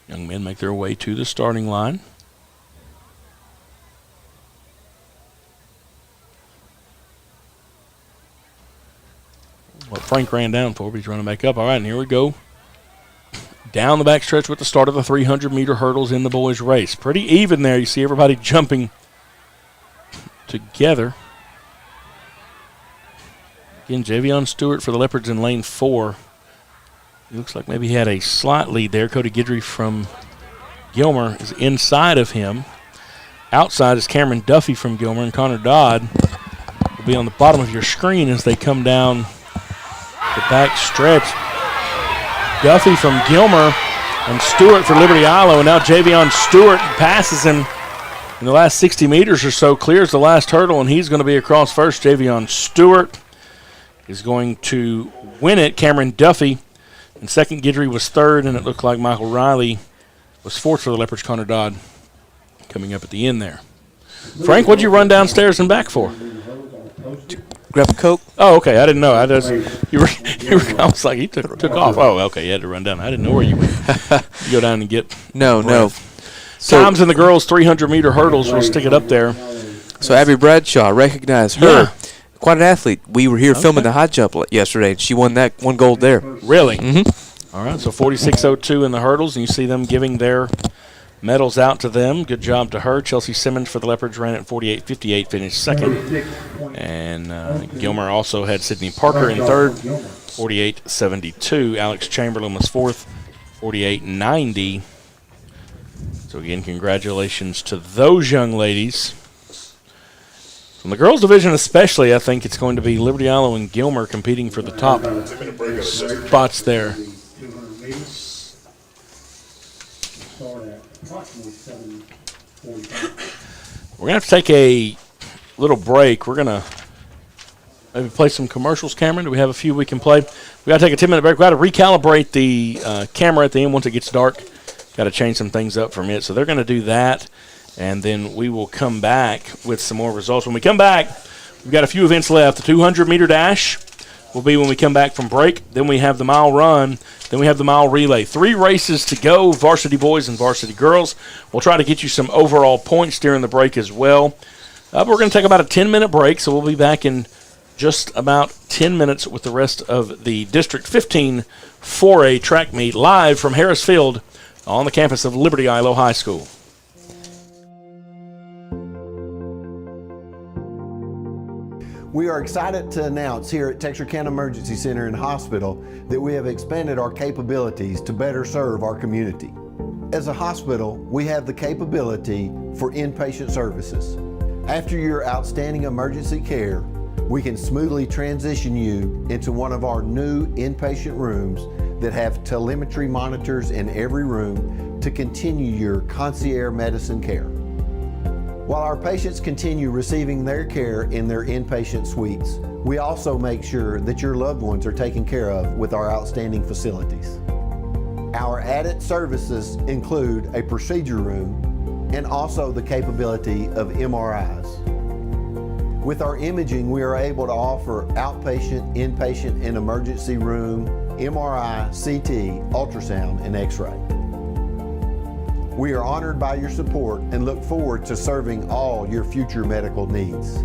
Young men make their way to the starting line. What Frank ran down for, but he's running back up. All right, and here we go. Down the backstretch with the start of the 300-meter hurdles in the boys' race. Pretty even there. You see everybody jumping together. Again, Javion Stewart for the Leopards in lane 4. He looks like maybe he had a slight lead there. Cody Guidry from Gilmer is inside of him. Outside is Cameron Duffy from Gilmer, and Connor Dodd will be on the bottom of your screen as they come down the back stretch. Duffy from Gilmer and Stewart for Liberty Eylau, and now Javion Stewart passes him in the last 60 meters or so, clears the last hurdle, and he's going to be across first. Javion Stewart is going to win it. Cameron Duffy in second. Guidry was third, and it looked like Michael Riley was fourth for the Leopards. Connor Dodd coming up at the end there. Frank, what'd you run downstairs and back for? Grab a Coke? Oh, okay. I didn't know. I was like, he took off. Oh, okay. You had to run down. I didn't know where you went. You go down and get No. So, times in the girls' 300-meter hurdles. We'll stick it up there. So Abby Bradshaw, recognize her. Yeah. Quite an athlete. We were here filming the high jump yesterday, and she won gold there. Really? Mm-hmm. All right. So 46.02 in the hurdles, and you see them giving their medals out to them. Good job to her. Chelsea Simmons for the Leopards ran at 48.58, finished second. And Gilmer also had Sydney Parker in third, 48.72. Alex Chamberlain was fourth, 48.90. So, again, congratulations to those young ladies. From the girls' division especially, I think it's going to be Liberty Eylau and Gilmer competing for the top spots there. We're going to have to take a little break. We're going to maybe play some commercials, Cameron. Do we have a few we can play? We got to take a 10-minute break. We got to recalibrate the camera at the end once it gets dark. Got to change some things up from it. So they're going to do that, and then we will come back with some more results. When we come back, we've got a few events left. The 200-meter dash will be when we come back from break. Then we have the mile run. Then we have the mile relay. 3 races to go, varsity boys and varsity girls. We'll try to get you some overall points during the break as well. We're going to take about a 10-minute break, so we'll be back in just about 10 minutes with the rest of the District 15 4A track meet live from Harris Field on the campus of Liberty Eylau High School. We are excited to announce here at Texarkana Emergency Center and Hospital that we have expanded our capabilities to better serve our community. As a hospital, we have the capability for inpatient services. After your outstanding emergency care, we can smoothly transition you into one of our new inpatient rooms that have telemetry monitors in every room to continue your concierge medicine care. While our patients continue receiving their care in their inpatient suites, we also make sure that your loved ones are taken care of with our outstanding facilities. Our added services include a procedure room and also the capability of MRIs. With our imaging, we are able to offer outpatient, inpatient, and emergency room, MRI, CT, ultrasound, and X-ray. We are honored by your support and look forward to serving all your future medical needs.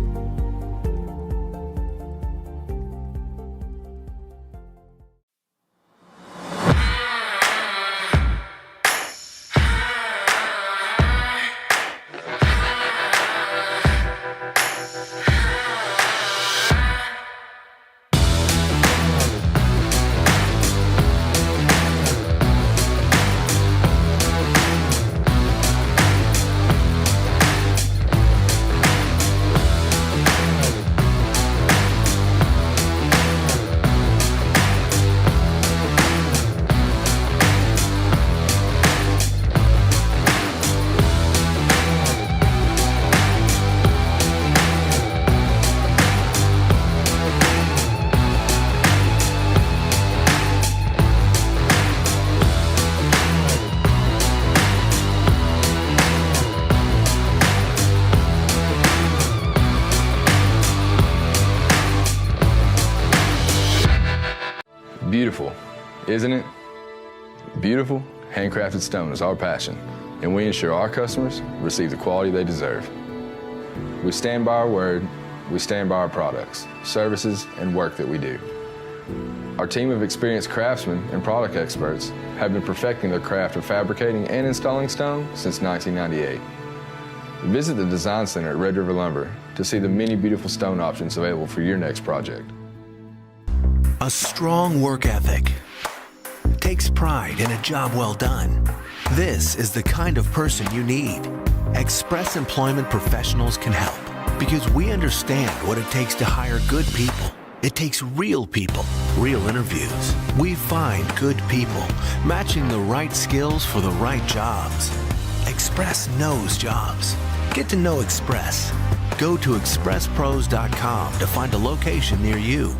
Beautiful, isn't it? Beautiful? handcrafted stone is our passion, and we ensure our customers receive the quality they deserve. We stand by our word, we stand by our products, services, and work that we do. Our team of experienced craftsmen and product experts have been perfecting their craft of fabricating and installing stone since 1998. Visit the Design Center at Red River Lumber to see the many beautiful stone options available for your next project. A strong work ethic takes pride in a job well done. This is the kind of person you need. Express Employment Professionals can help because we understand what it takes to hire good people. It takes real people, real interviews. We find good people, matching the right skills for the right jobs. Express knows jobs. Get to know Express. Go to expresspros.com to find a location near you.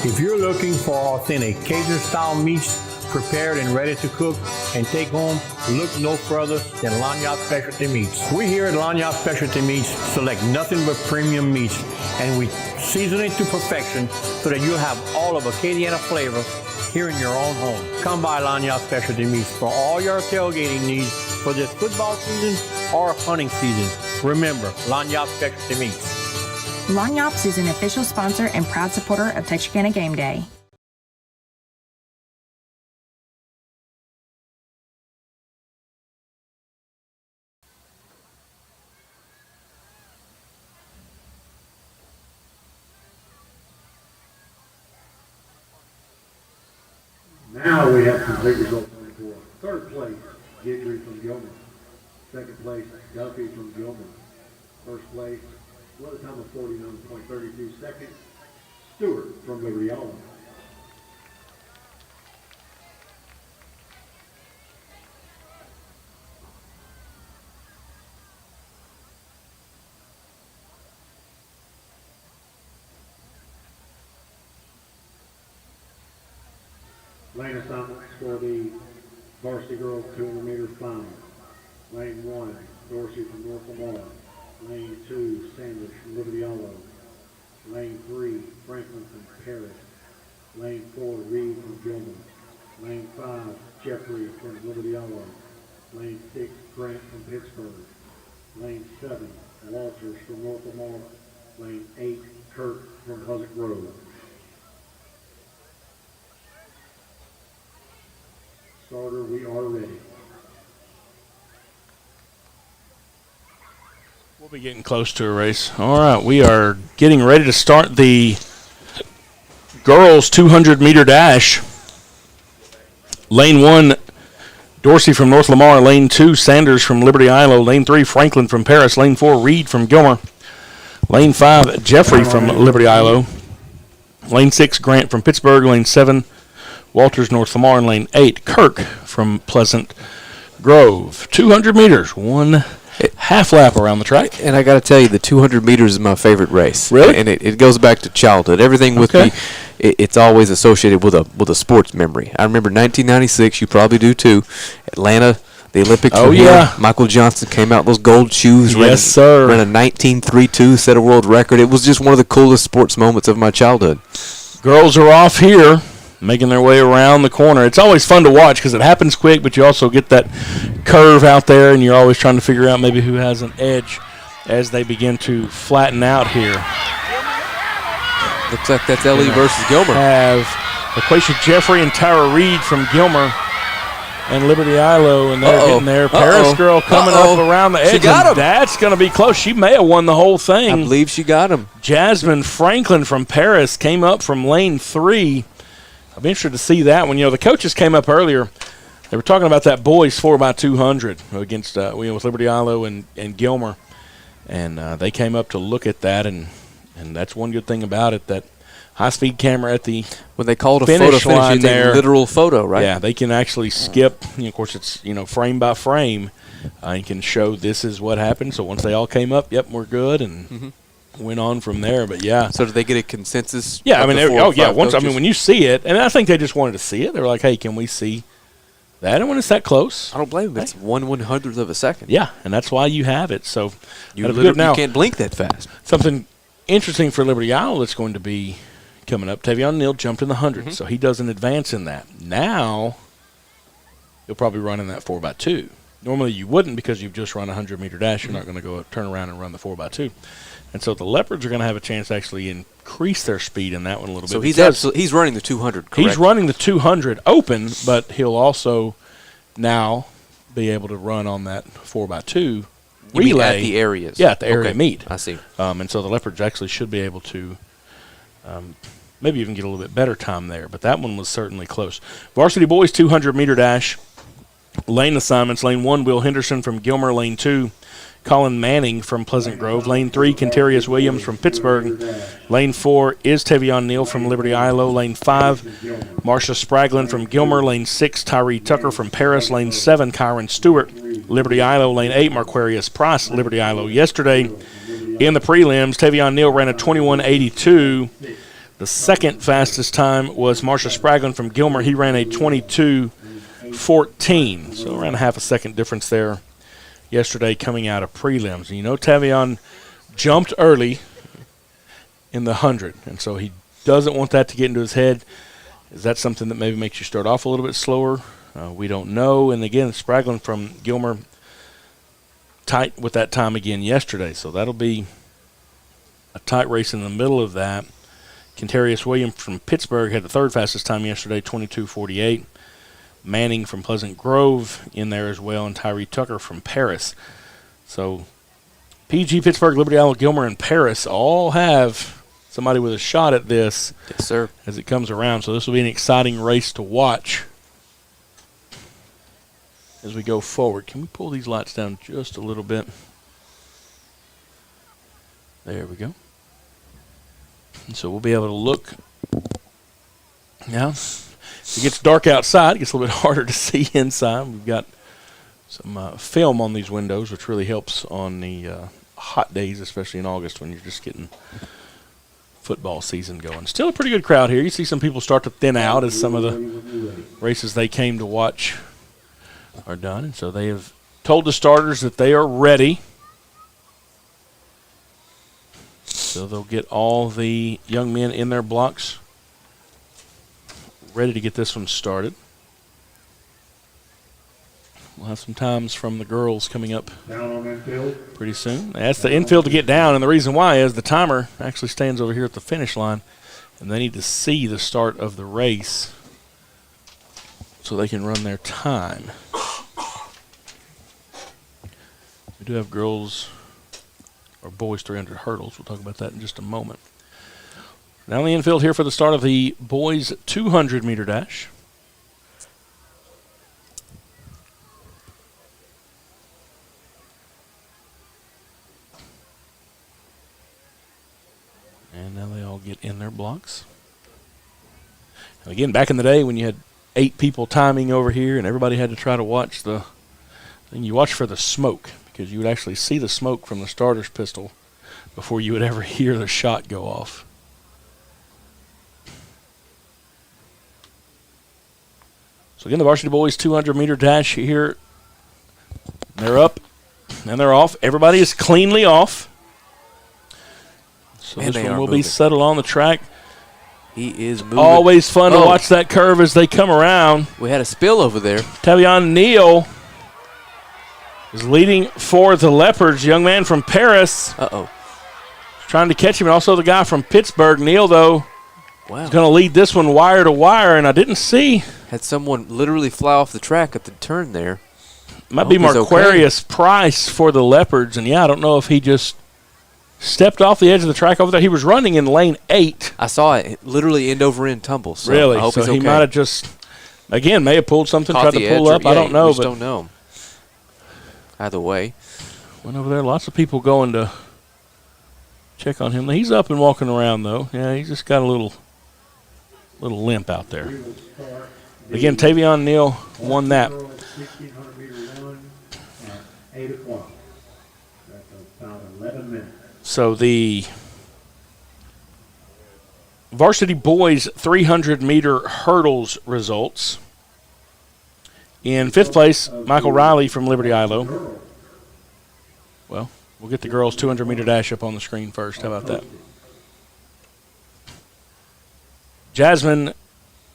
If you're looking for authentic Cajun-style meats prepared and ready to cook and take home, look no further than Lanyard Specialty Meats. We here at Lanyard Specialty Meats select nothing but premium meats, and we season it to perfection so that you'll have all of Acadiana flavor here in your own home. Come by Lanyard Specialty Meats for all your tailgating needs for this football season or hunting season. Remember, Lanyard Specialty Meats. Lanyards is an official sponsor and proud supporter of Texarkana Game Day. Now we have complete results on the board. Third place, Gidry from Gilmer. Second place, Duffy from Gilmer. First place, with a time of 49.32 seconds, Stewart from Liberty Eylau. Lane assignments for the varsity girls 200 meter final. Lane 1, Dorsey from North Lamar. Lane 2, Sanders from Liberty Eylau. Lane 3, Franklin from Paris. Lane 4, Reed from Gilman. Lane 5, Jeffrey from Liberty Eylau. Lane 6, Grant from Pittsburgh. Lane 7, Walters from North Lamar. Lane 8, Kirk from Pleasant Grove. Starter, we are ready. We'll be getting close to a race. All right, we are getting ready to start the girls 200-meter dash. Lane 1, Dorsey from North Lamar. Lane 2, Sanders from Liberty Eylau. Lane 3, Franklin from Paris. Lane 4, Reed from Gilmer. Lane 5, Jeffrey from Liberty Eylau. Lane 6, Grant from Pittsburgh. Lane 7, Walters, North Lamar. And Lane 8, Kirk from Pleasant Grove. 200 meters, one half lap around the track. And I got to tell you, the 200 meters is my favorite race. Really? And it goes back to childhood. Everything with me, it's always associated with a sports memory. I remember 1996. You probably do too. Atlanta, the Olympics. Oh, were here. yeah. Michael Johnson came out those gold shoes. Yes, sir. Ran a 19.32, set a world record. It was just one of the coolest sports moments of my childhood. Girls are off here, making their way around the corner. It's always fun to watch because it happens quick, but you also get that curve out there, and you're always trying to figure out maybe who has an edge as they begin to flatten out here. Looks like that's LE versus Gilmer. Have LaQuisha Jeffrey and Tyra Reed from Gilmer and Liberty Eylau, and they're getting there. Paris girl coming up around the edge. She got him. That's going to be close. She may have won the whole thing. I believe she got him. Jasmine Franklin from Paris came up from lane 3. I'll be interested to see that one. You know, the coaches came up earlier. They were talking about that boys 4x200 against with Liberty Eylau and Gilmer, and they came up to look at that, and that's one good thing about it, that high-speed camera at the when they called a finish photo line finish, it's there, a literal photo, right? Yeah, they can actually skip. Of course, it's frame by frame. You can show this is what happened. So once they all came up, yep, we're good, and went on from there. But yeah. So did they get a consensus? Yeah, I mean, once coaches? when you see it, and I think they just wanted to see it. They were like, hey, can we see that? And when it's that close, I don't blame them. It's 1/100th of a second. Yeah, and that's why you have it. So you can't blink that fast. Something interesting for Liberty Eylau that's going to be coming up. Tavion Neal jumped in the 100, so he doesn't advance in that. Now he'll probably run in that 4x2. Normally you wouldn't because you've just run a 100-meter dash. You're not going to go turn around and run the 4x2. And so the Leopards are going to have a chance to actually increase their speed in that one a little bit. So he's running the 200, correct? He's running the 200 open, but he'll also now be able to run on that 4x2 relay. At the areas? Yeah, at the area meet. I see. And so the Leopards actually should be able to maybe even get a little bit better time there. But that one was certainly close. Varsity Boys 200-meter dash. Lane assignments. Lane 1, Will Henderson from Gilmer. Lane 2, Colin Manning from Pleasant Grove. Lane 3, Kentarius Williams from Pittsburgh. Lane 4 is Tavion Neal from Liberty Eylau. Lane 5, Marcia Spraglin from Gilmer. Lane 6, Tyree Tucker from Paris. Lane 7, Kyron Stewart, Liberty Eylau. Lane 8, Marquarius Price, Liberty Eylau. Yesterday in the prelims, Tavion Neal ran a 21.82. The second fastest time was Marcia Spraglin from Gilmer. He ran a 22.14, so around a half a second difference there yesterday coming out of prelims. And you know Tavion jumped early in the 100, and so he doesn't want that to get into his head. Is that something that maybe makes you start off a little bit slower? We don't know. And again, Spraglin from Gilmer tight with that time again yesterday, so that'll be a tight race in the middle of that. Kentarius Williams from Pittsburgh had the third fastest time yesterday, 22.48. Manning from Pleasant Grove in there as well, and Tyree Tucker from Paris. So PG, Pittsburgh, Liberty Eylau, Gilmer, and Paris all have somebody with a shot at this. Yes, sir. As it comes around. So this will be an exciting race to watch as we go forward. Can we pull these lights down just a little bit? There we go. And so we'll be able to look now. It gets dark outside. It gets a little bit harder to see inside. We've got some film on these windows, which really helps on the hot days, especially in August when you're just getting football season going. Still a pretty good crowd here. You see some people start to thin out as some of the races they came to watch are done. And so they have told the starters that they are ready. So they'll get all the young men in their blocks ready to get this one started. We'll have some times from the girls coming up pretty soon. That's the infield to get down, and the reason why is the timer actually stands over here at the finish line, and they need to see the start of the race so they can run their time. We do have girls or boys 300 hurdles. We'll talk about that in just a moment. Now in the infield here for the start of the boys 200-meter dash. And now they all get in their blocks. And again, back in the day when you had 8 people timing over here and everybody had to try to watch the thing, you watch for the smoke because you would actually see the smoke from the starter's pistol before you would ever hear the shot go off. So again, the varsity boys 200-meter dash here. They're up and they're off. Everybody is cleanly off. So this one will be settled on the track. He is moving. Always fun to watch that curve as they come around. We had a spill over there. Tavion Neal is leading for the Leopards. Young man from Paris. Trying to catch him. And also the guy from Pittsburgh. Neal, though, is going to lead this one wire to wire. And I didn't see. Had someone literally fly off the track at the turn there. Might be Marquarius Price for the Leopards. And, yeah, I don't know if he just stepped off the edge of the track over there. He was running in lane 8. I saw it literally end over end tumble. So really? I hope so he's okay. He might have just, again, may have pulled something, Caught tried to pull up. I don't know. You just don't know. Either way. Went over there. Lots of people going to check on him. He's up and walking around, though. Yeah, he's just got a little limp out there. Again, Tavion Neal won that. 1,600-meter run at 8 o'clock. That's about 11 minutes. So the varsity boys 300-meter hurdles results. In 5th place, Michael Riley from Liberty Eylau. Well, we'll get the girls 200-meter dash up on the screen first. How about that? Jasmine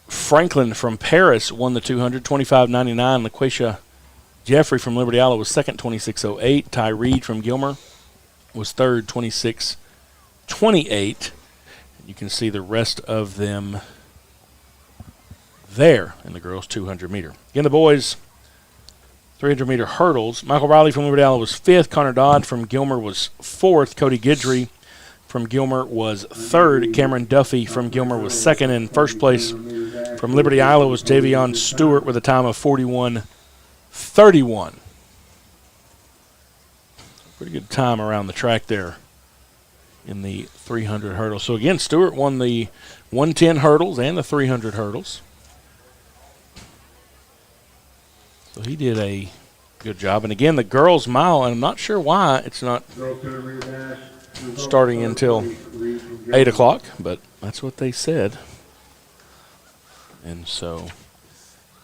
Franklin from Paris won the 200, 25.99. LaQuisha Jeffrey from Liberty Eylau was second, 26.08. Ty Reed from Gilmer was third, 26.28. You can see the rest of them there in the girls' 200 meter. Again, the boys' 300 meter hurdles. Michael Riley from Liberty Eylau was fifth. Connor Dodd from Gilmer was fourth. Cody Guidry from Gilmer was third. Cameron Duffy from Gilmer was second. In first place from Liberty Eylau was Javion Stewart with a time of 41.31. Pretty good time around the track there in the 300 hurdles. So again, Stewart won the 110 hurdles and the 300 hurdles. So he did a good job. And again, the girls' mile, and I'm not sure why it's not starting until 8 o'clock, but that's what they said. And so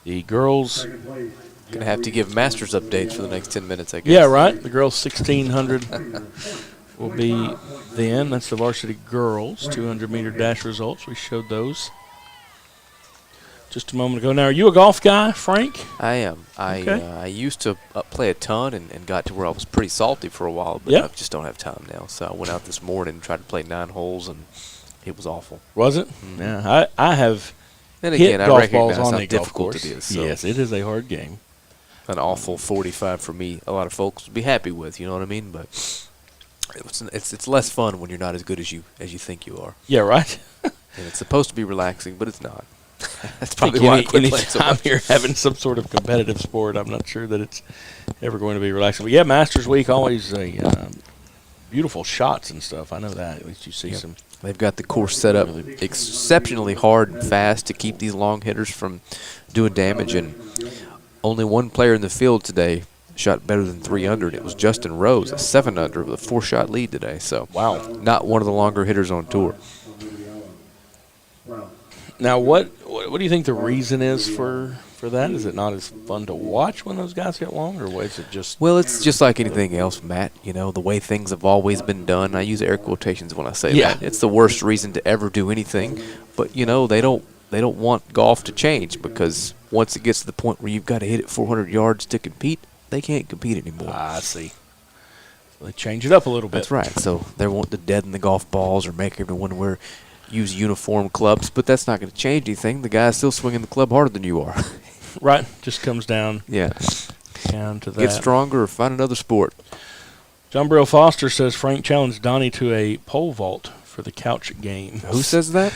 the girls... Going to have to give Masters updates for the next 10 minutes, I guess. Yeah, right. The girls' 1,600 will be then. That's the varsity girls' 200-meter dash results. We showed those just a moment ago. Now, are you a golf guy, Frank? I am. I used to play a ton and got to where I was pretty salty for a while, but I just don't have time now. So I went out this morning and tried to play 9 holes, and it was awful. Was it? Mm-hmm. Yeah, I have and hit again, I golf recognize balls on how the golf difficult course. it is. So Yes, it is a hard game. an awful 45 for me. A lot of folks would be happy with, you know what I mean? But it's less fun when you're not as good as you think you are. Yeah, right. And it's supposed to be relaxing, but it's not. That's I probably think why I quit playing so anytime much. you're having some sort of competitive sport, I'm not sure that it's ever going to be relaxing. But yeah, Masters Week, always a beautiful shots and stuff. I know that. At least you see some. They've got the course set up exceptionally hard and fast to keep these long hitters from doing damage. And only one player in the field today shot better than 300. It was Justin Rose, a 7-under with a 4-shot lead today. So wow, not one of the longer hitters on tour. Now, what do you think the reason is for that? Is it not as fun to watch when those guys get long, or is it just? Well, it's just like anything else, Matt. You know, the way things have always been done. I use air quotations when I say that. It's the worst reason to ever do anything. But you know, they don't want golf to change, because once it gets to the point where you've got to hit it 400 yards to compete, they can't compete anymore. I see. So they change it up a little bit. That's right. So they want to deaden the golf balls or make everyone use uniform clubs, but that's not going to change anything. The guy's still swinging the club harder than you are. Right. Just comes down. Yeah. Down to that. Get stronger or find another sport. John Brill Foster says Frank challenged Donnie to a pole vault for the couch game. Who says that?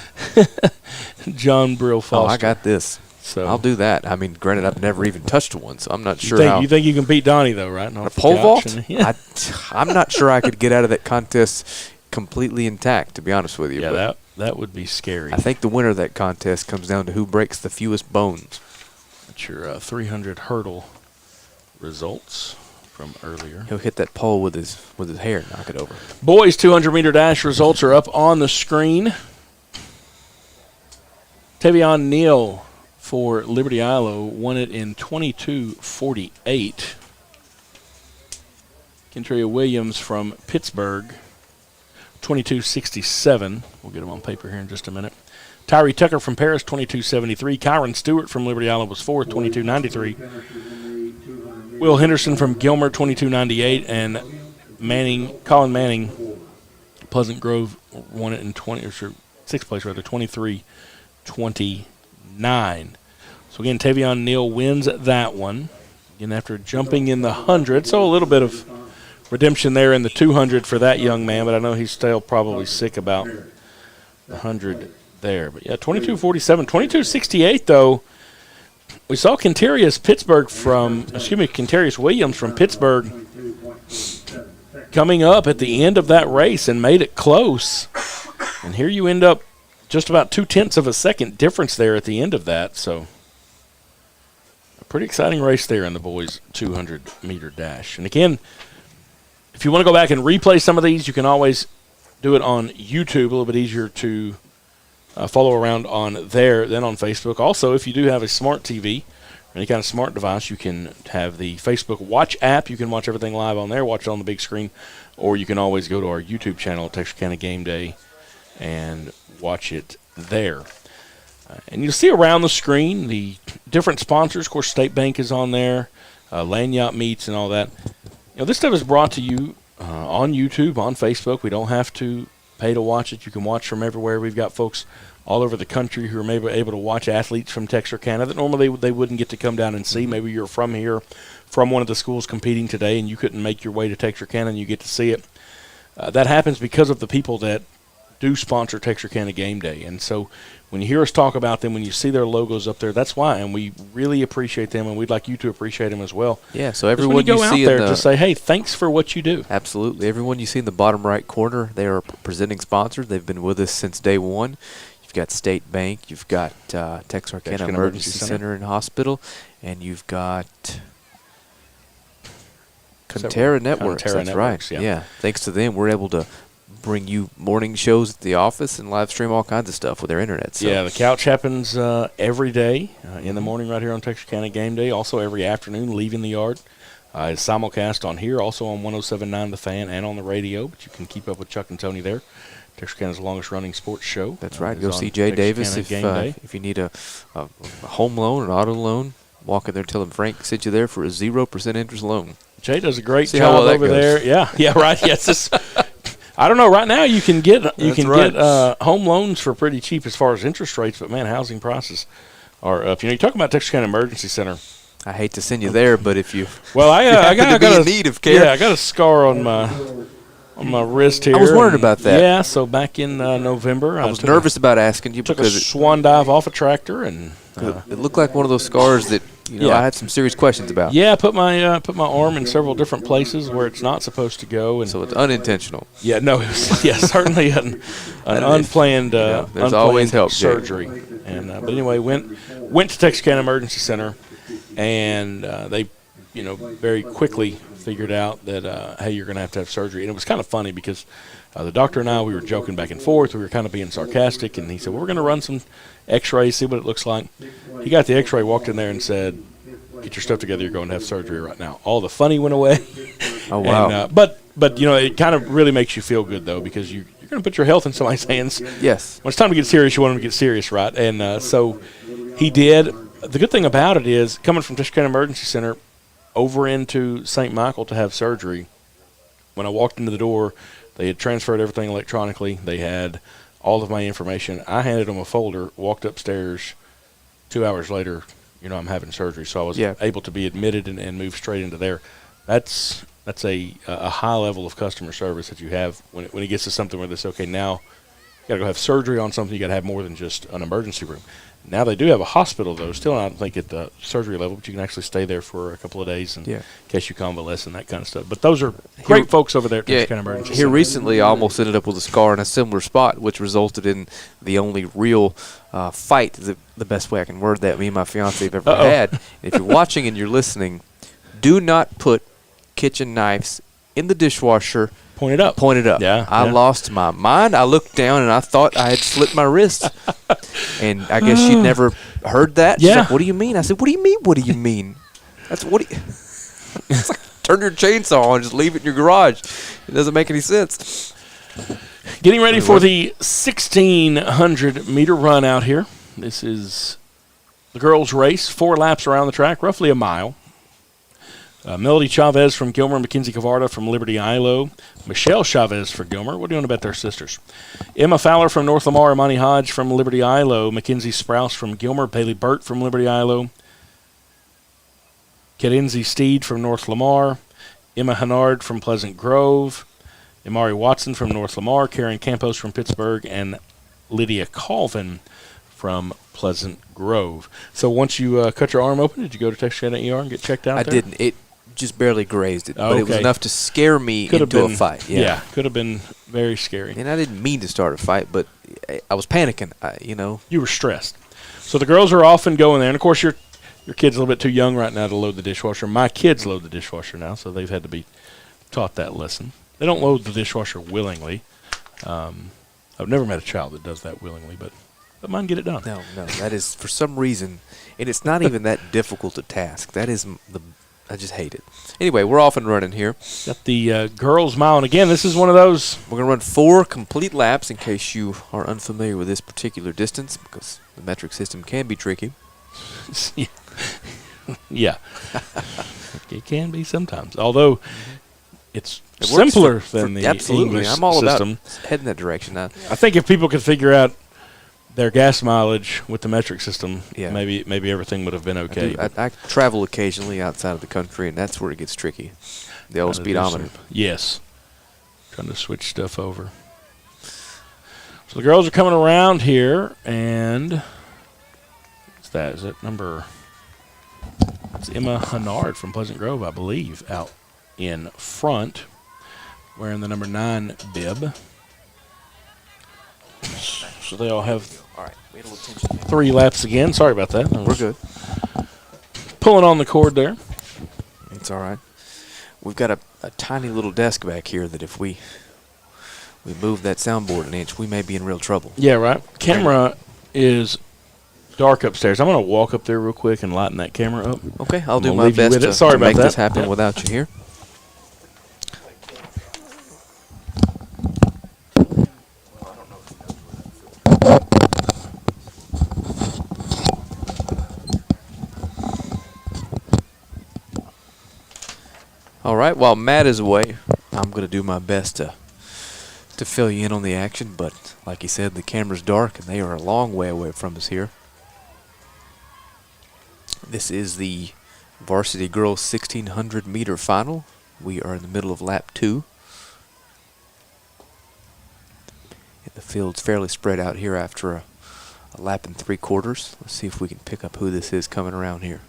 John Brill Foster. Oh, I got this. So I'll do that. I mean, granted, I've never even touched one, so I'm not sure You think you can beat Donnie, though, right? A pole vault? Yeah. I'm not sure I could get out of that contest completely intact, to be honest with you. Yeah, that would be scary. I think the winner of that contest comes down to who breaks the fewest bones. That's your 300 hurdle results from earlier. He'll hit that pole with his hair and knock it over. Boys 200-meter dash results are up on the screen. Tavion Neal for Liberty Eylau won it in 22:48. Kentria Williams from Pittsburgh, 22:67. We'll get them on paper here in just a minute. Tyree Tucker from Paris, 22:73. Kyron Stewart from Liberty Eylau was fourth, 22:93. Will Henderson from Gilmer, 22:98, and Colin Manning, Pleasant Grove, won it in sixth place rather, 23:29. So again, Tavion Neal wins that one. Again, after jumping in the 100, so a little bit of redemption there in the 200 for that young man, but I know he's still probably sick about the 100 there. But yeah, 22:47, 22:68 though. We saw Kentarius Williams from Pittsburgh coming up at the end of that race and made it close. And here you end up just about 0.2 of a second difference there at the end of that. So a pretty exciting race there in the boys' 200-meter dash. And again, if you want to go back and replay some of these, you can always do it on YouTube. A little bit easier to follow around on there than on Facebook. Also, if you do have a smart TV or any kind of smart device, you can have the Facebook Watch app. You can watch everything live on there, watch it on the big screen, or you can always go to our YouTube channel, Texarkana Gameday, and watch it there. And you'll see around the screen the different sponsors. Of course, State Bank is on there, Lanyard Meats and all that. This stuff is brought to you on YouTube, on Facebook. We don't have to pay to watch it. You can watch from everywhere. We've got folks all over the country who are maybe able to watch athletes from Texarkana that normally they wouldn't get to come down and see. Maybe you're from here, from one of the schools competing today, and you couldn't make your way to Texarkana and you get to see it. That happens because of the people that do sponsor Texarkana Game Day. And so when you hear us talk about them, when you see their logos up there, that's why. And we really appreciate them, and we'd like you to appreciate them as well. Yeah, so everyone you you go see out there, in the, just say, hey, thanks for what you do. Absolutely. Everyone you see in the bottom right corner, they are presenting sponsors. They've been with us since day one. You've got State Bank. You've got Texarkana Emergency Center and Hospital. And you've got Conterra Networks. Conterra That's Networks, right. yeah. Thanks to them, we're able to bring you morning shows at the office and live stream all kinds of stuff with their internet. So. Yeah, the couch happens every day in the morning right here on Texarkana Game Day. Also every afternoon, Leaving the Yard. It's simulcast on here, also on 107.9 The Fan and on the radio. But you can keep up with Chuck and Tony there. Texarkana's longest-running sports show. That's right. Go see Jay Davis if you need a home loan, an auto loan. Walk in there, tell him Frank sent you there for a 0% interest loan. Jay does a great job over there. Yeah, right. Yes, I don't know. Right now, you can get home loans for pretty cheap as far as interest rates, but man, housing prices are up. You're talking about Texarkana Emergency Center. I hate to send you there, but if you I got in need of care. Yeah, I got a scar on my wrist here. I was worried about that. Yeah, so back in November, I was nervous about asking you took because a swan dive off a tractor and it looked like one of those scars that I had some serious questions about. Yeah, I put my arm in several different places where it's not supposed to go, and so it's unintentional. Yeah, no, it was, certainly an unplanned. There's unplanned always help, surgery, and but anyway, went to Texarkana Emergency Center, and they, very quickly figured out that hey, you're going to have surgery, and it was kind of funny because the doctor and I, we were joking back and forth. We were kind of being sarcastic, and he said, well, we're going to run some x-rays, see what it looks like. He got the x-ray, walked in there and said, get your stuff together, you're going to have surgery right now. All the funny went away. Oh, wow. And, but it kind of really makes you feel good, though, because you're going to put your health in somebody's hands. Yes. When it's time to get serious, you want them to get serious, right? And so he did. The good thing about it is, coming from Texarkana Emergency Center over into St. Michael to have surgery, when I walked into the door, they had transferred everything electronically. They had all of my information. I handed them a folder, walked upstairs. 2 hours later, I'm having surgery. So I was able to be admitted and move straight into there. That's a high level of customer service that you have when it gets to something where it's okay, now you got to go have surgery on something. You got to have more than just an emergency room. Now they do have a hospital, though. Still, I don't think at the surgery level, but you can actually stay there for a couple of days in case you convalesce and that kind of stuff. But those are great folks over there at Texarkana Emergency Here Center. recently, I almost ended up with a scar in a similar spot, which resulted in the only real fight, the best way I can word that, me and my fiance have ever had. If you're watching and you're listening, do not put kitchen knives in the dishwasher. Point it up. Yeah. I lost my mind. I looked down and I thought I had slit my wrist. And I guess she'd never heard that. She's like, what do you mean? I said, what do you mean? What do you mean? It's like, turn your chainsaw on and just leave it in your garage. It doesn't make any sense. Getting ready for the 1,600-meter run out here. This is the girls' race, 4 laps around the track, roughly a mile. Melody Chavez from Gilmer, Mackenzie Cavarda from Liberty Eylau, Michelle Chavez for Gilmer. What do you know about their sisters? Emma Fowler from North Lamar, Imani Hodge from Liberty Eylau, Mackenzie Sprouse from Gilmer, Bailey Burt from Liberty Eylau, Kedenzi Steed from North Lamar, Emma Hennard from Pleasant Grove, Imari Watson from North Lamar, Karen Campos from Pittsburgh, and Lydia Colvin from Pleasant Grove. So once you cut your arm open, did you go to Texarkana ER and get checked out I there? didn't. It just barely grazed it, but it was enough to scare me into a fight. Yeah, could have been very scary. And I didn't mean to start a fight, but I was panicking, You were stressed. So the girls are off and going there. And, of course, your kid's a little bit too young right now to load the dishwasher. My kids load the dishwasher now, so they've had to be taught that lesson. They don't load the dishwasher willingly. I've never met a child that does that willingly, but mine get it done. No, that is for some reason, and it's not even that difficult a task. That is I just hate it. Anyway, we're off and running here. Got the girls' mile, and again, this is one of those. We're going to run 4 complete laps in case you are unfamiliar with this particular distance, because The metric system can be tricky. Yeah. It can be sometimes. Although it's It works simpler for than the absolutely. English I'm all system. about heading that direction. I think if people could figure out their gas mileage with the metric system, Yeah. maybe everything would have been okay. I travel occasionally outside of the country, and that's where it gets tricky. The old speedometer. Yes. Trying to switch stuff over. So the girls are coming around here, and what's that? Is that number? It's Emma Hennard from Pleasant Grove, I believe, out in front, wearing the number 9 bib. So they all have All right, we had a little tension. 3 laps again. Sorry about that. We're good. Pulling on the cord there. It's all right. We've got a tiny little desk back here that if we move that soundboard an inch, we may be in real trouble. Yeah, right. Camera is dark upstairs. I'm going to walk up there real quick and lighten that camera up. Okay, I'll do gonna my leave you best with it. to, Sorry to about make this that. happen Yep. without you here. All right, while Matt is away, I'm going to do my best to fill you in on the action, but like he said, the camera's dark and they are a long way away from us here. This is the Varsity Girls 1600 meter final. We are in the middle of lap 2. And the field's fairly spread out here after a lap and 3/4. Let's see if we can pick up who this is coming around here.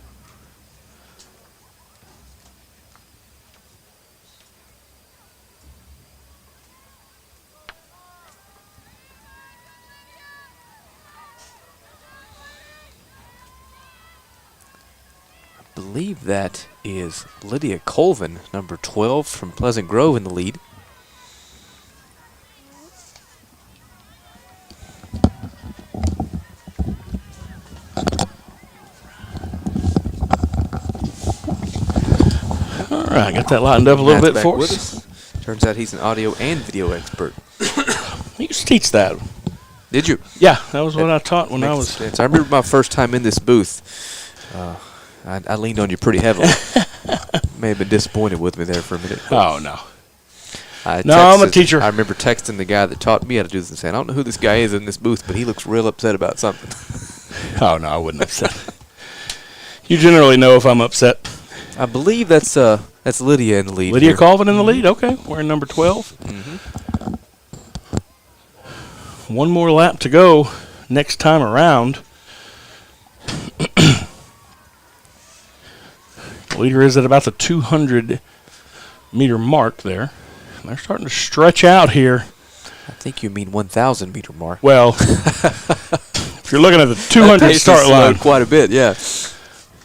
I believe that is Lydia Colvin, number 12 from Pleasant Grove, in the lead. All right, got that lightened up a little Matt's bit back for with us. Turns out he's an audio and video expert. You used to teach that. Did you? Yeah, that was what I taught when I Makes was. sense. I remember my first time in this booth. I leaned on you pretty heavily. May have been disappointed with me there for a minute. Oh, no. No, I'm a teacher. I remember texting the guy that taught me how to do this and saying, I don't know who this guy is in this booth, but he looks real upset about something. Oh, no, I wouldn't upset. You generally know if I'm upset. I believe that's Lydia in the lead. Lydia here. Colvin in the lead? Okay, wearing number 12. One more lap to go next time around. Leader is at about the 200-meter mark there. They're starting to stretch out here. I think you mean 1,000 meter mark. Well, if you're looking at the 200 start line. Quite a bit, yeah.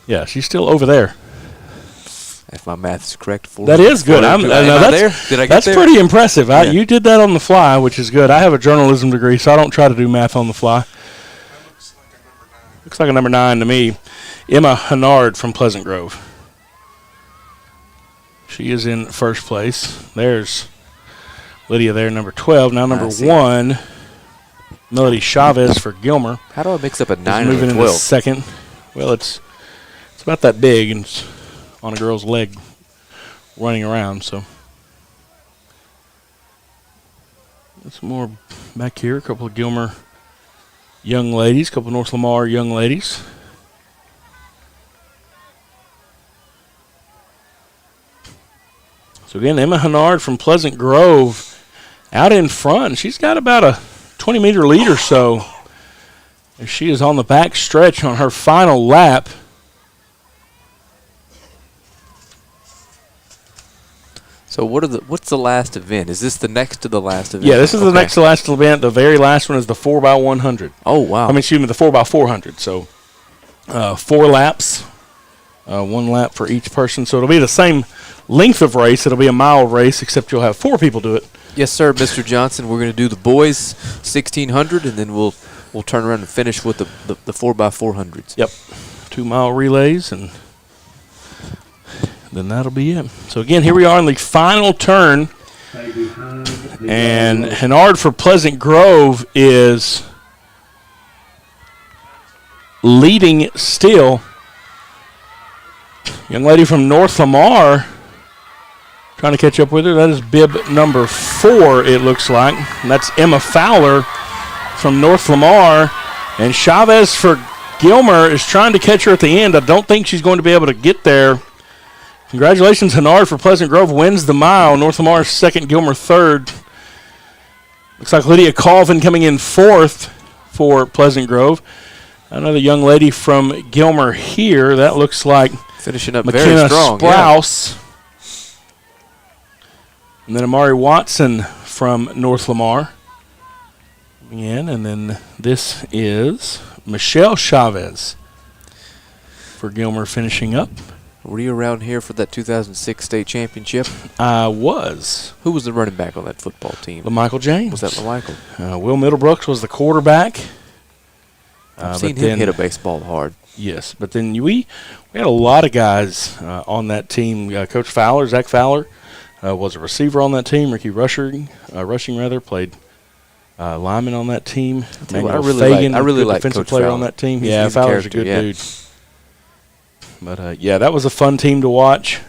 Yeah, she's still over there. If my math is correct. That is good. Am I there? Did I get that's there? pretty impressive. Yeah. You did that on the fly, which is good. I have a journalism degree, so I don't try to do math on the fly. Looks like a number 9 to me. Emma Hennard from Pleasant Grove. She is in first place. There's Lydia there, number 12. Now number 1, Melody Chavez for Gilmer. How do I mix up a 9 and moving a into 12? second. Well, it's about that big, and it's on a girl's leg running around. So some more back here. A couple of Gilmer young ladies, a couple of North Lamar young ladies. So again, Emma Hennard from Pleasant Grove out in front. She's got about a 20-meter lead or so. And she is on the back stretch on her final lap. So what's the last event? Is this the next to the last event? Yeah, this is the next to last event. The very last one is the 4x100. Oh, wow. I mean, excuse me, the 4x400. So 4 laps, 1 lap for each person. So it'll be the same length of race. It'll be a mile race, except you'll have 4 people do it. Yes, sir, Mr. Johnson. We're going to do the boys 1600, and then we'll turn around and finish with the 4x400s. Yep, 2-mile relays, and then that'll be it. So again, here we are in the final turn, and Hennard for Pleasant Grove is leading still. Young lady from North Lamar trying to catch up with her. That is bib number 4, it looks like. And that's Emma Fowler from North Lamar. And Chavez for Gilmer is trying to catch her at the end. I don't think she's going to be able to get there. Congratulations, Hennard for Pleasant Grove wins the mile. North Lamar second, Gilmer third. Looks like Lydia Colvin coming in 4th for Pleasant Grove. Another young lady from Gilmer here. That looks like finishing up McKenna very strong. Sprouse. Yeah. And then Amari Watson from North Lamar. And then this is Michelle Chavez for Gilmer finishing up. Were you around here for that 2006 state championship? I was. Who was the running back on that football team? LaMichael James. Was that LaMichael? Will Middlebrooks was the quarterback. I've seen him hit a baseball hard. Yes, but then we had a lot of guys on that team. Coach Fowler, Zach Fowler, was a receiver on that team. Ricky Rushing played lineman on that team. I really like defensive Coach player Fowler on that team. He's Fowler's a good dude. But that was a fun team to watch.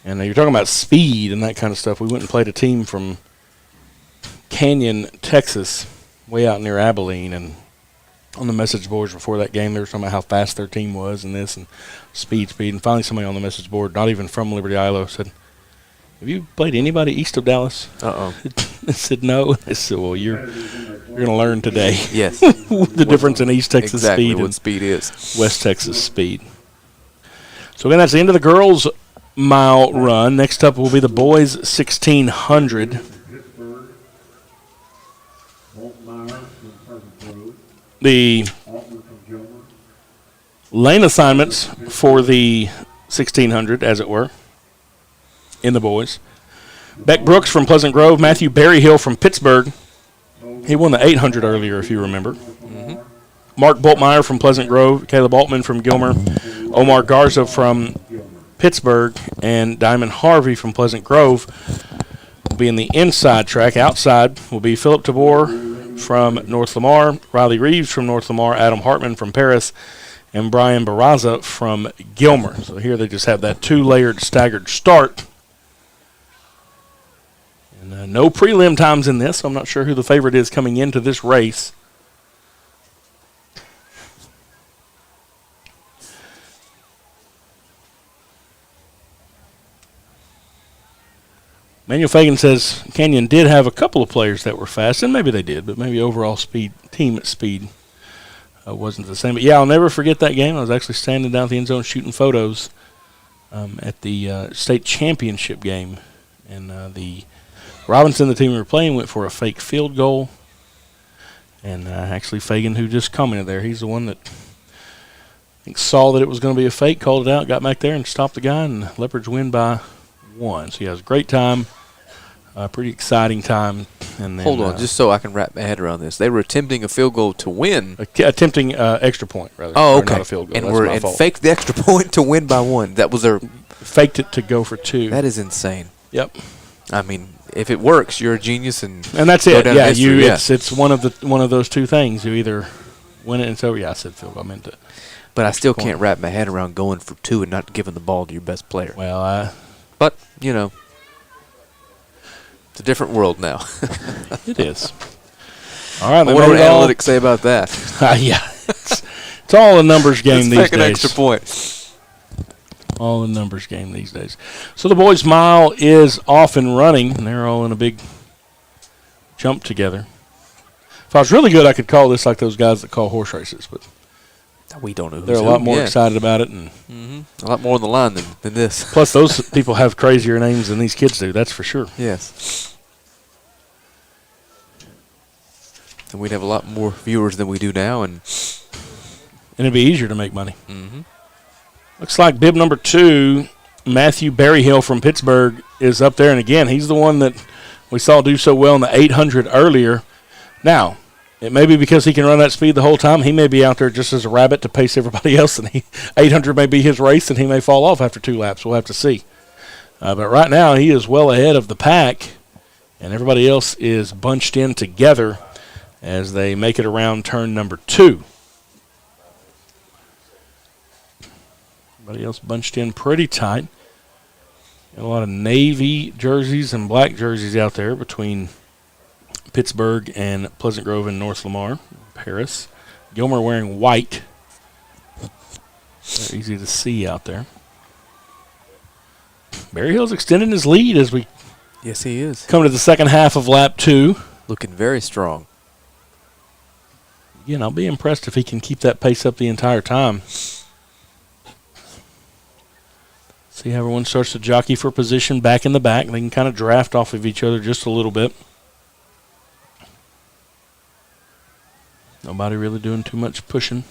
And you're talking about speed and that kind of stuff. We went and played a team from Canyon, Texas, way out near Abilene, and on the message boards before that game, they were talking about how fast their team was and this and speed. And finally somebody on the message board, not even from Liberty Eylau, said, "Have you played anybody east of Dallas?" I said, "No." I said, "Well, you're going to learn today." Yes. The difference in East Texas speed what and speed is. West Texas speed. So again, that's the end of the girls' mile run. Next up will be the boys' 1,600. The lane assignments for the 1,600, as it were, in the boys. Beck Brooks from Pleasant Grove, Matthew Berryhill from Pittsburgh. He won the 800 earlier, if you remember. Mm-hmm. Mark Boltmeyer from Pleasant Grove, Caleb Altman from Gilmer, Omar Garza from Pittsburgh, and Diamond Harvey from Pleasant Grove will be in the inside track. Outside will be Philip Tabor from North Lamar, Riley Reeves from North Lamar, Adam Hartman from Paris, and Brian Barraza from Gilmer. So here they just have that 2-layered staggered start. And no prelim times in this, so I'm not sure who the favorite is coming into this race. Manuel Fagan says Canyon did have a couple of players that were fast, and maybe they did, but maybe overall team speed wasn't the same. But, yeah, I'll never forget that game. I was actually standing down at the end zone shooting photos at the state championship game. And the Robinson, the team we were playing, went for a fake field goal. And actually Fagan, who just commented there, he's the one that I think saw that it was going to be a fake, called it out, got back there and stopped the guy, and Leopards win by 1. So, yeah, it was a great time, pretty exciting time. And then, hold on, just so I can wrap my head around this. They were attempting a field goal to win. Attempting extra point, rather. Oh, okay. Not a field goal. And faked the extra point to win by 1. That was their... Faked it to go for 2. That is insane. Yep. I mean, if it works, you're a genius, and that's it. Yeah, it's one of those two things. You either win it and so I said field goal. I meant to. But I still can't wrap my head around going for 2 and not giving the ball to your best player. Well, but it's a different world now. It is. All right. What do analytics say about that? Yeah, it's all a numbers game these days. An extra point. All a numbers game these days. So the boys' mile is off and running, and they're all in a big jump together. If I was really good, I could call this like those guys that call horse races, but we don't know. They're a lot more excited about it, and a lot more on the line than this. Plus, those people have crazier names than these kids do. That's for sure. Yes. And we'd have a lot more viewers than we do now, and it'd be easier to make money. Mm-hmm. Looks like bib number 2, Matthew Berryhill from Pittsburgh, is up there. And, again, he's the one that we saw do so well in the 800 earlier. Now, it may be because he can run that speed the whole time. He may be out there just as a rabbit to pace everybody else, and 800 may be his race, and he may fall off after 2 laps. We'll have to see. But right now he is well ahead of the pack, and everybody else is bunched in together as they make it around turn number 2. Everybody else bunched in pretty tight. Got a lot of navy jerseys and black jerseys out there between Pittsburgh and Pleasant Grove and North Lamar, Paris. Gilmer wearing white. They're easy to see out there. Berry Hill's extending his lead as we Yes, he is. come to the second half of lap 2. Looking very strong. Again, I'll be impressed if he can keep that pace up the entire time. See how everyone starts to jockey for position back in the back. They can kind of draft off of each other just a little bit. Nobody really doing too much pushing.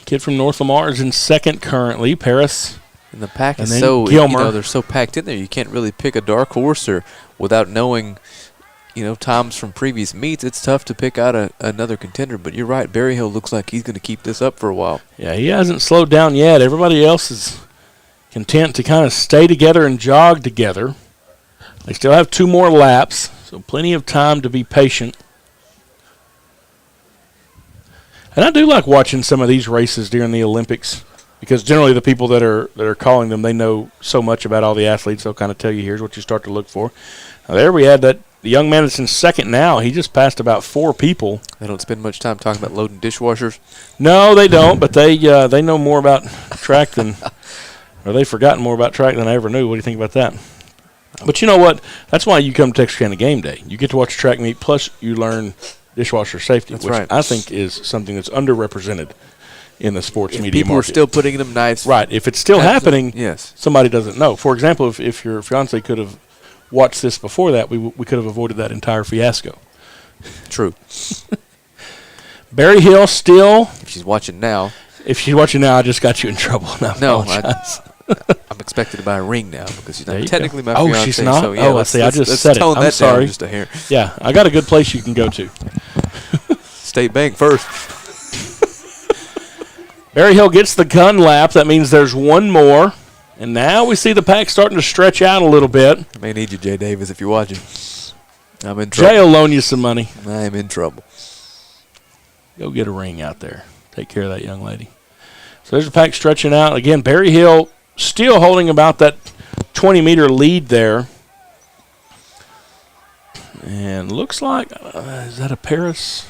Kid from North Lamar is in second currently. Paris. And the pack And is then so, Gilmer. they're so packed in there. You can't really pick a dark horse or without knowing, times from previous meets. It's tough to pick out another contender. But you're right. Berry Hill looks like he's going to keep this up for a while. Yeah, he hasn't slowed down yet. Everybody else is content to kind of stay together and jog together. They still have 2 more laps, so plenty of time to be patient. And I do like watching some of these races during the Olympics because generally the people that are calling them, they know so much about all the athletes. They'll kind of tell you, here's what you start to look for. Now, there we had the young man that's in second now. He just passed about 4 people. They don't spend much time talking about loading dishwashers. No, they don't, but they know more about track than – or they've forgotten more about track than I ever knew. What do you think about that? But you know what? That's why you come to Texarkana Game Day. You get to watch a track meet, plus you learn dishwasher safety, That's which right. I think is something that's underrepresented in the sports If media people market. are still putting them knives. Right. If it's still happening, Yes. somebody doesn't know. For example, if your fiance could have watched this before that, we could have avoided that entire fiasco. True. Barry Hill still. If she's watching now. If she's watching now, I just got you in trouble. And I No, apologize. I'm expected to buy a ring now because she's There not you technically go. my Oh, fiance. she's not? So, yeah, Oh, let's see. I just let's said it. tone I'm that sorry. down just a hair. Yeah, I got a good place you can go to. State Bank first. Berry Hill gets the gun lap. That means there's 1 more. And now we see the pack starting to stretch out a little bit. I may need you, Jay Davis, if you're watching. I'm in trouble. Jay will loan you some money. I am in trouble. Go get a ring out there. Take care of that young lady. So there's the pack stretching out. Again, Berry Hill still holding about that 20-meter lead there. And looks like, is that a Paris?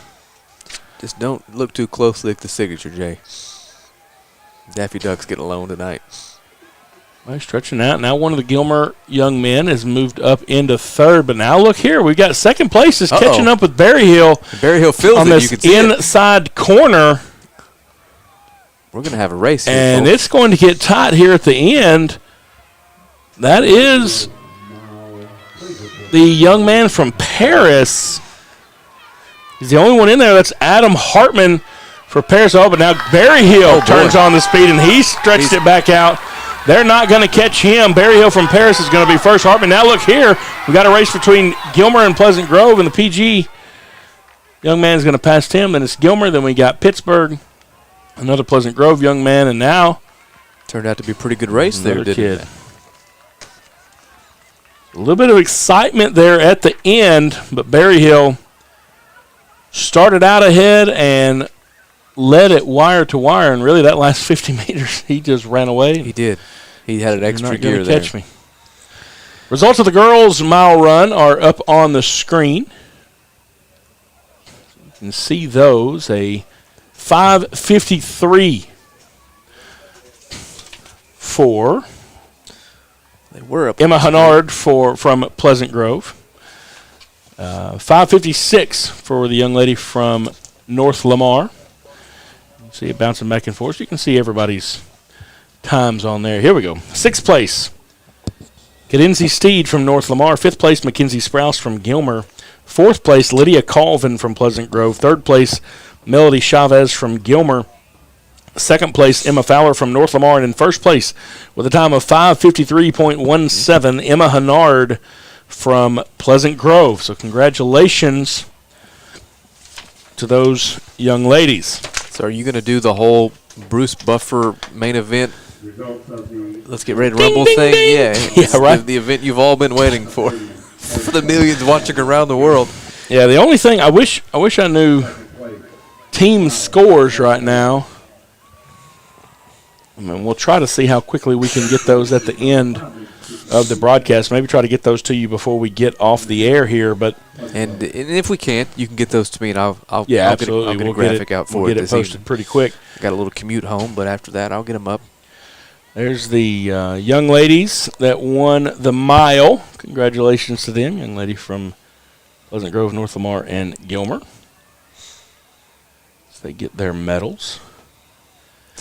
Just don't look too closely at the signature, Jay. Daffy Duck's getting a loan tonight. Well, he's stretching out. Now one of the Gilmer young men has moved up into third. But now look here. We've got second place is catching up with Berry Hill. Berry Hill feels on it. this You can see inside corner. We're going to have a race here, And folks. it's going to get tight here at the end. That is the young man from Paris. He's the only one in there. That's Adam Hartman for Paris. Oh, but now Berry Hill turns on the speed, and he stretched it back out. They're not going to catch him. Berry Hill from Paris is going to be first. Hartman, now look here. We got a race between Gilmer and Pleasant Grove, and the PG young man is going to pass him. Then it's Gilmer. Then we got Pittsburgh, another Pleasant Grove young man, and now turned out to be a pretty good race there, another didn't kid. it? A little bit of excitement there at the end, but Berry Hill started out ahead and led it wire to wire, and really that last 50 meters he just ran away. He did. He had an extra Not gear gonna there. catch me. Results of the girls' mile run are up on the screen. You can see those. A 5:53 for They were up. Emma Hennard from Pleasant Grove. 5:56 for the young lady from North Lamar. You see it bouncing back and forth. You can see everybody's times on there. Here we go. 6th place, Cadenzi Steed from North Lamar. 5th place, Mackenzie Sprouse from Gilmer. 4th place, Lydia Colvin from Pleasant Grove. 3rd place, Melody Chavez from Gilmer. 2nd place, Emma Fowler from North Lamar. And in 1st place, with a time of 5:53.17, Emma Hennard from Pleasant Grove. So congratulations to those young ladies. So are you going to do the whole Bruce Buffer main event? Let's get ready to rumble thing. Yeah, Yeah, right. The event you've all been waiting for the millions watching around the world. Yeah, the only thing I wish I knew team scores right now. I mean, we'll try to see how quickly we can get those at the end of the broadcast. Maybe try to get those to you before we get off the air here. But and if we can't, you can get those to me, and I'll absolutely. I'll get a graphic out for we'll get it posted evening. pretty quick. I got a little commute home, but after that, I'll get them up. There's the young ladies that won the mile. Congratulations to them, young lady from Pleasant Grove, North Lamar, and Gilmer. So they get their medals.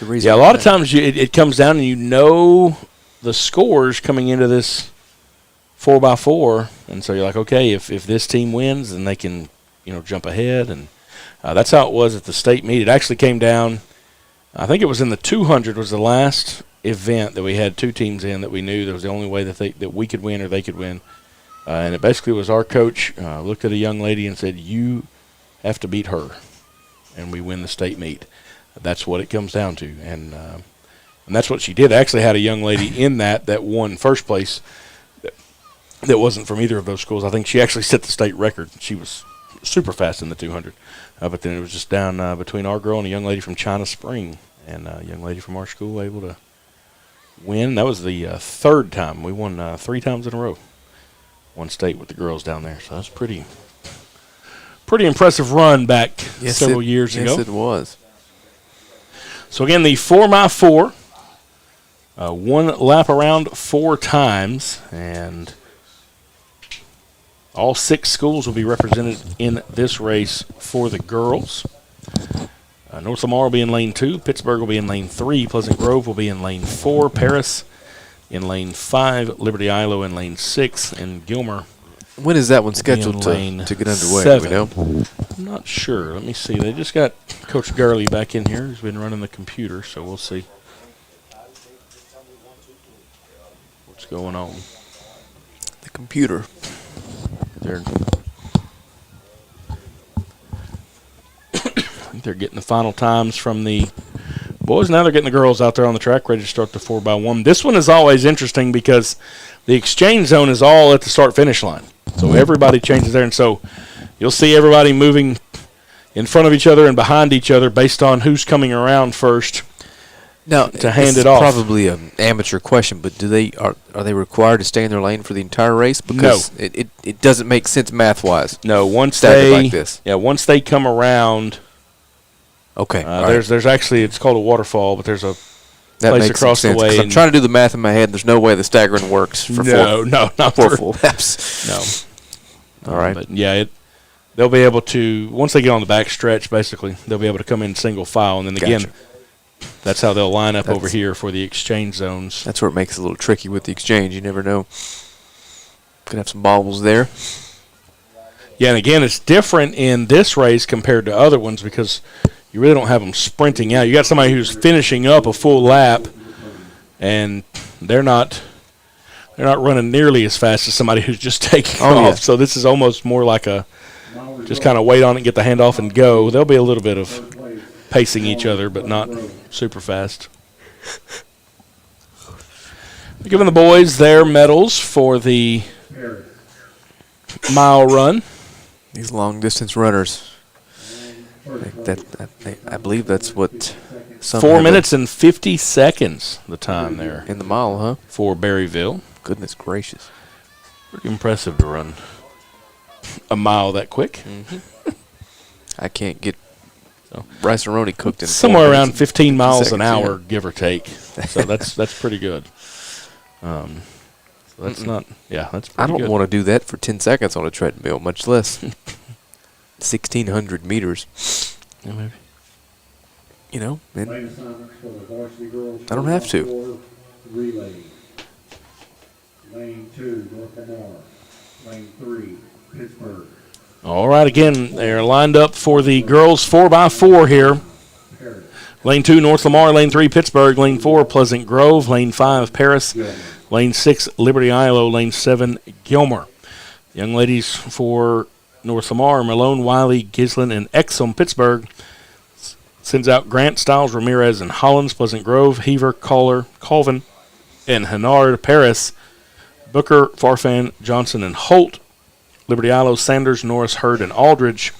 Yeah, a lot of times it comes down and you know the scores coming into this 4x4, and so you're like, okay, if this team wins, then they can jump ahead, and that's how it was at the state meet. It actually came down. I think it was in the 200 was the last event that we had two teams in that we knew that was the only way that we could win or they could win, and it basically was our coach looked at a young lady and said, "You have to beat her," and we win the state meet. That's what it comes down to, and that's what she did. I actually had a young lady in that won first place that wasn't from either of those schools. I think she actually set the state record. She was super fast in the 200, but then it was just down between our girl and a young lady from China Spring, and a young lady from our school able to win. That was the third time. We won 3 times in a row. One state with the girls down there, so that's pretty impressive run back several years ago. Yes, it was. So again, the 4x4, one lap around 4 times, and all 6 schools will be represented in this race for the girls. North Lamar will be in lane 2, Pittsburgh will be in lane 3, Pleasant Grove will be in lane 4, Paris in lane 5, Liberty Eylau in lane 6, and Gilmer. When is that one scheduled to get underway? 7. Do we know? I'm not sure. Let me see. They just got Coach Gurley back in here. He's been running the computer, so we'll see what's going on. The computer. I think they're getting the final times from the boys. Now they're getting the girls out there on the track ready to start the 4x1. This one is always interesting because the exchange zone is all at the start-finish line. So everybody changes there, and so you'll see everybody moving in front of each other and behind each other based on who's coming around first. Now, to hand it off. Probably an amateur question, but are they required to stay in their lane for the entire race? Because no. It doesn't make sense math-wise. No, once like this. Yeah, once they come around. Okay. There's actually, it's called a waterfall, but there's a place across the way. I'm trying to do the math in my head, and there's no way the staggering works for not four for full laps. No. All right. But yeah, they'll be able to, once they get on the back stretch, basically, they'll be able to come in single file, and then again, that's how they'll line up over here for the exchange zones. That's where it makes it a little tricky with the exchange. You never know. Could have some bobbles there. Yeah, and again, it's different in this race compared to other ones because you really don't have them sprinting out. You got somebody who's finishing up a full lap, and they're not running nearly as fast as somebody who's just taking off. Yeah. So this is almost more like a just kind of wait on it, get the handoff, and go. There'll be a little bit of pacing each other, but not super fast. We're giving the boys their medals for the mile run. These long-distance runners. I believe that's what. 4 minutes and 50 seconds, the time there. In the mile, huh? For Berryville. Goodness gracious. Pretty impressive to run a mile that quick. Mm-hmm. I can't get rice-a-roni cooked in somewhere around 15 miles an hour, give or take. So that's pretty good. So that's not, that's pretty I don't good. want to do that for 10 seconds on a treadmill, much less 1,600 meters. Yeah, maybe. You know, Lane assignments for the varsity girls. I don't have to. Relay. Lane 2, North Lamar. Lane 3, Pittsburgh. All right, again, they're lined up for the girls 4x4 here. Lane 2, North Lamar. Lane 3, Pittsburgh. Lane 4, Pleasant Grove. Lane 5, Paris. Lane 6, Liberty Eylau. Lane 7, Gilmer. Young ladies for North Lamar, Malone, Wiley, Gislin, and Exum. Pittsburgh sends out Grant, Stiles, Ramirez, and Hollins. Pleasant Grove, Heaver, Colvin, and Hennard. Paris, Booker, Farfan, Johnson, and Holt. Liberty Eylau, Sanders, Norris, Hurd, and Aldridge.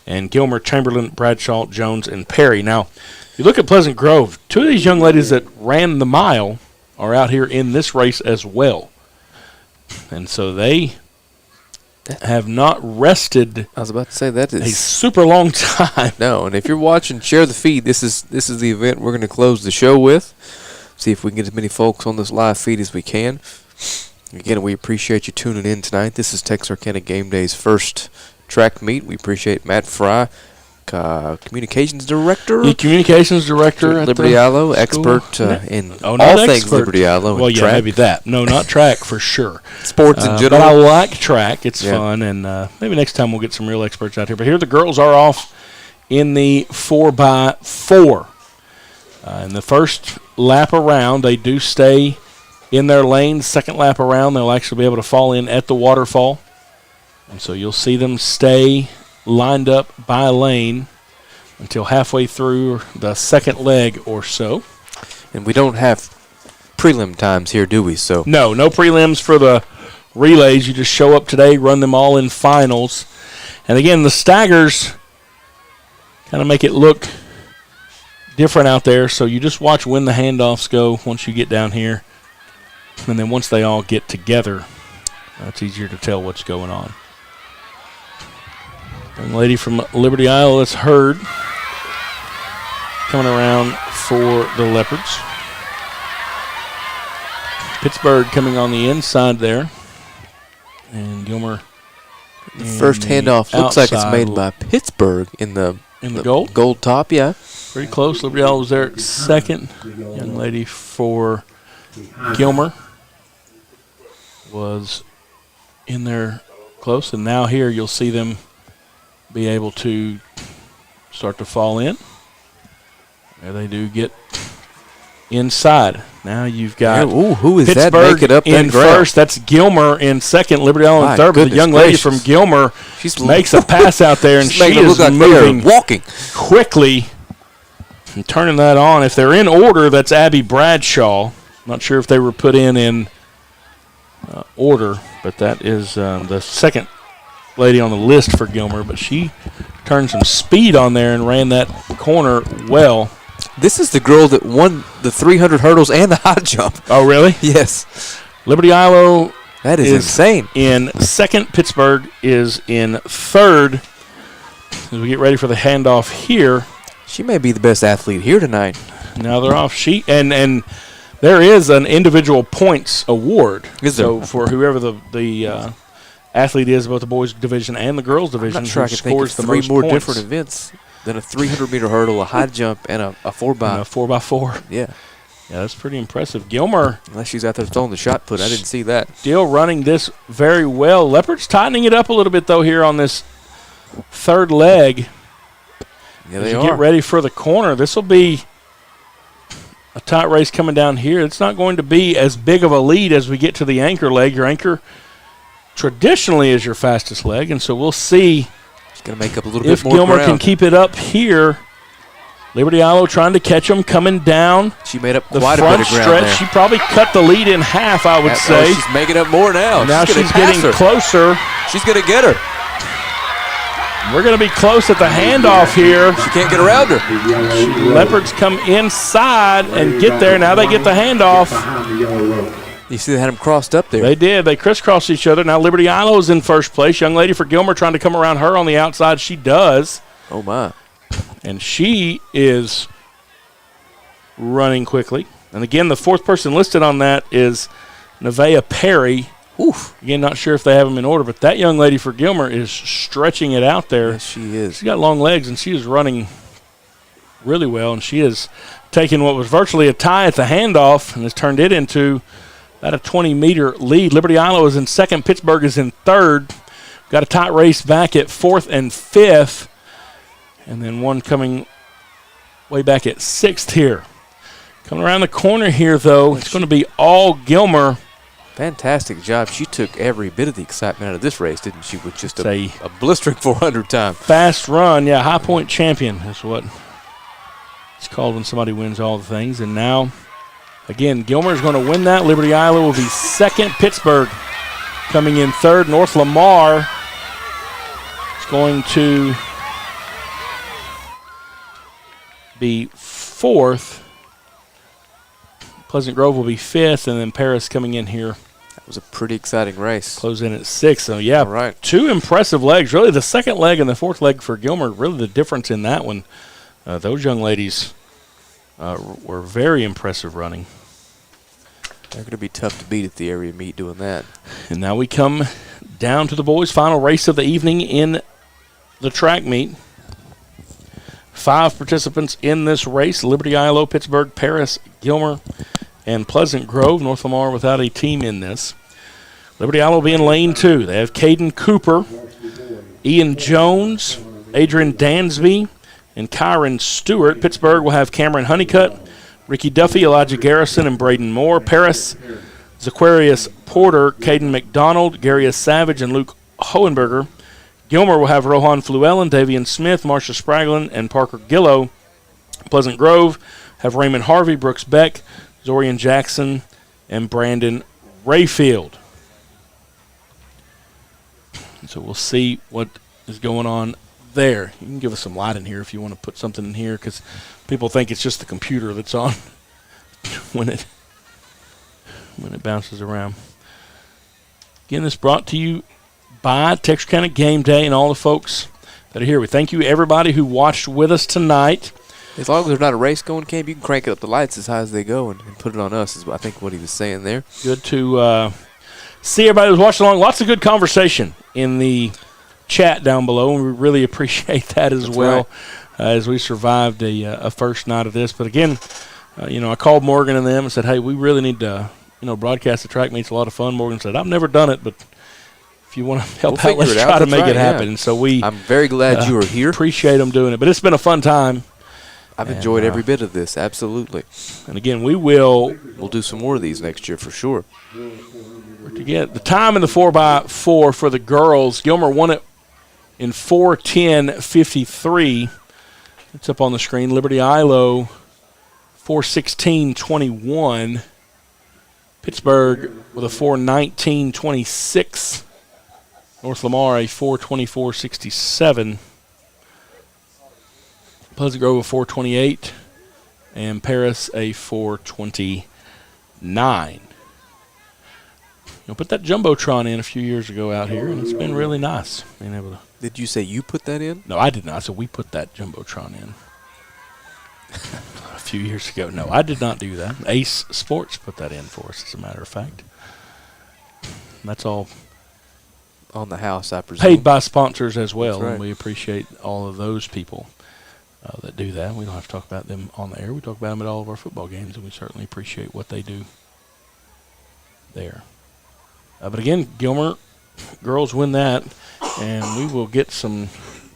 And Gilmer, Chamberlain, Bradshaw, Jones, and Perry. Now, You look at Pleasant Grove, 2 of these young ladies that ran the mile are out here in this race as well. And so they have not rested. I was about to say that is a super long time. No, and if you're watching, share the feed. This is the event we're going to close the show with. See if we can get as many folks on this live feed as we can. Again, we appreciate you tuning in tonight. This is Texarkana Game Day's first track meet. We appreciate Matt Fry, communications director. The communications director at Liberty Eylau, expert in all things expert. Liberty Eylau. Well, yeah, track. maybe that. No, not track for sure. Sports in general. But I like track. It's fun, and maybe next time we'll get some real experts out here. But here the girls are off in the 4x4. In the first lap around, they do stay in their lane. Second lap around, they'll actually be able to fall in at the waterfall. And so you'll see them stay lined up by lane until halfway through the second leg or so. And we don't have prelim times here, do we? So no prelims for the relays. You just show up today, run them all in finals. And again, the staggers kind of make it look different out there. So you just watch when the handoffs go once you get down here. And then once they all get together, it's easier to tell what's going on. Young lady from Liberty Eylau, that's Hurd, coming around for the Leopards. Pittsburgh coming on the inside there. And Gilmer. The first handoff looks like it's made by Pittsburgh in the gold? Gold top, yeah. Pretty close. Liberty Eylau was there at second. Young lady for Gilmer was in there close. And now here you'll see them be able to start to fall in. There they do get inside. Now you've got who is Pittsburgh that making up in that ground? first. That's Gilmer in second. Liberty Eylau My in third. But the goodness young lady gracious. from Gilmer makes a pass out there, and She's she making it is look like they are moving walking quickly and turning that on. If they're in order, that's Abby Bradshaw. Not sure if they were put in order, but that is the second lady on the list for Gilmer, but she turned some speed on there and ran that corner well. This is the girl that won the 300 hurdles and the high jump. Oh, really? Yes. Liberty Eylau That is insane. In second, Pittsburgh is in third. As we get ready for the handoff here. She may be the best athlete here tonight. Now they're off. And there is an individual points award. Is there? So for whoever the athlete is, both the boys division and the girls division, I'm not sure I who can think of scores the three most more points. different events than a 300-meter hurdle, a high jump, and a 4x. And a 4x4. Yeah. Yeah, that's pretty impressive. Gilmer. Unless she's out there throwing the shot put. I didn't see that. Still running this very well. Leopards tightening it up a little bit, though, here on this third leg. Yeah, As they you are. get ready for the corner, this will be a tight race coming down here. It's not going to be as big of a lead as we get to the anchor leg. Your anchor traditionally is your fastest leg, and so we'll see She's going to make up a little if bit more Gilmer ground. can keep it up here. Liberty Eylau trying to catch them coming down She made up the quite a front bit of ground stretch. there. She probably cut the lead in half, I would say. She's making up more now. Now she's she's gonna getting pass her. closer. She's going to get her. We're going to be close at the handoff here. She can't get around her. Leopards come inside and get there. Now they get the handoff. You see they had them crossed up there. They did. They crisscrossed each other. Now Liberty Eylau is in first place. Young lady for Gilmer trying to come around her on the outside. She does. Oh, my. And she is running quickly. And again, the fourth person listed on that is Nevaeh Perry. Oof. Again, not sure if they have them in order, but that young lady for Gilmer is stretching it out there. Yes, she is. She's got long legs, and she is running really well. And she has taken what was virtually a tie at the handoff and has turned it into about a 20-meter lead. Liberty Eylau is in second. Pittsburgh is in third. Got a tight race back at fourth and fifth. And then one coming way back at sixth here. Coming around the corner here, though, it's going to be all Gilmer. Fantastic job. She took every bit of the excitement out of this race, didn't she, with just Say a blistering 400 time. Fast run. Yeah, high point champion is what it's called when somebody wins all the things. And now, again, Gilmer is going to win that. Liberty Eylau will be second. Pittsburgh coming in third. North Lamar is going to be 4th. Pleasant Grove will be 5th, and then Paris coming in here. That was a pretty exciting race. Close in at 6th. So, yeah, All right. 2 impressive legs. Really, the second leg and the 4th leg for Gilmer, really the difference in that one. Those young ladies were very impressive running. They're going to be tough to beat at the area meet doing that. And now we come down to the boys' final race of the evening in the track meet. 5 participants in this race: Liberty, Eylau, Pittsburgh, Paris, Gilmer, and Pleasant Grove. North Lamar without a team in this. Liberty, Eylau will be in lane 2. They have Caden Cooper, Ian Jones, Adrian Dansby, and Kyron Stewart. Pittsburgh will have Cameron Honeycutt, Ricky Duffy, Elijah Garrison, and Braden Moore. Paris, Zaquarius Porter, Caden McDonald, Garius Savage, and Luke Hohenberger. Gilmer will have Rohan Fluellen, Davian Smith, Marsha Spraglin, and Parker Gillow. Pleasant Grove have Raymond Harvey, Brooks Beck, Zorian Jackson, and Brandon Rayfield. So we'll see what is going on there. You can give us some light in here if you want to put something in here, because people think it's just the computer that's on when it bounces around. Again, this brought to you by Texarkana Gameday and all the folks that are here. We thank you, everybody who watched with us tonight. As long as there's not a race going, Cam, you can crank up the lights as high as they go and put it on us, is I think what he was saying there. Good to see everybody who's watching along. Lots of good conversation in the chat down below, and we really appreciate that as well. Right. As we survived a first night of this. But again, I called Morgan and them and said, hey, we really need to, broadcast the track meet's a lot of fun. Morgan said, I've never done it, but if you want to help out, let's try to make it happen. And so I'm very glad you were here. Appreciate them doing it. But it's been a fun time. I've enjoyed every bit of this, absolutely. And again, we'll do some more of these next year for sure. To get the time in the 4x4 for the girls, Gilmer won it in 4:10.53. It's up on the screen. Liberty Eylau 4:16.21. Pittsburgh with a 4:19.26. North Lamar a 4:24.67. Pleasant Grove a 4:28. And Paris a 4:29. Put that Jumbotron in a few years ago out here, and it's been really nice being able to. Did you say you put that in? No, I did not. I said we put that Jumbotron in a few years ago. No, I did not do that. Ace Sports put that in for us, as a matter of fact. That's all on the house, I presume. Paid by sponsors as well, right. And we appreciate all of those people that do that. We don't have to talk about them on the air. We talk about them at all of our football games, and we certainly appreciate what they do there. But again, Gilmer girls win that, and we will get some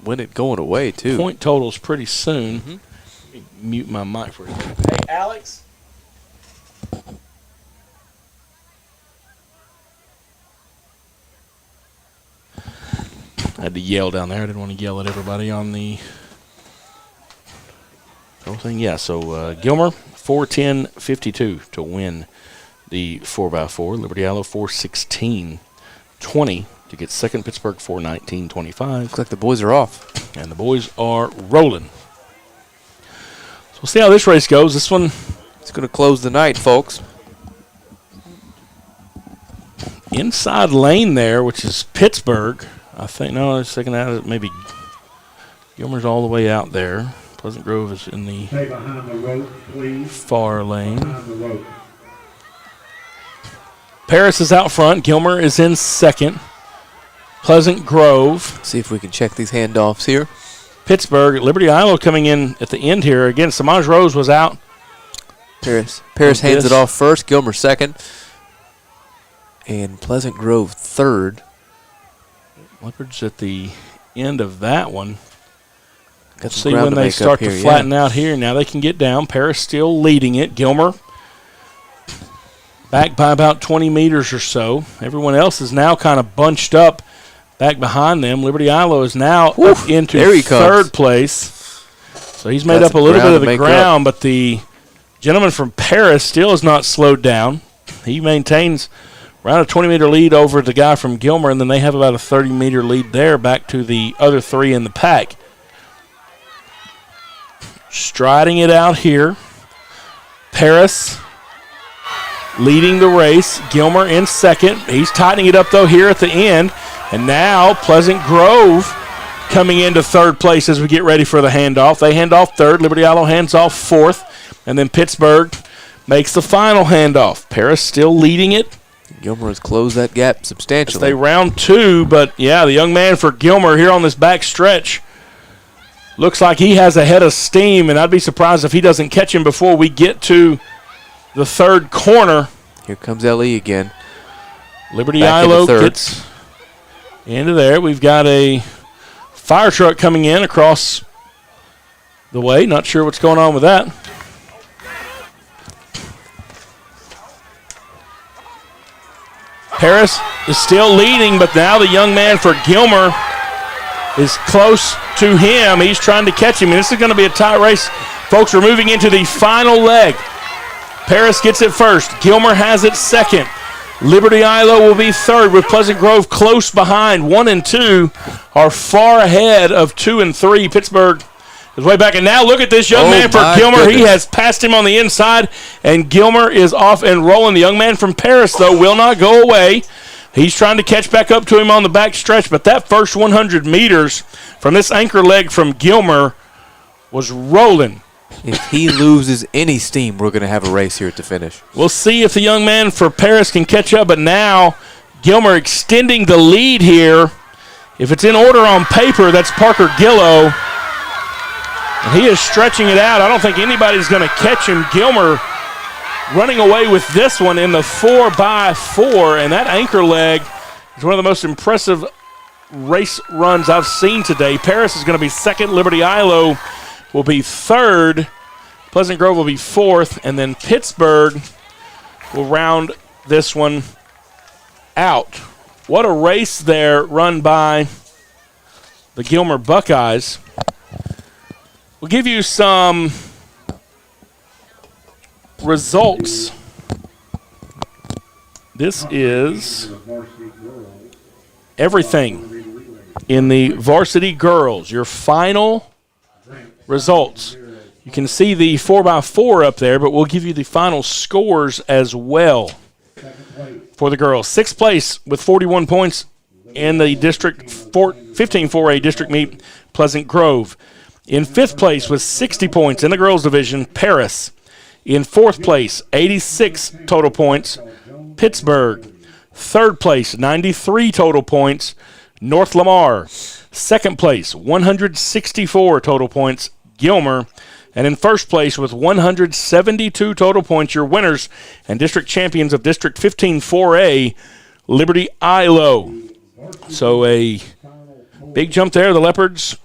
win it going away too. Point totals pretty soon. Mm-hmm. Let me mute my mic for a second. Hey, Alex. I had to yell down there. I didn't want to yell at everybody on the whole thing. Yeah, so Gilmer 4:10.52 to win the 4x4. Liberty Eylau 4:16.20 to get second. Pittsburgh 4:19.25. Looks like the boys are off. And the boys are rolling. So we'll see how this race goes. This one is going to close the night, folks. Inside lane there, which is Pittsburgh. I think, no, I was thinking that maybe Gilmer's all the way out there. Pleasant Grove is in the far lane. Paris is out front. Gilmer is in second. Pleasant Grove. See if we can check these handoffs here. Pittsburgh. Liberty Eylau coming in at the end here. Again, Samaj Rose was out. Paris hands it off first. Gilmer second. And Pleasant Grove third. Leopards at the end of that one. Let's see when they start to flatten out here. Now they can get down. Paris still leading it. Gilmer back by about 20 meters or so. Everyone else is now kind of bunched up back behind them. Liberty Eylau is now up into third place. So he's made up a little bit of the ground, but the gentleman from Paris still has not slowed down. He maintains around a 20-meter lead over the guy from Gilmer, and then they have about a 30-meter lead there back to the other three in the pack. striding it out here. Paris leading the race. Gilmer in second. He's tightening it up, though, here at the end. And now Pleasant Grove coming into third place as we get ready for the handoff. They hand off third. Liberty Eylau hands off fourth. And then Pittsburgh makes the final handoff. Paris still leading it. Gilmer has closed that gap substantially. They round two, but, yeah, the young man for Gilmer here on this back stretch looks like he has a head of steam, and I'd be surprised if he doesn't catch him before we get to the third corner. Here comes LE again. Liberty Eylau gets into there. We've got a fire truck coming in across the way. Not sure what's going on with that. Paris is still leading, but now the young man for Gilmer is close to him. He's trying to catch him, and this is going to be a tight race. Folks, we're moving into the final leg. Paris gets it first. Gilmer has it second. Liberty Eylau will be third with Pleasant Grove close behind. 1 and 2 are far ahead of 2 and 3. Pittsburgh is way back. And now look at this young man for Gilmer. Goodness. He has passed him on the inside, and Gilmer is off and rolling. The young man from Paris, though, will not go away. He's trying to catch back up to him on the back stretch, but that first 100 meters from this anchor leg from Gilmer was rolling. If he loses any steam, we're going to have a race here at the finish. We'll see if the young man for Paris can catch up, but now Gilmer extending the lead here. If it's in order on paper, that's Parker Gillow. And he is stretching it out. I don't think anybody's going to catch him. Gilmer running away with this one in the 4x4, and that anchor leg is one of the most impressive race runs I've seen today. Paris is going to be second. Liberty Eylau will be third. Pleasant Grove will be fourth, and then Pittsburgh will round this one out. What a race there run by the Gilmer Buckeyes. We'll give you some results. This is everything in the varsity girls. Your final results. You can see the 4x4 up there, but we'll give you the final scores as well for the girls. Sixth place with 41 points in the District 15 4A district meet, Pleasant Grove. In fifth place with 60 points in the girls division, Paris. In fourth place, 86 total points, Pittsburgh. Third place, 93 total points, North Lamar. Second place, 164 total points, Gilmer. And in first place with 172 total points, your winners and district champions of District 15 4A, Liberty Eylau. So a big jump there. The Leopards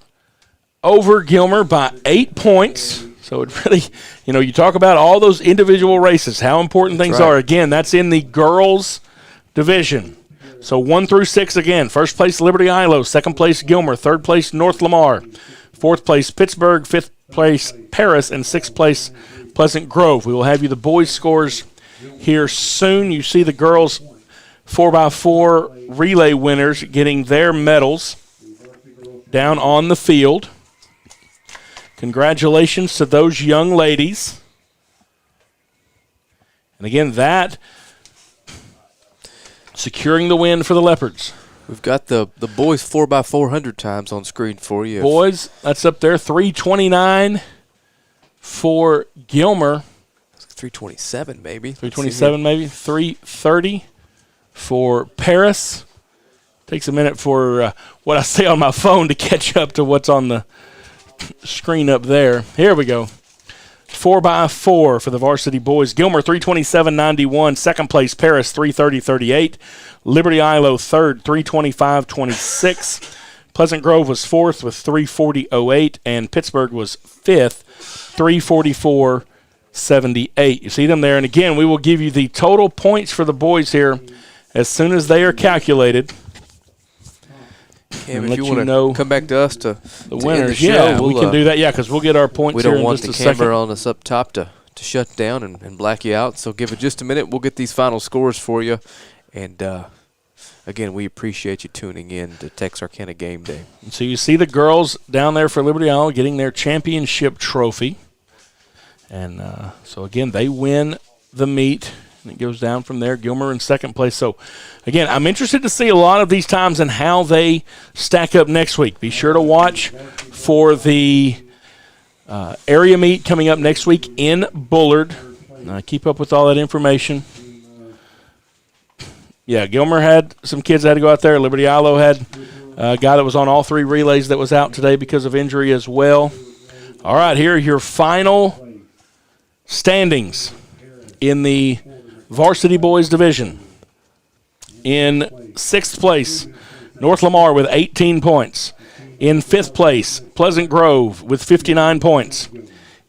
over Gilmer by 8 points. So it really, you talk about all those individual races, how important things are. Again, that's in the girls division. So 1 through 6 again. First place, Liberty Eylau. Second place, Gilmer. Third place, North Lamar. Fourth place, Pittsburgh. Fifth place, Paris. And sixth place, Pleasant Grove. We will have you the boys' scores here soon. You see the girls 4x4 relay winners getting their medals down on the field. Congratulations to those young ladies. And again, that securing the win for the Leopards. We've got the boys 4x400 times on screen for you. Boys, that's up there, 329 for Gilmer. 327 maybe. 327 maybe. 330 for Paris. Takes a minute for what I say on my phone to catch up to what's on the screen up there. Here we go. 4x4 for the varsity boys. Gilmer 327.91. Second place Paris 330.38. Liberty Eylau third 325.26. Pleasant Grove was fourth with 340.08, and Pittsburgh was fifth 344.78. You see them there, and again we will give you the total points for the boys here as soon as they are calculated. Yeah, if you want to come back to us to the winners, yeah, we can do that. Yeah, because we'll get our points. We don't here want in just the camera on us up top to shut down and black you out. So give it just a minute. We'll get these final scores for you, and again, we appreciate you tuning in to Texarkana Game Day. And so you see the girls down there for Liberty Eylau getting their championship trophy. And so, again, they win the meet, and it goes down from there. Gilmer in second place. So, again, I'm interested to see a lot of these times and how they stack up next week. Be sure to watch for the area meet coming up next week in Bullard. Keep up with all that information. Yeah, Gilmer had some kids that had to go out there. Liberty Eylau had a guy that was on all 3 relays that was out today because of injury as well. All right, here are your final standings in the varsity boys division. In 6th place, North Lamar with 18 points. In 5th place, Pleasant Grove with 59 points.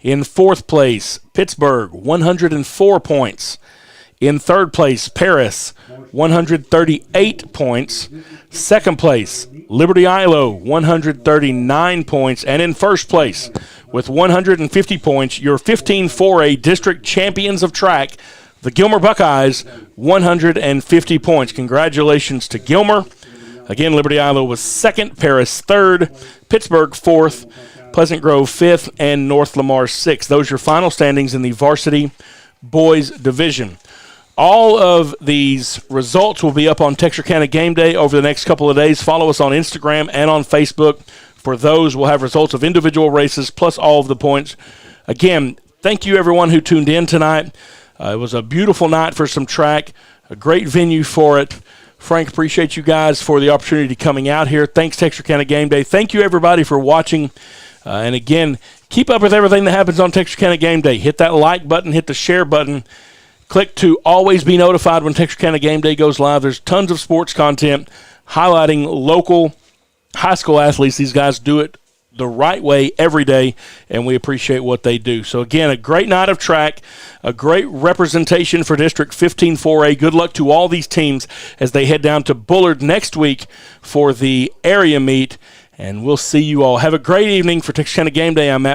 In 4th place, Pittsburgh, 104 points. In 3rd place, Paris, 138 points. 2nd place, Liberty Eylau, 139 points. And in 1st place, with 150 points, your 15-4A district champions of track, the Gilmer Buckeyes, 150 points. Congratulations to Gilmer. Again, Liberty Eylau was 2nd, Paris 3rd, Pittsburgh 4th, Pleasant Grove 5th, and North Lamar 6th. Those are your final standings in the varsity boys division. All of these results will be up on Texarkana Game Day over the next couple of days. Follow us on Instagram and on Facebook. For those, we'll have results of individual races plus all of the points. Again, thank you everyone who tuned in tonight. It was a beautiful night for some track, a great venue for it. Frank, appreciate you guys for the opportunity coming out here. Thanks, Texarkana Game Day. Thank you, everybody, for watching. And again, keep up with everything that happens on Texarkana Game Day. Hit that like button, hit the share button. Click to always be notified when Texarkana Game Day goes live. There's tons of sports content highlighting local high school athletes. These guys do it the right way every day, and we appreciate what they do. So, again, a great night of track, a great representation for District 15-4A. Good luck to all these teams as they head down to Bullard next week for the area meet, and we'll see you all. Have a great evening. For Texarkana Game Day, I'm Matt